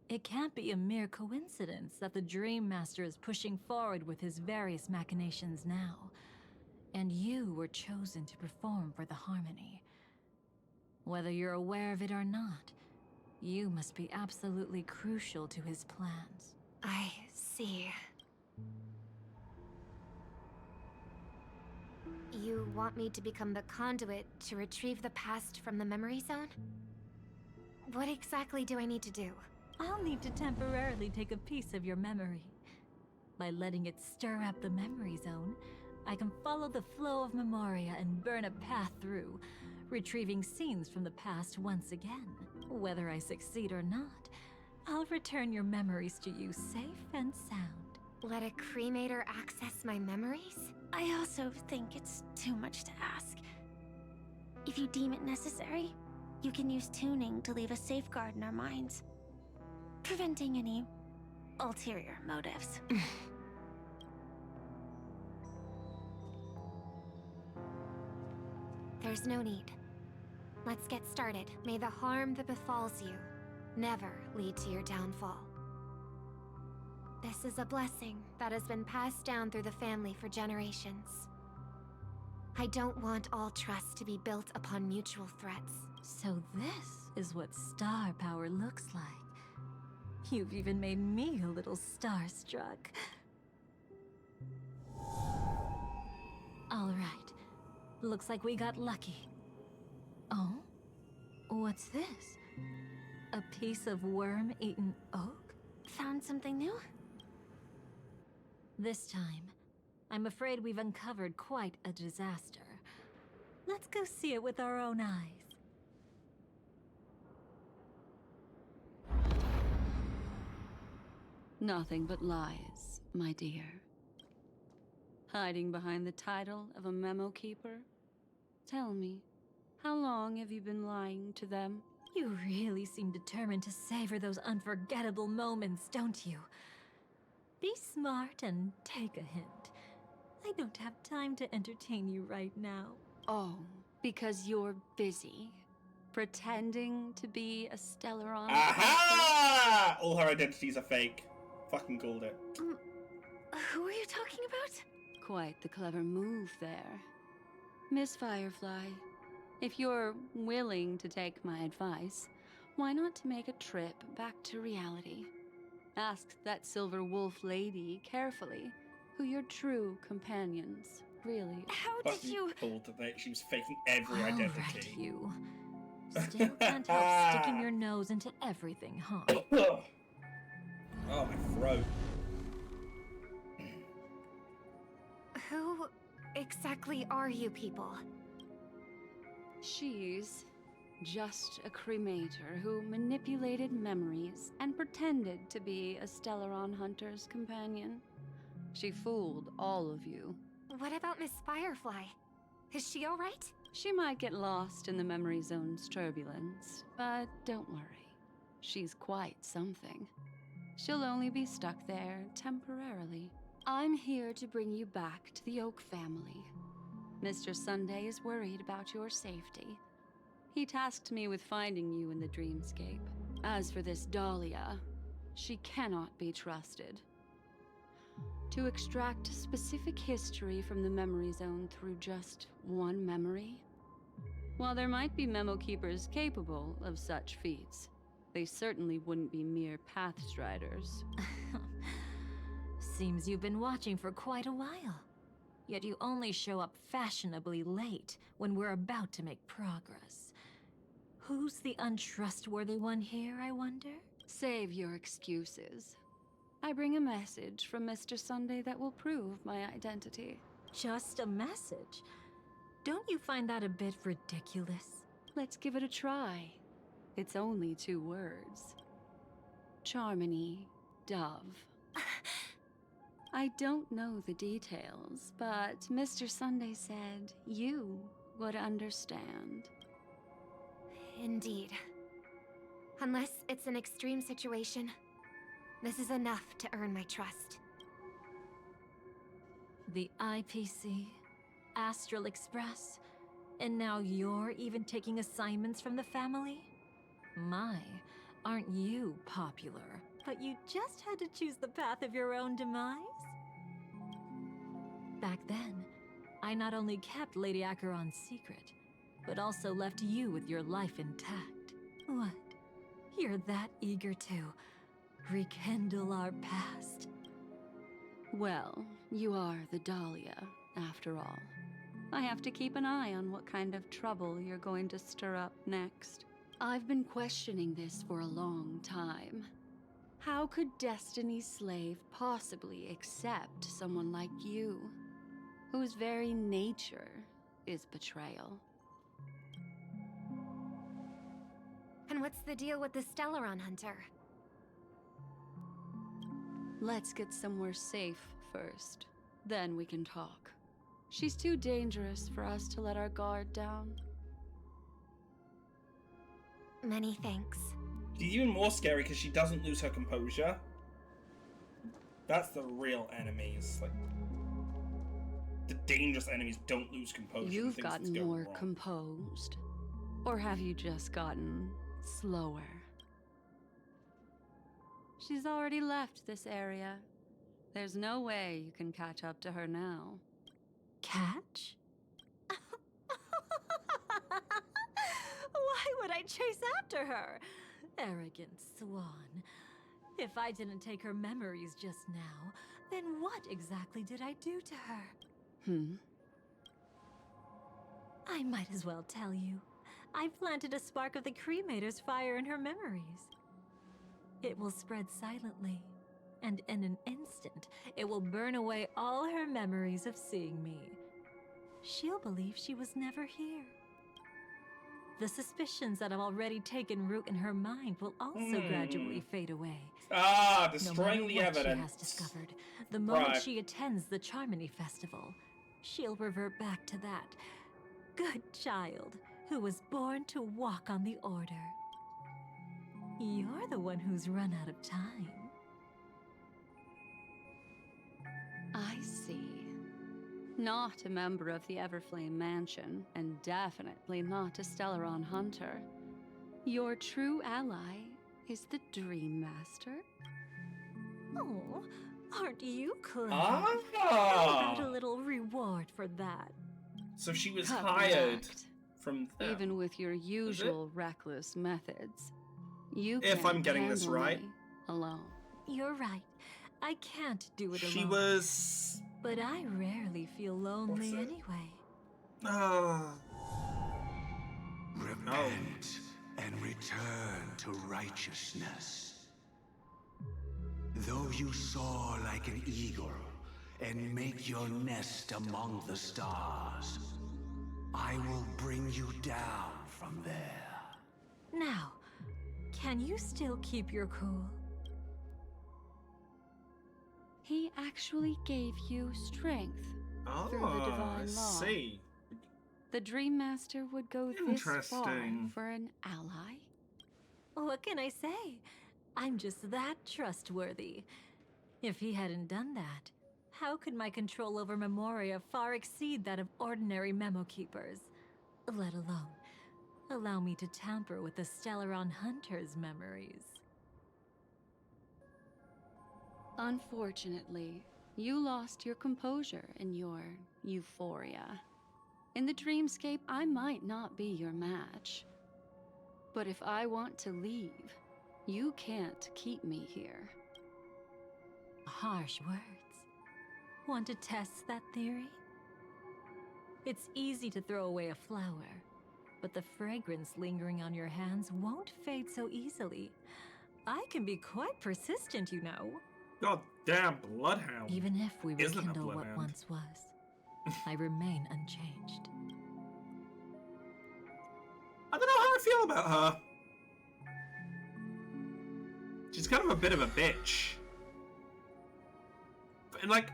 it can't be a mere coincidence that the Dream Master is pushing forward with his various machinations now. And you were chosen to perform for the Harmony. Whether you're aware of it or not, you must be absolutely crucial to his plans. I see. You want me to become the conduit to retrieve the past from the memory zone? What exactly do I need to do? I'll need to temporarily take a piece of your memory. By letting it stir up the memory zone, I can follow the flow of Memoria and burn a path through, retrieving scenes from the past once again. Whether I succeed or not, I'll return your memories to you safe and sound. Let a cremator access my memories? I also think it's too much to ask. If you deem it necessary, you can use tuning to leave a safeguard in our minds, preventing any ulterior motives. There's no need. Let's get started. May the harm that befalls you never lead to your downfall. This is a blessing that has been passed down through the family for generations. I don't want all trust to be built upon mutual threats. So this is what star power looks like. You've even made me a little starstruck. All right. Looks like we got lucky. Oh? What's this? A piece of worm-eaten oak? Found something new? This time, I'm afraid we've uncovered quite a disaster. Let's go see it with our own eyes. Nothing but lies, my dear. Hiding behind the title of a memo keeper? Tell me, how long have you been lying to them? You really seem determined to savor those unforgettable moments, don't you? Be smart and take a hint. I don't have time to entertain you right now. Oh, because you're busy. Pretending to be a Stellaron. Aha! All her identities are fake. Fucking called it. Who are you talking about? Quite the clever move there. Miss Firefly, if you're willing to take my advice, why not to make a trip back to reality? Ask that Silver Wolf lady carefully who your true companions really are. How did you... Pulled that she was faking every identity. Right, you. Still can't help sticking your nose into everything, huh? Oh, my throat. Who exactly are you people? She's just a cremator who manipulated memories and pretended to be a Stellaron hunter's companion. She fooled all of you. What about Miss Firefly? Is she alright? She might get lost in the memory zone's turbulence, but don't worry. She's quite something. She'll only be stuck there temporarily. I'm here to bring you back to the Oak family. Mr. Sunday is worried about your safety. He tasked me with finding you in the dreamscape. As for this Dahlia, she cannot be trusted. To extract specific history from the memory zone through just one memory? While there might be memo keepers capable of such feats, they certainly wouldn't be mere pathstriders. Seems you've been watching for quite a while. Yet you only show up fashionably late when we're about to make progress. Who's the untrustworthy one here, I wonder? Save your excuses. I bring a message from Mr. Sunday that will prove my identity. Just a message? Don't you find that a bit ridiculous? Let's give it a try. It's only 2 words. Charmony, Dove. I don't know the details, but Mr. Sunday said you would understand. Indeed. Unless it's an extreme situation, this is enough to earn my trust. The IPC, Astral Express, and now you're even taking assignments from the family? My, aren't you popular? But you just had to choose the path of your own demise? Back then, I not only kept Lady Acheron's secret, but also left you with your life intact. What? You're that eager to rekindle our past? Well, you are the Dahlia, after all. I have to keep an eye on what kind of trouble you're going to stir up next. I've been questioning this for a long time. How could Destiny's slave possibly accept someone like you, whose very nature is betrayal? And what's the deal with the Stellaron hunter? Let's get somewhere safe first. Then we can talk. She's too dangerous for us to let our guard down. Many thanks. She's even more scary because she doesn't lose her composure. That's the real enemies. Like, the dangerous enemies don't lose composure. You've gotten more composed. Or have you just gotten slower? She's already left this area. There's no way you can catch up to her now. Catch? Why would I chase after her? Arrogant swan. If I didn't take her memories just now, then what exactly did I do to her? I might as well tell you. I planted a spark of the cremator's fire in her memories. It will spread silently, and in an instant, it will burn away all her memories of seeing me. She'll believe she was never here. The suspicions that have already taken root in her mind will also gradually fade away. Destroying the evidence. She has discovered, the moment she attends the Charmony Festival, she'll revert back to that good child who was born to walk on the Order. You're the one who's run out of time. I see. Not a member of the Everflame Mansion, and definitely not a Stellaron hunter. Your true ally is the Dream Master. Oh, aren't you clever? Ah! How about a little reward for that? So she was Cut hired backed. from them. Even with your usual reckless methods, you If can't I'm getting this handle right. me alone. You're right. I can't do it She alone. was... But I rarely feel lonely anyway. Repent and return to righteousness. Though you soar like an eagle and make your nest among the stars, I will bring you down from there. Now, can you still keep your cool? He actually gave you strength through the divine law. I see. The Dream Master would go this far Interesting. for an ally. What can I say? I'm just that trustworthy. If he hadn't done that, how could my control over Memoria far exceed that of ordinary memo keepers? Let alone allow me to tamper with the Stellaron Hunter's memories. Unfortunately, you lost your composure in your euphoria. In the dreamscape, I might not be your match. But if I want to leave, you can't keep me here. Harsh words. Want to test that theory? It's easy to throw away a flower, but the fragrance lingering on your hands won't fade so easily. I can be quite persistent, you know. God damn, Bloodhound. Even if we Isn't a rekindle what Bloodhound. once was, I remain unchanged. I don't know how I feel about her. She's kind of a bit of a bitch. And like...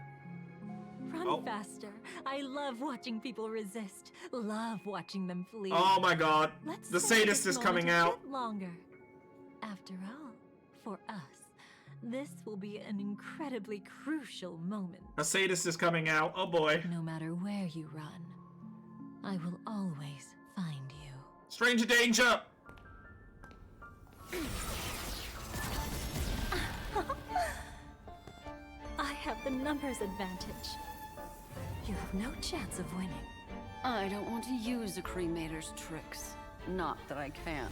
Run faster. I love watching people resist. Love watching them flee. Oh my god. Let's The savor sadist this is coming moment a out. bit longer. After all, for us, this will be an incredibly crucial moment. A sadist is coming out. Oh boy. No matter where you run, I will always find you. Stranger danger! I have the numbers advantage. You have no chance of winning. I don't want to use a cremator's tricks. Not that I can.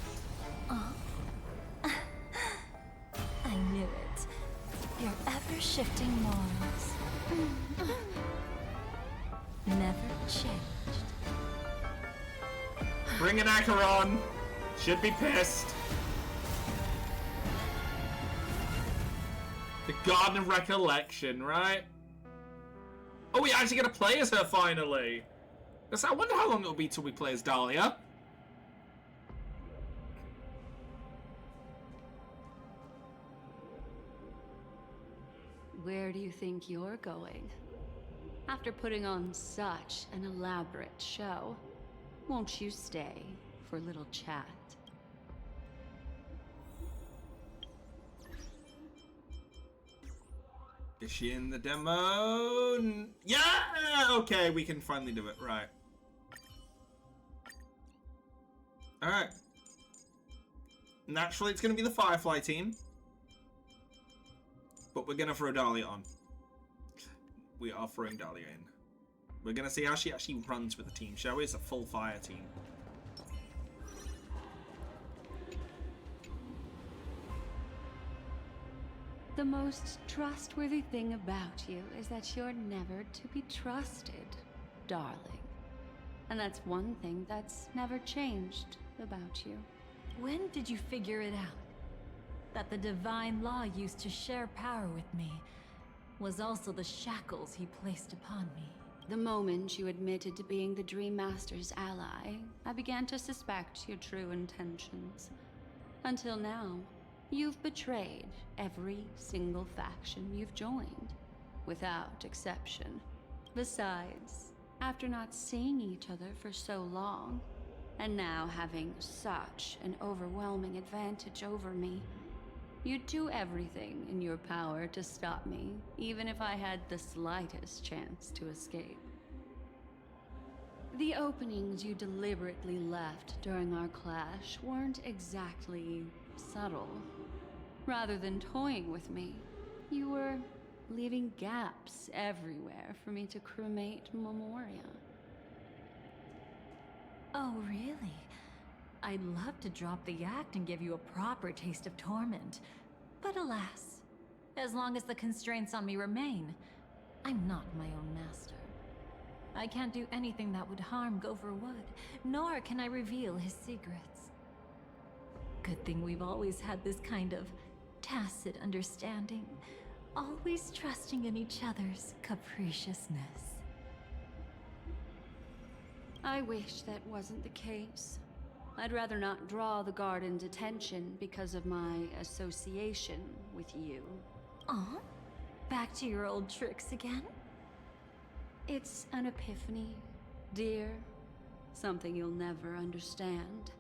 I knew it. Your ever-shifting morals. Never changed. Bring an Acheron. Should be pissed. The Garden of Recollection, right? Oh, we actually get to play as her finally. So I wonder how long it'll be till we play as Dahlia. Where do you think you're going? After putting on such an elaborate show, won't you stay for a little chat? Is she in the demo? Yeah! Okay, we can finally do it. Right. Alright. Naturally, it's going to be the Firefly team. But we're going to throw Dahlia on. We are throwing Dahlia in. We're going to see how she actually runs with the team, shall we? It's a full fire team. The most trustworthy thing about you is that you're never to be trusted, darling. And that's one thing that's never changed about you. When did you figure it out? That the divine law used to share power with me was also the shackles he placed upon me. The moment you admitted to being the Dream Master's ally, I began to suspect your true intentions. Until now, you've betrayed every single faction you've joined, without exception. Besides, after not seeing each other for so long, and now having such an overwhelming advantage over me, you'd do everything in your power to stop me, even if I had the slightest chance to escape. The openings you deliberately left during our clash weren't exactly subtle. Rather than toying with me, you were leaving gaps everywhere for me to cremate Memoria. Oh, really? I'd love to drop the act and give you a proper taste of torment. But alas, as long as the constraints on me remain, I'm not my own master. I can't do anything that would harm Gopher Wood, nor can I reveal his secrets. Good thing we've always had this kind of tacit understanding, always trusting in each other's capriciousness. I wish that wasn't the case. I'd rather not draw the garden's attention because of my association with you. Aw, back to your old tricks again? It's an epiphany, dear. Something you'll never understand.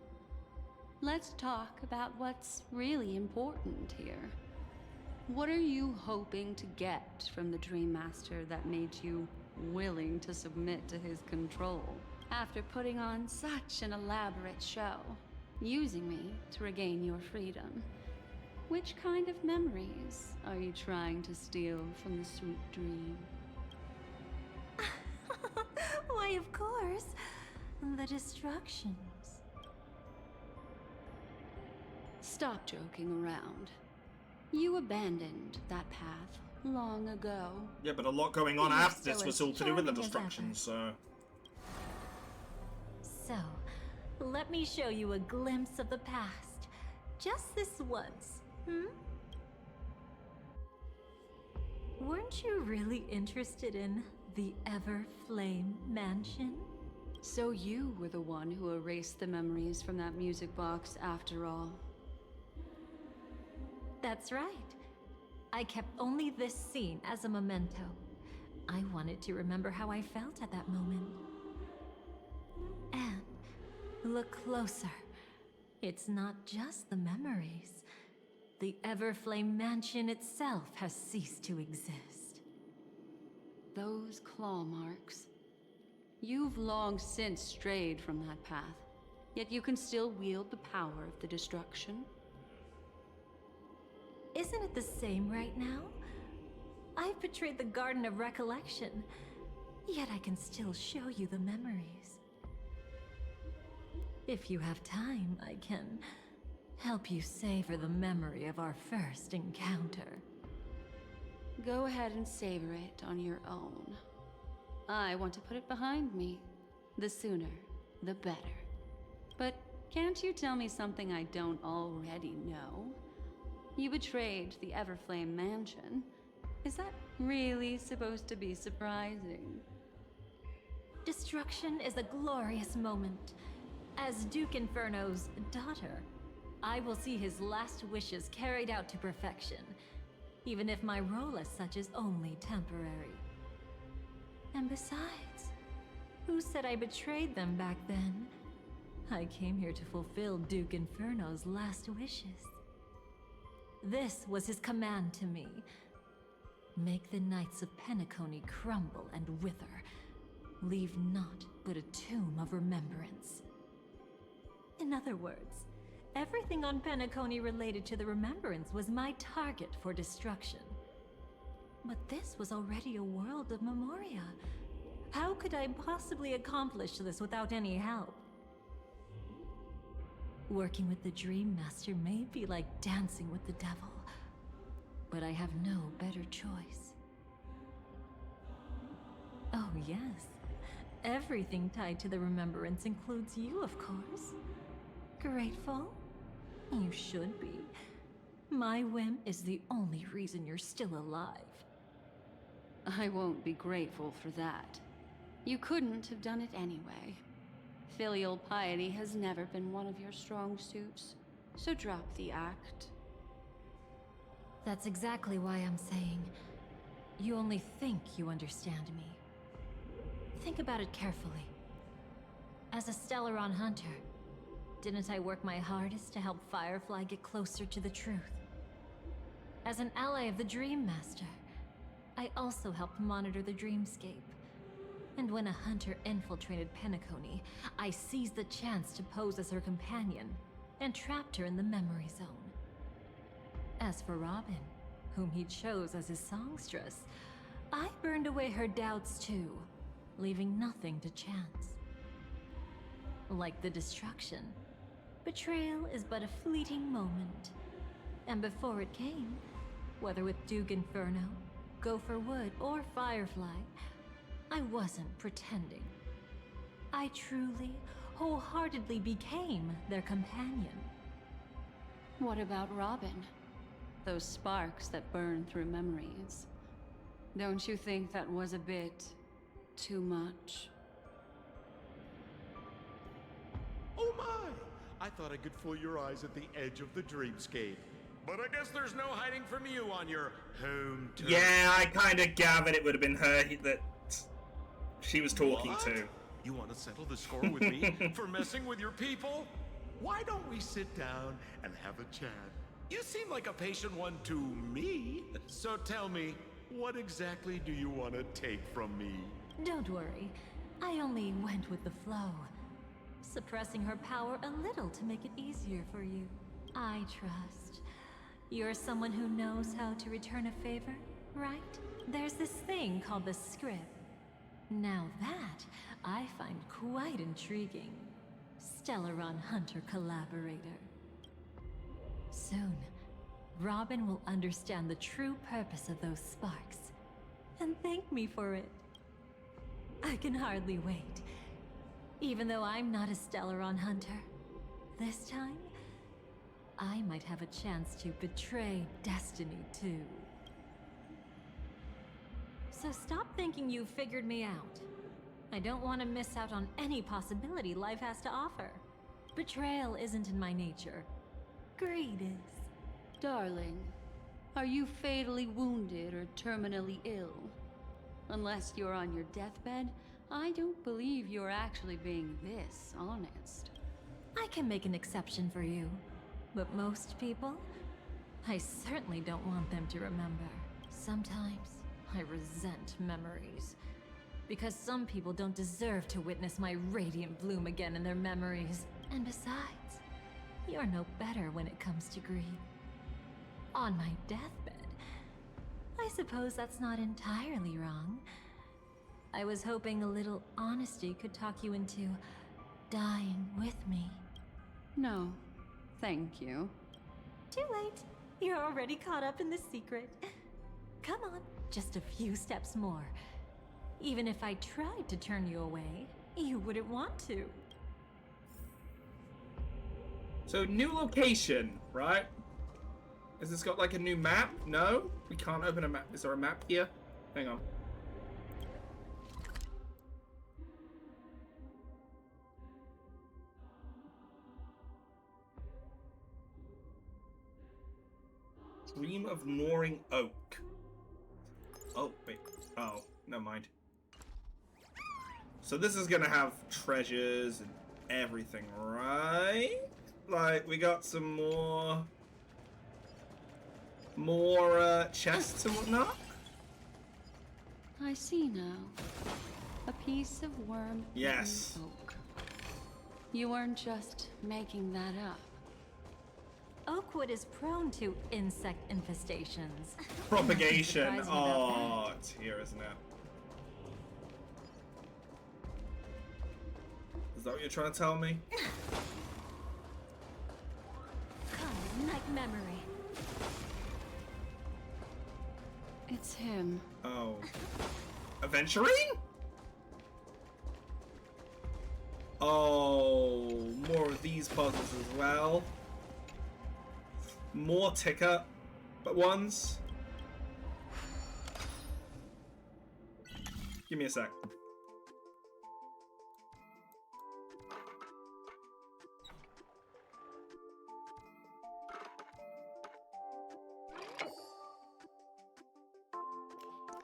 Let's talk about what's really important here. What are you hoping to get from the Dream Master that made you willing to submit to his control? After putting on such an elaborate show, using me to regain your freedom. Which kind of memories are you trying to steal from the sweet dream? Why, of course, the destructions. Stop joking around. You abandoned that path long ago. Yeah, but a lot going on You're after this still was as all to do with the charming as destruction, so... So, let me show you a glimpse of the past. Just this once, Weren't you really interested in the Everflame Mansion? So you were the one who erased the memories from that music box after all. That's right. I kept only this scene as a memento. I wanted to remember how I felt at that moment. And look closer. It's not just the memories. The Everflame Mansion itself has ceased to exist. Those claw marks. You've long since strayed from that path, yet you can still wield the power of the destruction. Isn't it the same right now? I've betrayed the Garden of Recollection, yet I can still show you the memories. If you have time, I can help you savor the memory of our first encounter. Go ahead and savor it on your own. I want to put it behind me. The sooner, the better. But can't you tell me something I don't already know? You betrayed the Everflame Mansion. Is that really supposed to be surprising? Destruction is a glorious moment. As Duke Inferno's daughter, I will see his last wishes carried out to perfection, even if my role as such is only temporary. And besides, who said I betrayed them back then? I came here to fulfill Duke Inferno's last wishes. This was his command to me. Make the Knights of Penacony crumble and wither. Leave naught but a tomb of remembrance. In other words, everything on Penacony related to the Remembrance was my target for destruction. But this was already a world of Memoria. How could I possibly accomplish this without any help? Working with the Dream Master may be like dancing with the devil, but I have no better choice. Oh yes, everything tied to the Remembrance includes you, of course. Grateful? You should be. My whim is the only reason you're still alive. I won't be grateful for that. You couldn't have done it anyway. Filial piety has never been one of your strong suits, so drop the act. That's exactly why I'm saying, you only think you understand me. Think about it carefully. As a Stellaron hunter, didn't I work my hardest to help Firefly get closer to the truth? As an ally of the Dream Master, I also helped monitor the dreamscape. And when a hunter infiltrated Penacony, I seized the chance to pose as her companion and trapped her in the memory zone. As for Robin, whom he chose as his songstress, I burned away her doubts too, leaving nothing to chance. Like the destruction, betrayal is but a fleeting moment. And before it came, whether with Duke Inferno, Gopher Wood, or Firefly, I wasn't pretending. I truly, wholeheartedly became their companion. What about Robin? Those sparks that burn through memories. Don't you think that was a bit too much? Oh my! I thought I could fool your eyes at the edge of the dreamscape. But I guess there's no hiding from you on your home turf. Yeah, I kind of gathered it would have been her that she was talking What? to. You want to settle the score with me for messing with your people? Why don't we sit down and have a chat? You seem like a patient one to me. So tell me, what exactly do you want to take from me? Don't worry, I only went with the flow, suppressing her power a little to make it easier for you. I trust. You're someone who knows how to return a favor, right? There's this thing called the script. Now that, I find quite intriguing. Stellaron Hunter collaborator. Soon, Robin will understand the true purpose of those sparks, and thank me for it. I can hardly wait. Even though I'm not a Stellaron Hunter, this time, I might have a chance to betray destiny too. So stop thinking you've figured me out. I don't want to miss out on any possibility life has to offer. Betrayal isn't in my nature. Greed is. Darling, are you fatally wounded or terminally ill? Unless you're on your deathbed, I don't believe you're actually being this honest. I can make an exception for you. But most people, I certainly don't want them to remember. Sometimes, I resent memories. Because some people don't deserve to witness my radiant bloom again in their memories. And besides, you're no better when it comes to grief. On my deathbed, I suppose that's not entirely wrong. I was hoping a little honesty could talk you into dying with me. No, thank you. Too late. You're already caught up in the secret. Come on, just a few steps more. Even if I tried to turn you away, you wouldn't want to. So, new location, right? Has this got like a new map? No? We can't open a map. Is there a map here? Hang on. Dream of Gnawing Oak. Oh, wait. Oh, never mind. So this is gonna have treasures and everything, right? Like, we got some more chests and whatnot? I see now. A piece of worm. Yes. Oak. You weren't just making that up. Oakwood is prone to insect infestations. Propagation. Surprise me about Oh, it's here, isn't it? Is that what you're trying to tell me? Come, night memory. It's him. Oh. Aventurine? Oh, more of these puzzles as well. More ticker ones. Give me a sec.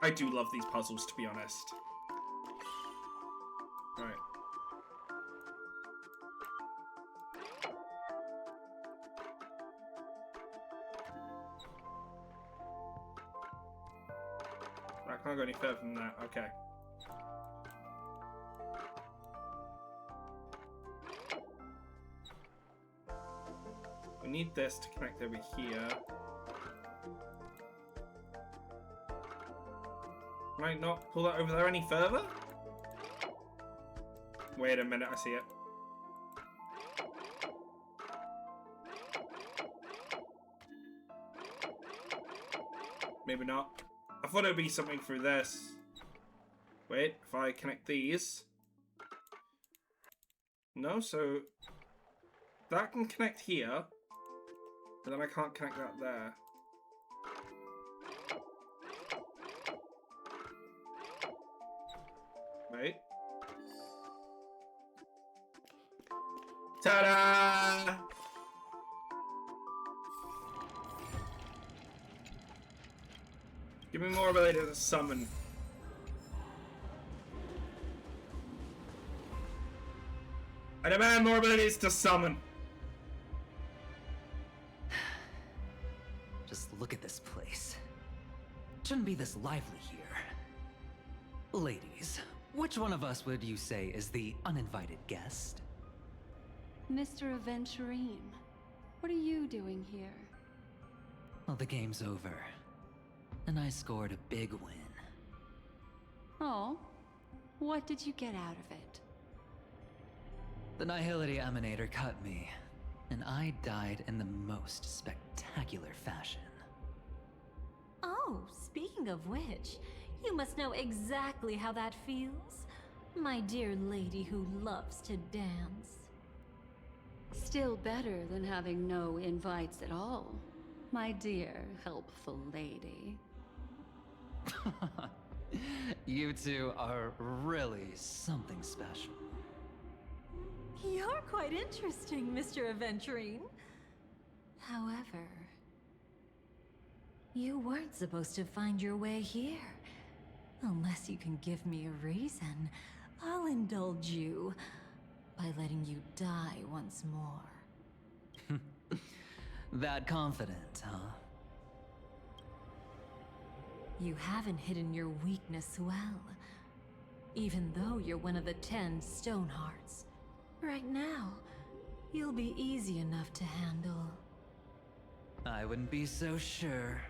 I do love these puzzles, to be honest. Alright. I can't go any further than that. Okay. We need this to connect over here. Can I not pull that over there any further? Wait a minute, I see it. Maybe not. I thought it would be something through this. Wait, if I connect these. No, so that can connect here, but then I can't connect that there. Wait. Ta-da! Give me more ability to summon. I demand more abilities to summon. Just look at this place. Shouldn't be this lively here. Ladies, which one of us would you say is the uninvited guest? Mr. Aventurine, what are you doing here? Well, the game's over. And I scored a big win. Oh, what did you get out of it? The Nihility Emanator cut me, and I died in the most spectacular fashion. Oh, speaking of which, you must know exactly how that feels, my dear lady who loves to dance. Still better than having no invites at all, my dear helpful lady. You two are really something special. You're quite interesting, Mr. Aventurine. However, you weren't supposed to find your way here. Unless you can give me a reason, I'll indulge you by letting you die once more. That confident, huh? You haven't hidden your weakness well, even though you're one of the 10 Stonehearts. Right now, you'll be easy enough to handle. I wouldn't be so sure.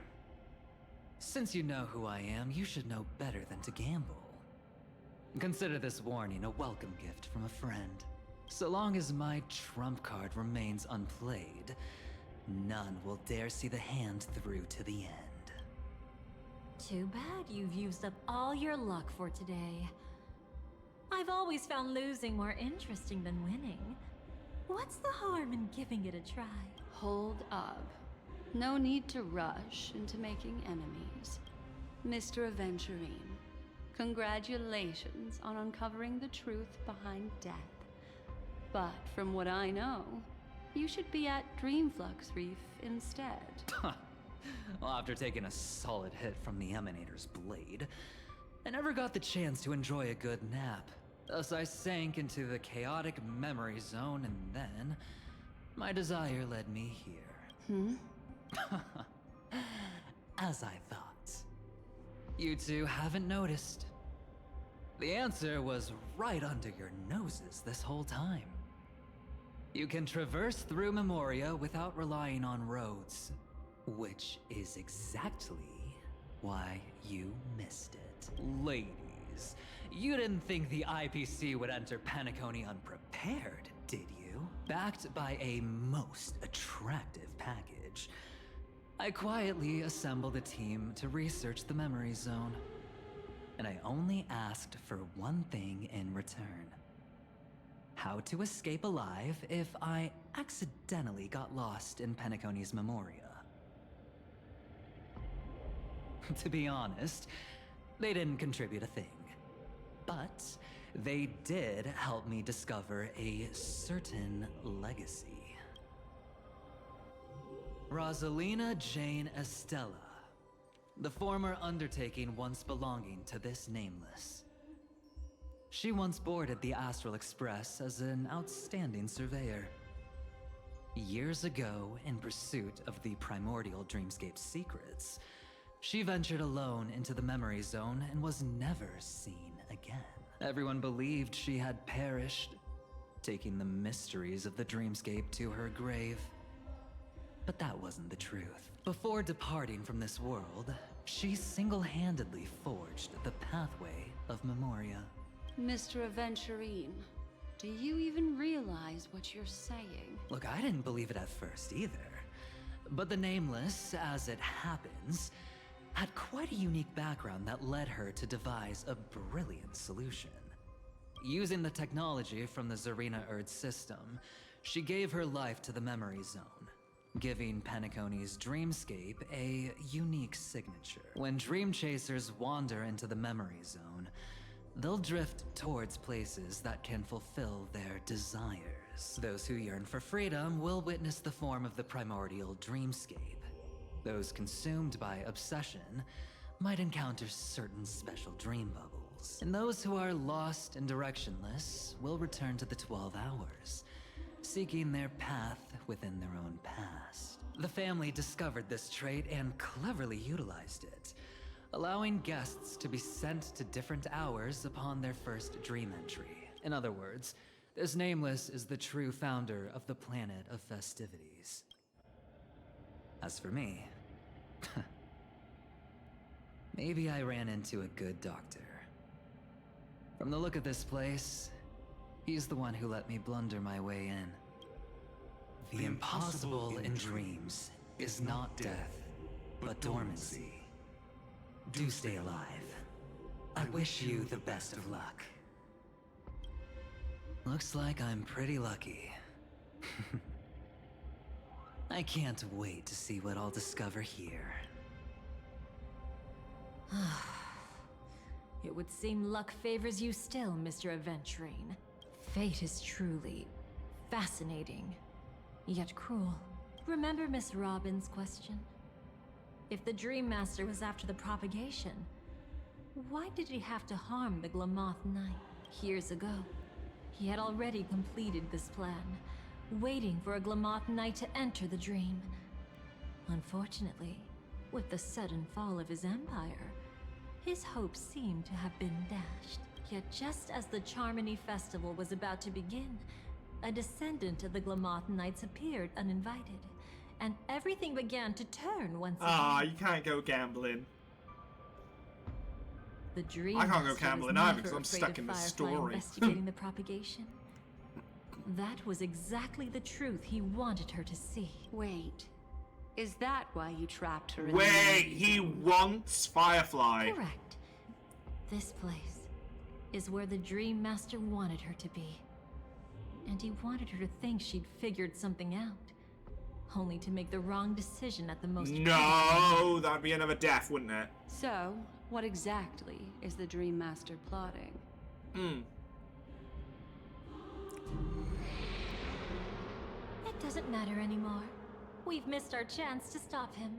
Since you know who I am, you should know better than to gamble. Consider this warning a welcome gift from a friend. So long as my trump card remains unplayed, none will dare see the hand through to the end. Too bad you've used up all your luck for today. I've always found losing more interesting than winning. What's the harm in giving it a try? Hold up. No need to rush into making enemies. Mr. Aventurine, congratulations on uncovering the truth behind death. But from what I know, you should be at Dreamflux Reef instead. Well, after taking a solid hit from the Emanator's blade, I never got the chance to enjoy a good nap. Thus I sank into the chaotic memory zone, and then my desire led me here. As I thought. You two haven't noticed. The answer was right under your noses this whole time. You can traverse through Memoria without relying on roads, which is exactly why you missed it. Ladies, you didn't think the IPC would enter Penacony unprepared, did you? Backed by a most attractive package, I quietly assembled a team to research the memory zone. And I only asked for one thing in return. How to escape alive if I accidentally got lost in Penacony's Memoria. To be honest, they didn't contribute a thing. But they did help me discover a certain legacy. Rosalina Jane Estella, the former undertaking once belonging to this nameless. She once boarded the Astral Express as an outstanding surveyor. Years ago, in pursuit of the primordial dreamscape secrets, she ventured alone into the memory zone and was never seen again. Everyone believed she had perished, taking the mysteries of the dreamscape to her grave. But that wasn't the truth. Before departing from this world, she single-handedly forged the pathway of Memoria. Mr. Aventurine, do you even realize what you're saying? Look, I didn't believe it at first either. But the Nameless, as it happens, had quite a unique background that led her to devise a brilliant solution. Using the technology from the Zarina Erd system, she gave her life to the Memory Zone, giving Penacony's dreamscape a unique signature. When dream chasers wander into the Memory Zone, they'll drift towards places that can fulfill their desires. Those who yearn for freedom will witness the form of the primordial dreamscape. Those consumed by obsession might encounter certain special dream bubbles. And those who are lost and directionless will return to the 12 hours, seeking their path within their own past. The family discovered this trait and cleverly utilized it, allowing guests to be sent to different hours upon their first dream entry. In other words, this Nameless is the true founder of the planet of festivities. As for me, maybe I ran into a good doctor. From the look of this place, he's the one who let me blunder my way in. The impossible in dreams is not death, but dormancy. Do stay alive. I wish you the best of luck. Looks like I'm pretty lucky. I can't wait to see what I'll discover here. It would seem luck favors you still, Mr. Aventurine. Fate is truly fascinating, yet cruel. Remember Miss Robin's question? If the Dream Master was after the propagation, why did he have to harm the Glamoth Knight? Years ago, he had already completed this plan, waiting for a Glamoth Knight to enter the dream. Unfortunately, with the sudden fall of his empire, his hopes seemed to have been dashed. Yet just as the Charmony Festival was about to begin, a descendant of the Glamoth Knights appeared uninvited, and everything began to turn once again. You can't go gambling. The Dream I can't go Master gambling was either because never I'm afraid stuck of in this Firefly story. investigating the propagation. That was exactly the truth he wanted her to see. Wait, is that why you trapped her in Wait, the he wants Firefly. Correct. This place is where the Dream Master wanted her to be. And he wanted her to think she'd figured something out, only to make the wrong decision at the most No, that'd be another death, wouldn't it? So, what exactly is the Dream Master plotting? It doesn't matter anymore. We've missed our chance to stop him.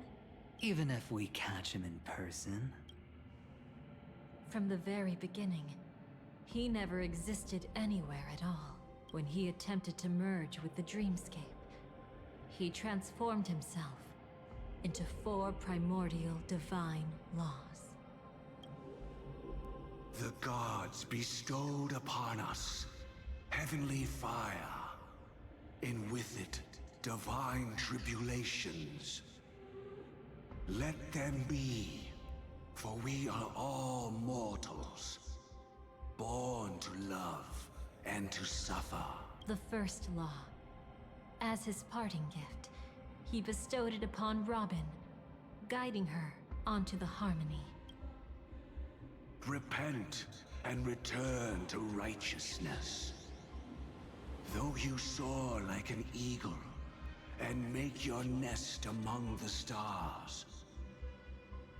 Even if we catch him in person? From the very beginning, he never existed anywhere at all. When he attempted to merge with the dreamscape, he transformed himself into 4 primordial divine laws. The gods bestowed upon us heavenly fire, and with it divine tribulations. Let them be, for we are all mortals, born to love and to suffer. The first law. As his parting gift, he bestowed it upon Robin, guiding her onto the harmony. Repent and return to righteousness. Though you soar like an eagle and make your nest among the stars,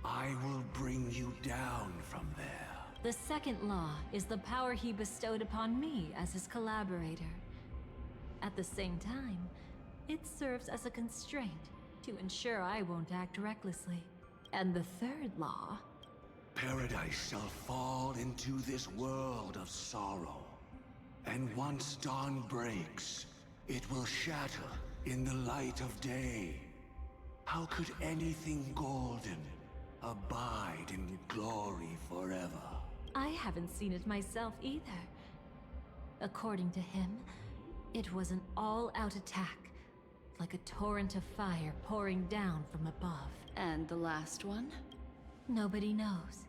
I will bring you down from there. The second law is the power he bestowed upon me as his collaborator. At the same time, it serves as a constraint to ensure I won't act recklessly. And the third law... Paradise shall fall into this world of sorrow. And once dawn breaks, it will shatter in the light of day. How could anything golden abide in glory forever? I haven't seen it myself either. According to him, it was an all-out attack, like a torrent of fire pouring down from above. And the last one? Nobody knows.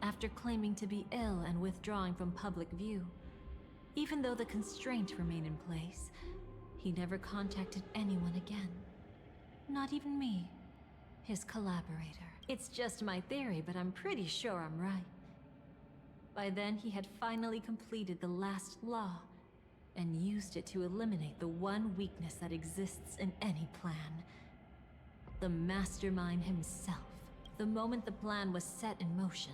After claiming to be ill and withdrawing from public view, even though the constraints remain in place, he never contacted anyone again. Not even me, his collaborator. It's just my theory, but I'm pretty sure I'm right. By then, he had finally completed the last law and used it to eliminate the one weakness that exists in any plan. The mastermind himself. The moment the plan was set in motion,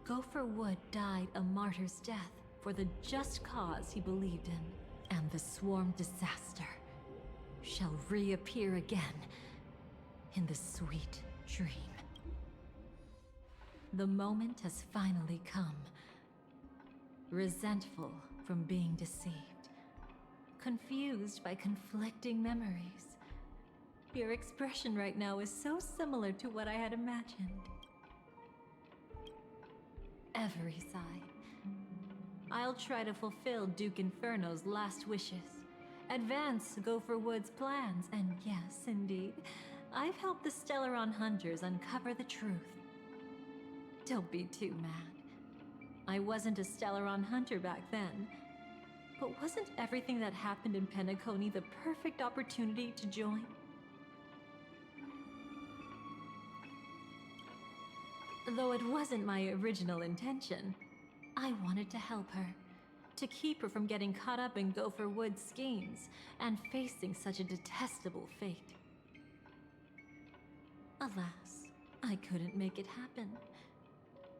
Gopher Wood died a martyr's death for the just cause he believed in, and the swarm disaster shall reappear again in the sweet dream. The moment has finally come. Resentful from being deceived, confused by conflicting memories. Your expression right now is so similar to what I had imagined. Every side. I'll try to fulfill Duke Inferno's last wishes, advance Gopher Wood's plans, and yes, indeed, I've helped the Stellaron Hunters uncover the truth. Don't be too mad. I wasn't a Stellaron Hunter back then, but wasn't everything that happened in Penacony the perfect opportunity to join? Though it wasn't my original intention, I wanted to help her, to keep her from getting caught up in Gopher Wood's schemes and facing such a detestable fate. Alas, I couldn't make it happen.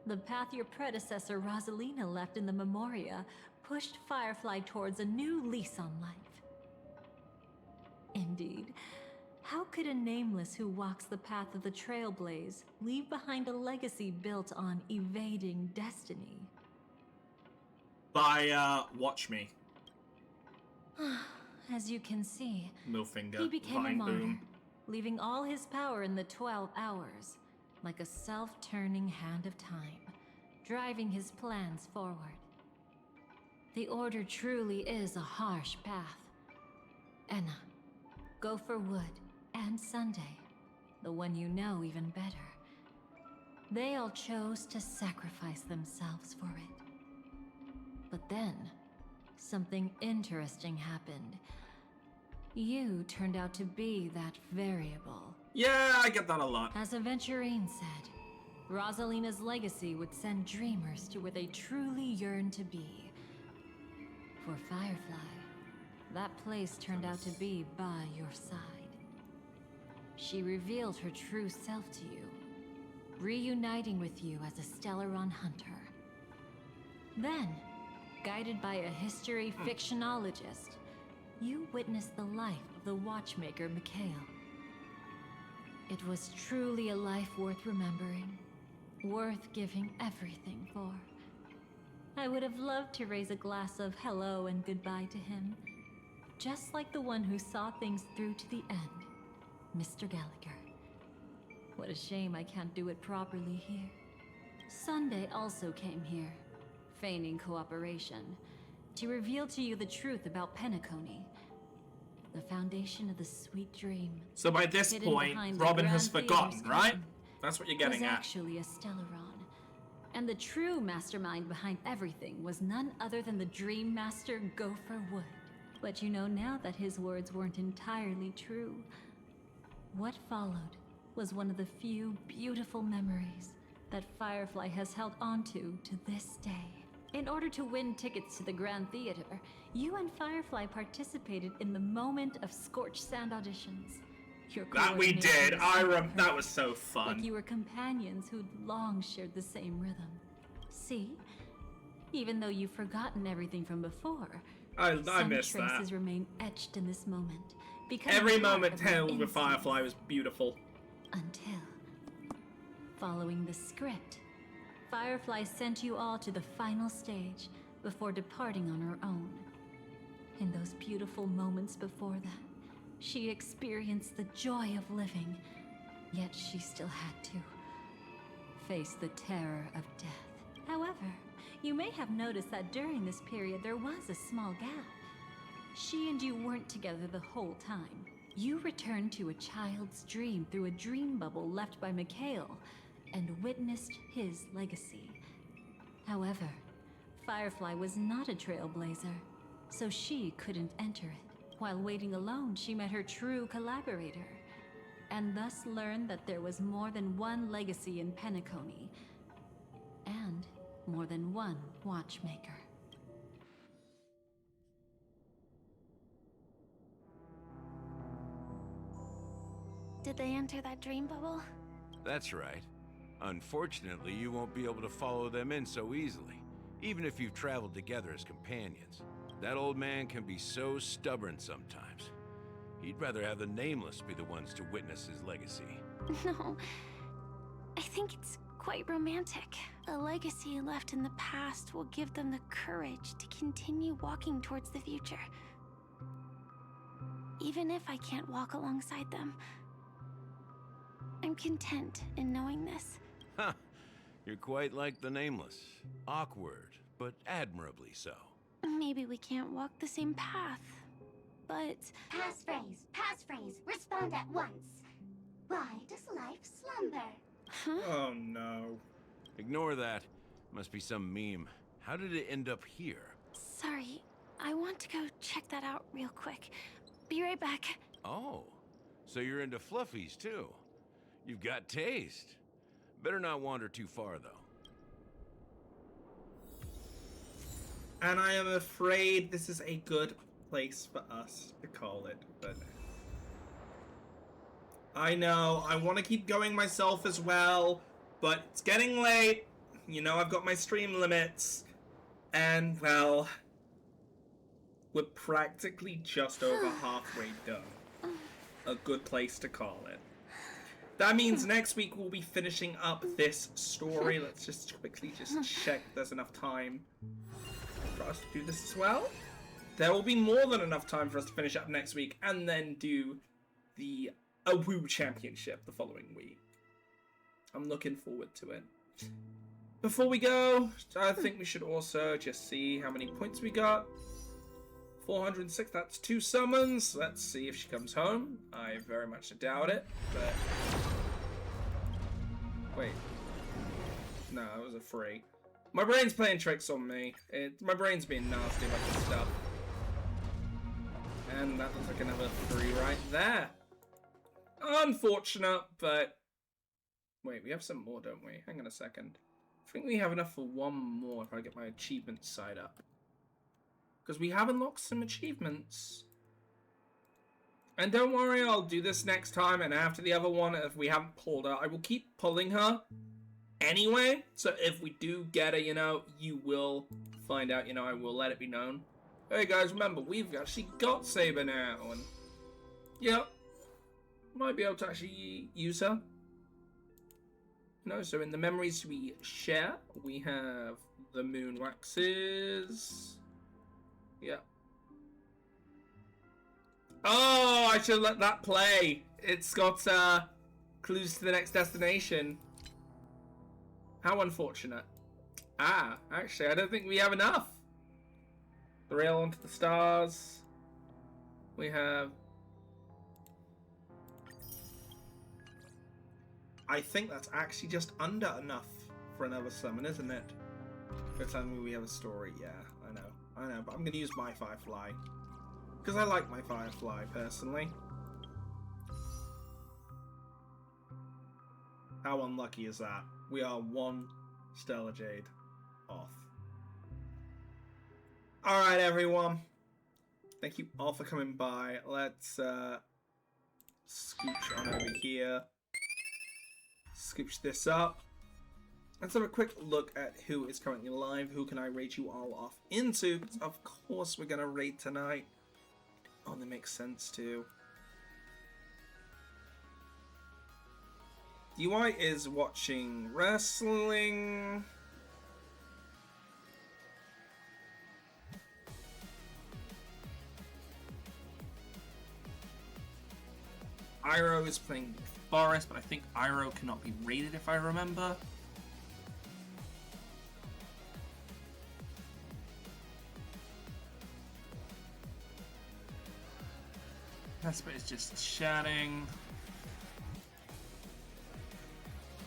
The path your predecessor Rosalina left in the Memoria pushed Firefly towards a new lease on life. Indeed, how could a nameless who walks the path of the Trailblaze leave behind a legacy built on evading destiny? By, watch me. As you can see, Millfinger, he became a Vine martyr, Boom. leaving all his power in the 12 hours, like a self-turning hand of time, driving his plans forward. The Order truly is a harsh path. Enna, Gopher Wood, and Sunday, the one you know even better. They all chose to sacrifice themselves for it. But then, something interesting happened. You turned out to be that variable. Yeah, I get that a lot. As Aventurine said, Rosalina's legacy would send dreamers to where they truly yearn to be. For Firefly, that place turned out to be by your side. She revealed her true self to you, reuniting with you as a Stellaron hunter. Then, guided by a history fictionologist, you witnessed the life of the watchmaker Mikhail. It was truly a life worth remembering, worth giving everything for. I would have loved to raise a glass of hello and goodbye to him, just like the one who saw things through to the end, Mr. Gallagher. What a shame I can't do it properly here. Sunday also came here, feigning cooperation, to reveal to you the truth about Penacony, the foundation of the sweet dream. So by this hidden point, behind the Robin has Grand forgotten, Theater's right? curtain. That's what you're getting Was at. actually a Stellaron. And the true mastermind behind everything was none other than the Dream Master Gopher Wood. But you know now that his words weren't entirely true. What followed was one of the few beautiful memories that Firefly has held onto to this day. In order to win tickets to the Grand Theater, you and Firefly participated in the Moment of Scorched Sand auditions. Your That we coordination did. was That was so fun. like you were companions who'd long shared the same rhythm. See? Even though you've forgotten everything from before, I some missed that. traces remain etched in this moment. Because Every part moment of your held with instinct. Firefly was beautiful. Until, following the script, Firefly sent you all to the final stage before departing on her own. In those beautiful moments before that, she experienced the joy of living, yet she still had to face the terror of death. However, you may have noticed that during this period there was a small gap. she and you weren't together the whole time. You returned to a child's dream through a dream bubble left by Mikhail and witnessed his legacy. However, Firefly was not a trailblazer, so she couldn't enter it. While waiting alone, she met her true collaborator, and thus learned that there was more than one legacy in Penacony, and more than one watchmaker. Did they enter that dream bubble? That's right. Unfortunately, you won't be able to follow them in so easily, even if you've traveled together as companions. That old man can be so stubborn sometimes. He'd rather have the Nameless be the ones to witness his legacy. No. I think it's quite romantic. A legacy left in the past will give them the courage to continue walking towards the future. Even if I can't walk alongside them, I'm content in knowing this. Huh. You're quite like the Nameless. Awkward, but admirably so. Maybe we can't walk the same path, but... Passphrase, respond at once. Why does life slumber? Huh? Oh no. Ignore that. Must be some meme. How did it end up here? Sorry, I want to go check that out real quick. Be right back. Oh, so you're into fluffies too. You've got taste. Better not wander too far though. And I am afraid this is a good place for us to call it, but... I know, I want to keep going myself as well, but it's getting late. You know, I've got my stream limits. And, well... we're practically just over halfway done. A good place to call it. That means next week we'll be finishing up this story. Let's just quickly check if there's enough time for us to do this as well. There will be more than enough time for us to finish up next week and then do the Awoo Championship the following week. I'm looking forward to it. Before we go, I think we should also just see how many points we got. 406, that's 2 summons. Let's see if she comes home. I very much doubt it, but... Wait. No, it was a 3. My brain's playing tricks on me. My brain's being nasty about this stuff. And that looks like another 3 right there. Unfortunate, but... Wait, we have some more, don't we? Hang on a second. I think we have enough for one more if I get my achievement side up. Because we have unlocked some achievements. And don't worry, I'll do this next time, and after the other one, if we haven't pulled her, I will keep pulling her anyway. So if we do get her, you know, you will find out, you know, I will let it be known. Hey guys, remember, we've actually got Saber now, and yep, might be able to actually use her. No, so in the memories we share, we have the moon waxes. Yeah. Oh, I should let that play. It's got clues to the next destination. How unfortunate. Ah, actually, I don't think we have enough. The rail onto the stars. We have... I think that's actually just under enough for another summon, isn't it? You're telling me we have a story. Yeah, I know, but I'm going to use my Firefly. Because I like my Firefly, personally. How unlucky is that? We are 1 Stellar Jade off. Alright, everyone. Thank you all for coming by. Let's scooch on over here. Scooch this up. Let's have a quick look at who is currently live. Who can I rate you all off into? Of course we're going to rate tonight. Only makes sense too. UI is watching wrestling. Iroh is playing Forest, but I think Iroh cannot be rated if I remember. Casper is just chatting.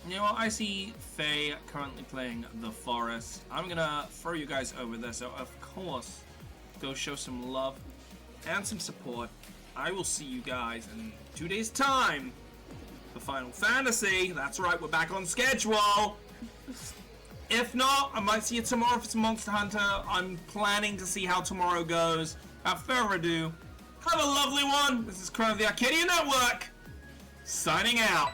You know what? I see Faye currently playing The Forest. I'm gonna throw you guys over there, so of course, go show some love and some support. I will see you guys in 2 days' time for Final Fantasy. That's right, we're back on schedule. If not, I might see you tomorrow for some Monster Hunter. I'm planning to see how tomorrow goes. Without further ado, have a lovely one. This is Crown of the Arcadia Network, signing out.